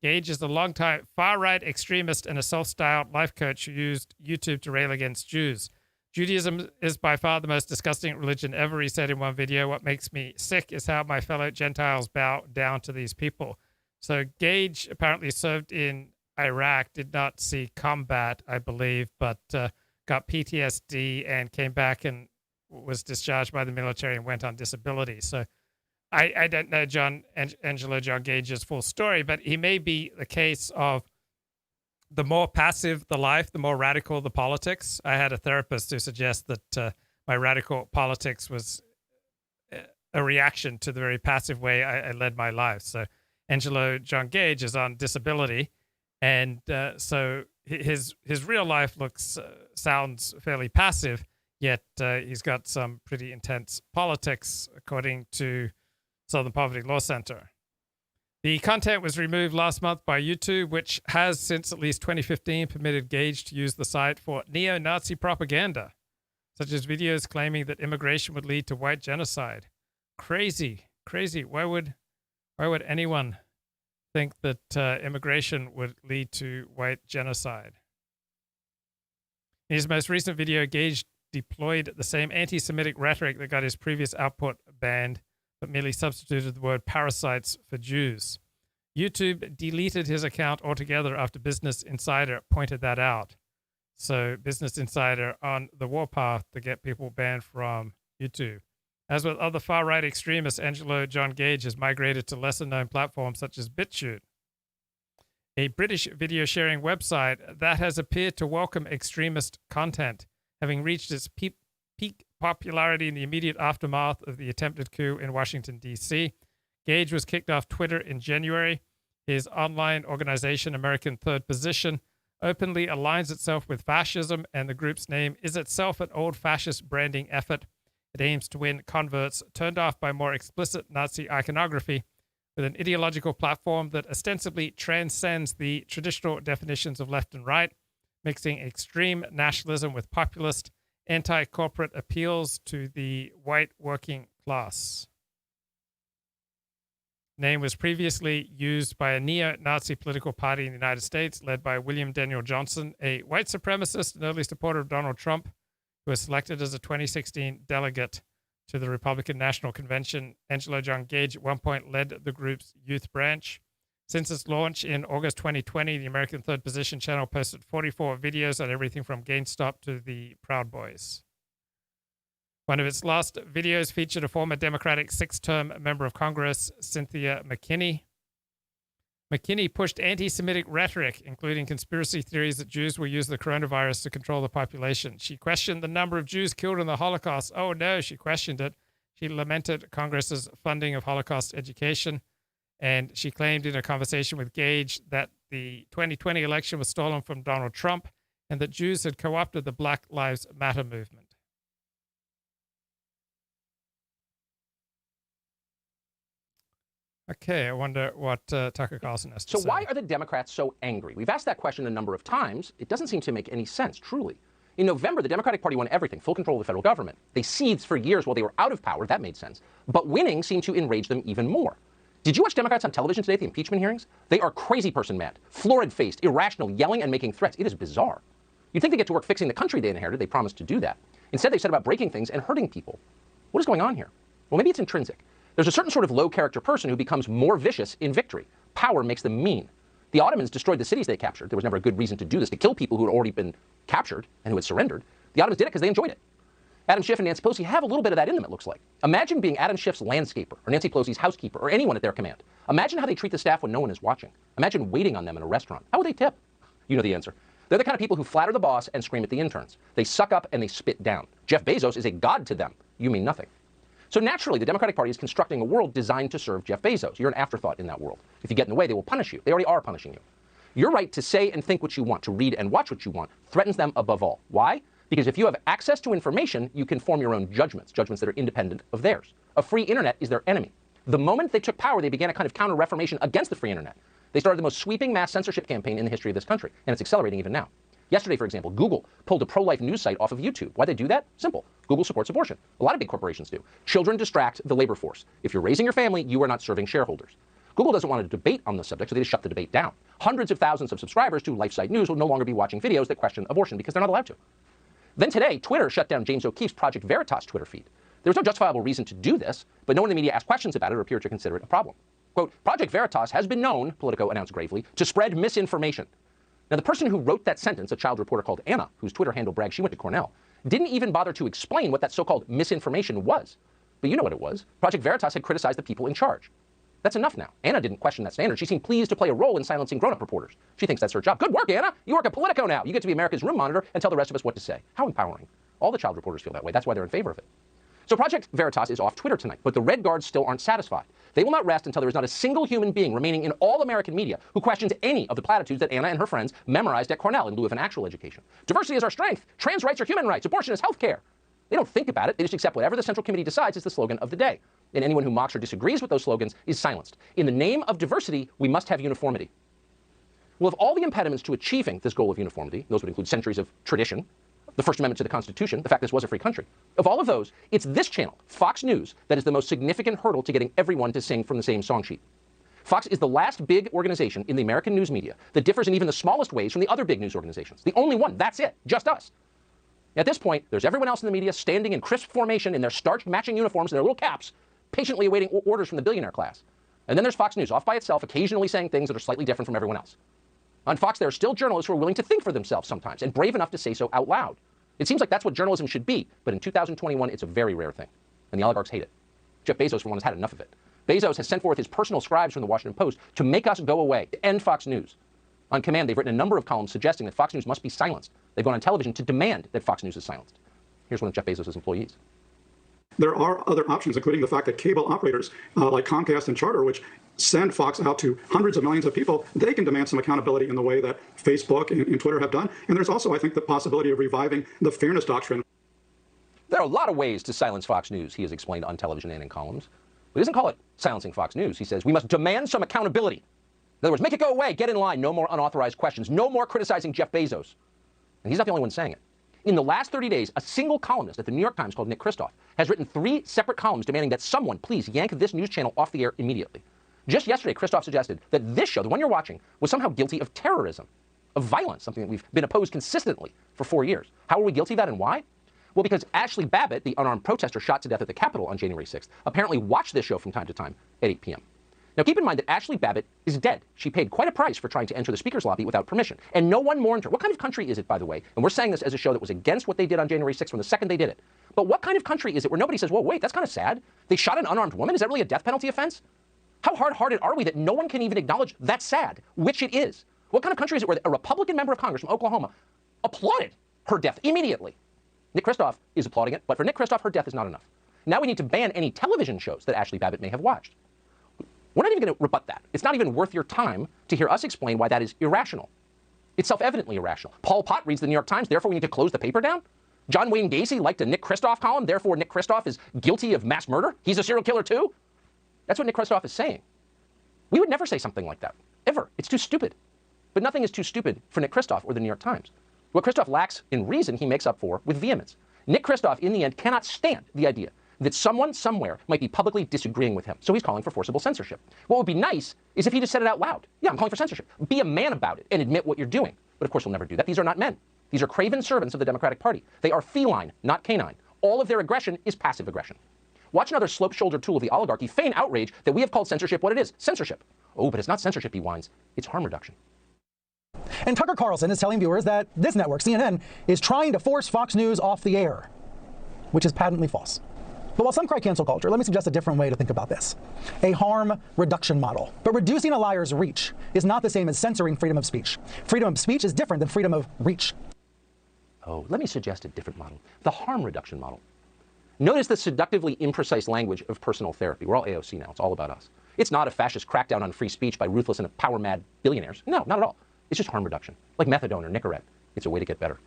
Gage is a longtime far-right extremist and a self-styled life coach who used YouTube to rail against Jews. Judaism is by far the most disgusting religion ever, he said in one video. What makes me sick is how my fellow Gentiles bow down to these people. So Gage apparently served in Iraq, did not see combat, I believe, but got PTSD and came back and was discharged by the military and went on disability. So I don't know Angelo John Gage's full story, but he may be the case of the more passive the life, the more radical the politics. I had a therapist who suggest that my radical politics was a reaction to the very passive way I led my life. So Angelo John Gage is on disability, and so his real life sounds fairly passive, yet he's got some pretty intense politics, according to Southern Poverty Law Center. The content was removed last month by YouTube, which has since at least 2015 permitted Gage to use the site for neo-Nazi propaganda, such as videos claiming that immigration would lead to white genocide. Crazy. Why would anyone think that immigration would lead to white genocide? In his most recent video, Gage deployed the same anti-Semitic rhetoric that got his previous output banned, but merely substituted the word parasites for Jews. YouTube deleted his account altogether after Business Insider pointed that out. So Business Insider on the warpath to get people banned from YouTube. As with other far-right extremists, Angelo John Gage has migrated to lesser-known platforms such as BitChute, a British video-sharing website that has appeared to welcome extremist content, having reached its peak popularity in the immediate aftermath of the attempted coup in Washington, D.C. Gage was kicked off Twitter in January. His online organization, American Third Position, openly aligns itself with fascism, and the group's name is itself an old fascist branding effort. It aims to win converts turned off by more explicit Nazi iconography with an ideological platform that ostensibly transcends the traditional definitions of left and right, mixing extreme nationalism with populist, anti-corporate appeals to the white working class. Name was previously used by a neo-Nazi political party in the United States led by William Daniel Johnson, a white supremacist and early supporter of Donald Trump, who was selected as a 2016 delegate to the Republican National Convention. Angelo John Gage at one point led the group's youth branch. Since its launch in August 2020, the American Third Position channel posted 44 videos on everything from GameStop to the Proud Boys. One of its last videos featured a former Democratic six-term member of Congress, Cynthia McKinney. McKinney pushed anti-Semitic rhetoric, including conspiracy theories that Jews will use the coronavirus to control the population. She questioned the number of Jews killed in the Holocaust. Oh no, she questioned it. She lamented Congress's funding of Holocaust education, and she claimed in a conversation with Gage that the 2020 election was stolen from Donald Trump and that Jews had co-opted the Black Lives Matter movement. Okay, I wonder what Tucker Carlson has to say. So why are the Democrats so angry? We've asked that question a number of times. It doesn't seem to make any sense, truly. In November, the Democratic Party won everything, full control of the federal government. They seethed for years while they were out of power. That made sense. But winning seemed to enrage them even more. Did you watch Democrats on television today at the impeachment hearings? They are crazy person mad, florid-faced, irrational, yelling and making threats. It is bizarre. You'd think they get to work fixing the country they inherited. They promised to do that. Instead, they said about breaking things and hurting people. What is going on here? Well, maybe it's intrinsic. There's a certain sort of low-character person who becomes more vicious in victory. Power makes them mean. The Ottomans destroyed the cities they captured. There was never a good reason to do this, to kill people who had already been captured and who had surrendered. The Ottomans did it because they enjoyed it. Adam Schiff and Nancy Pelosi have a little bit of that in them, it looks like. Imagine being Adam Schiff's landscaper or Nancy Pelosi's housekeeper or anyone at their command. Imagine how they treat the staff when no one is watching. Imagine waiting on them in a restaurant. How would they tip? You know the answer. They're the kind of people who flatter the boss and scream at the interns. They suck up and they spit down. Jeff Bezos is a god to them. You mean nothing. So naturally, the Democratic Party is constructing a world designed to serve Jeff Bezos. You're an afterthought in that world. If you get in the way, they will punish you. They already are punishing you. Your right to say and think what you want, to read and watch what you want, threatens them above all. Why? Because if you have access to information, you can form your own judgments, judgments that are independent of theirs. A free internet is their enemy. The moment they took power, they began a kind of counter-reformation against the free internet. They started the most sweeping mass censorship campaign in the history of this country, and it's accelerating even now. Yesterday, for example, Google pulled a pro-life news site off of YouTube. Why'd they do that? Simple. Google supports abortion. A lot of big corporations do. Children distract the labor force. If you're raising your family, you are not serving shareholders. Google doesn't want to debate on the subject, so they just shut the debate down. Hundreds of thousands of subscribers to LifeSite News will no longer be watching videos that question abortion because they're not allowed to. Then today, Twitter shut down James O'Keefe's Project Veritas Twitter feed. There was no justifiable reason to do this, but no one in the media asked questions about it or appeared to consider it a problem. Quote, Project Veritas has been known, Politico announced gravely, to spread misinformation. Now, the person who wrote that sentence, a child reporter called Anna, whose Twitter handle brags she went to Cornell, didn't even bother to explain what that so-called misinformation was. But you know what it was. Project Veritas had criticized the people in charge. That's enough now. Anna didn't question that standard. She seemed pleased to play a role in silencing grown-up reporters. She thinks that's her job. Good work, Anna. You work at Politico now. You get to be America's room monitor and tell the rest of us what to say. How empowering. All the child reporters feel that way. That's why they're in favor of it. So Project Veritas is off Twitter tonight, but the Red Guards still aren't satisfied. They will not rest until there is not a single human being remaining in all American media who questions any of the platitudes that Anna and her friends memorized at Cornell in lieu of an actual education. Diversity is our strength. Trans rights are human rights. Abortion is health care. They don't think about it. They just accept whatever the Central Committee decides is the slogan of the day. And anyone who mocks or disagrees with those slogans is silenced. In the name of diversity, we must have uniformity. Well, of all the impediments to achieving this goal of uniformity, those would include centuries of tradition, the First Amendment to the Constitution, the fact this was a free country. Of all of those, it's this channel, Fox News, that is the most significant hurdle to getting everyone to sing from the same song sheet. Fox is the last big organization in the American news media that differs in even the smallest ways from the other big news organizations. The only one, that's it, just us. At this point, there's everyone else in the media standing in crisp formation in their starched matching uniforms and their little caps, patiently awaiting orders from the billionaire class. And then there's Fox News, off by itself, occasionally saying things that are slightly different from everyone else. On Fox, there are still journalists who are willing to think for themselves sometimes and brave enough to say so out loud. It seems like that's what journalism should be, but in 2021, it's a very rare thing. And the oligarchs hate it. Jeff Bezos, for one, has had enough of it. Bezos has sent forth his personal scribes from the Washington Post to make us go away, to end Fox News. On command, they've written a number of columns suggesting that Fox News must be silenced. They've gone on television to demand that Fox News is silenced. Here's one of Jeff Bezos' employees. there are other options, including the fact that cable operators like Comcast and Charter, which send Fox out to hundreds of millions of people, they can demand some accountability in the way that Facebook and Twitter have done. And there's also, I think, the possibility of reviving the fairness doctrine. There are a lot of ways to silence Fox News, he has explained on television and in columns. But he doesn't call it silencing Fox News. He says, we must demand some accountability. In other words, make it go away, get in line, no more unauthorized questions, no more criticizing Jeff Bezos. And he's not the only one saying it. In the last 30 days, a single columnist at the New York Times called Nick Kristof has written 3 separate columns demanding that someone please yank this news channel off the air immediately. Just yesterday, Kristof suggested that this show, the one you're watching, was somehow guilty of terrorism, of violence, something that we've been opposed consistently for 4 years. How are we guilty of that and why? Well, because Ashley Babbitt, the unarmed protester shot to death at the Capitol on January 6th, apparently watched this show from time to time at 8 p.m. Now, keep in mind that Ashley Babbitt is dead. She paid quite a price for trying to enter the speaker's lobby without permission. And no one mourned her. What kind of country is it, by the way? And we're saying this as a show that was against what they did on January 6th from the second they did it. But what kind of country is it where nobody says, whoa, wait, that's kind of sad. They shot an unarmed woman? Is that really a death penalty offense? How hard-hearted are we that no one can even acknowledge that's sad, which it is? What kind of country is it where a Republican member of Congress from Oklahoma applauded her death immediately? Nick Kristof is applauding it, but for Nick Kristof, her death is not enough. Now we need to ban any television shows that Ashley Babbitt may have watched. We're not even going to rebut that. It's not even worth your time to hear us explain why that is irrational. It's self-evidently irrational. Paul Pot reads the New York Times, therefore we need to close the paper down? John Wayne Gacy liked a Nick Kristof column, therefore Nick Kristof is guilty of mass murder? He's a serial killer too? That's what Nick Kristof is saying. We would never say something like that, ever. It's too stupid. But nothing is too stupid for Nick Kristof or the New York Times. What Kristof lacks in reason, he makes up for with vehemence. Nick Kristof, in the end, cannot stand the idea that someone somewhere might be publicly disagreeing with him. So he's calling for forcible censorship. What would be nice is if he just said it out loud. Yeah, I'm calling for censorship. Be a man about it and admit what you're doing. But of course he'll never do that. These are not men. These are craven servants of the Democratic Party. They are feline, not canine. All of their aggression is passive aggression. Watch another slope-shouldered tool of the oligarchy feign outrage that we have called censorship what it is, censorship. Oh, but it's not censorship, he whines. It's harm reduction. And Tucker Carlson is telling viewers that this network, CNN, is trying to force Fox News off the air, which is patently false. But while some cry cancel culture, let me suggest a different way to think about this. A harm reduction model. But reducing a liar's reach is not the same as censoring freedom of speech. Freedom of speech is different than freedom of reach. Oh, let me suggest a different model. The harm reduction model. Notice the seductively imprecise language of personal therapy. We're all AOC now. It's all about us. It's not a fascist crackdown on free speech by ruthless and power-mad billionaires. No, not at all. It's just harm reduction, like methadone or Nicorette. It's a way to get better.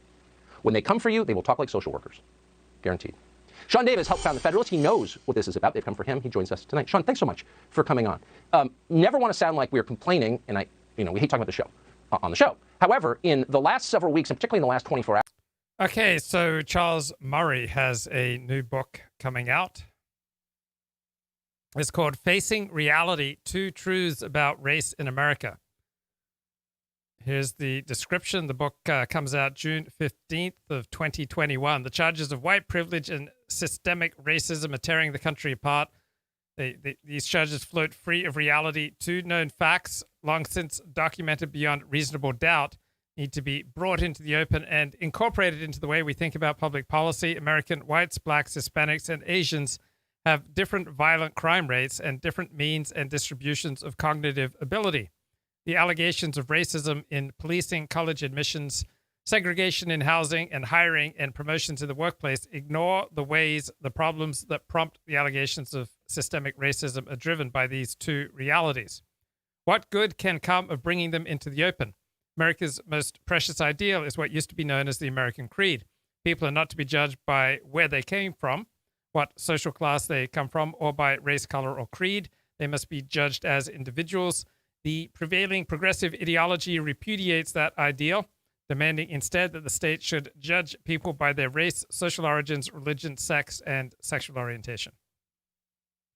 When they come for you, they will talk like social workers. Guaranteed. Sean Davis helped found the Federalist. He knows what this is about. They've come for him. He joins us tonight. Sean, thanks so much for coming on. Never want to sound like we're complaining, and we hate talking about the show on the show. However, in the last several weeks, and particularly in the last 24 hours. Okay, so Charles Murray has a new book coming out. It's called Facing Reality: 2 Truths About Race in America. Here's the description. The book comes out June 15th of 2021. The charges of white privilege and systemic racism are tearing the country apart. These charges float free of reality. 2 known facts, long since documented beyond reasonable doubt, need to be brought into the open and incorporated into the way we think about public policy. American whites, blacks, Hispanics, and Asians have different violent crime rates and different means and distributions of cognitive ability. The allegations of racism in policing, college admissions, segregation in housing and hiring, and promotions in the workplace ignore the ways the problems that prompt the allegations of systemic racism are driven by these 2 realities. What good can come of bringing them into the open? America's most precious ideal is what used to be known as the American creed. People are not to be judged by where they came from, what social class they come from, or by race, color, or creed. They must be judged as individuals. The prevailing progressive ideology repudiates that ideal, demanding instead that the state should judge people by their race, social origins, religion, sex, and sexual orientation.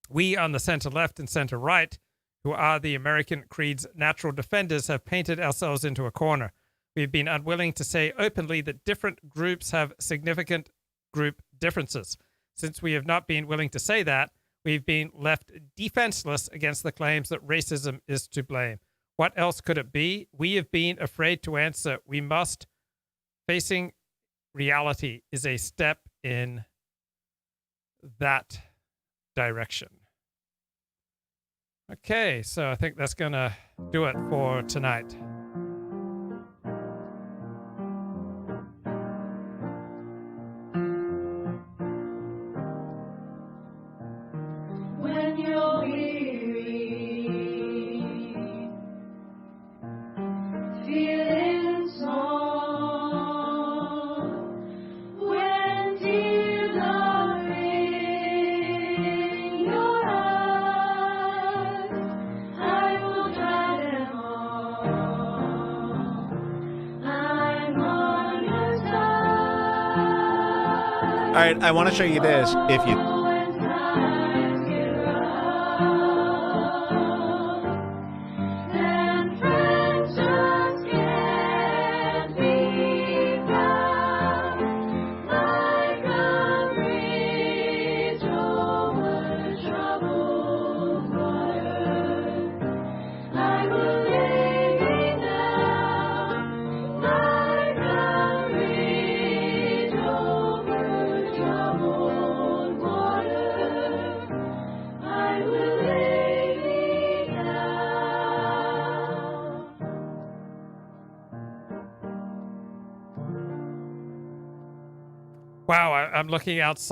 We on the center-left and center-right, who are the American creed's natural defenders, have painted ourselves into a corner. We've been unwilling to say openly that different groups have significant group differences. Since we have not been willing to say that, we've been left defenseless against the claims that racism is to blame. What else could it be? We have been afraid to answer. We must. Facing reality is a step in that direction. Okay, so I think that's going to do it for tonight. right, I want to show you this. If you Wow, I'm looking outside.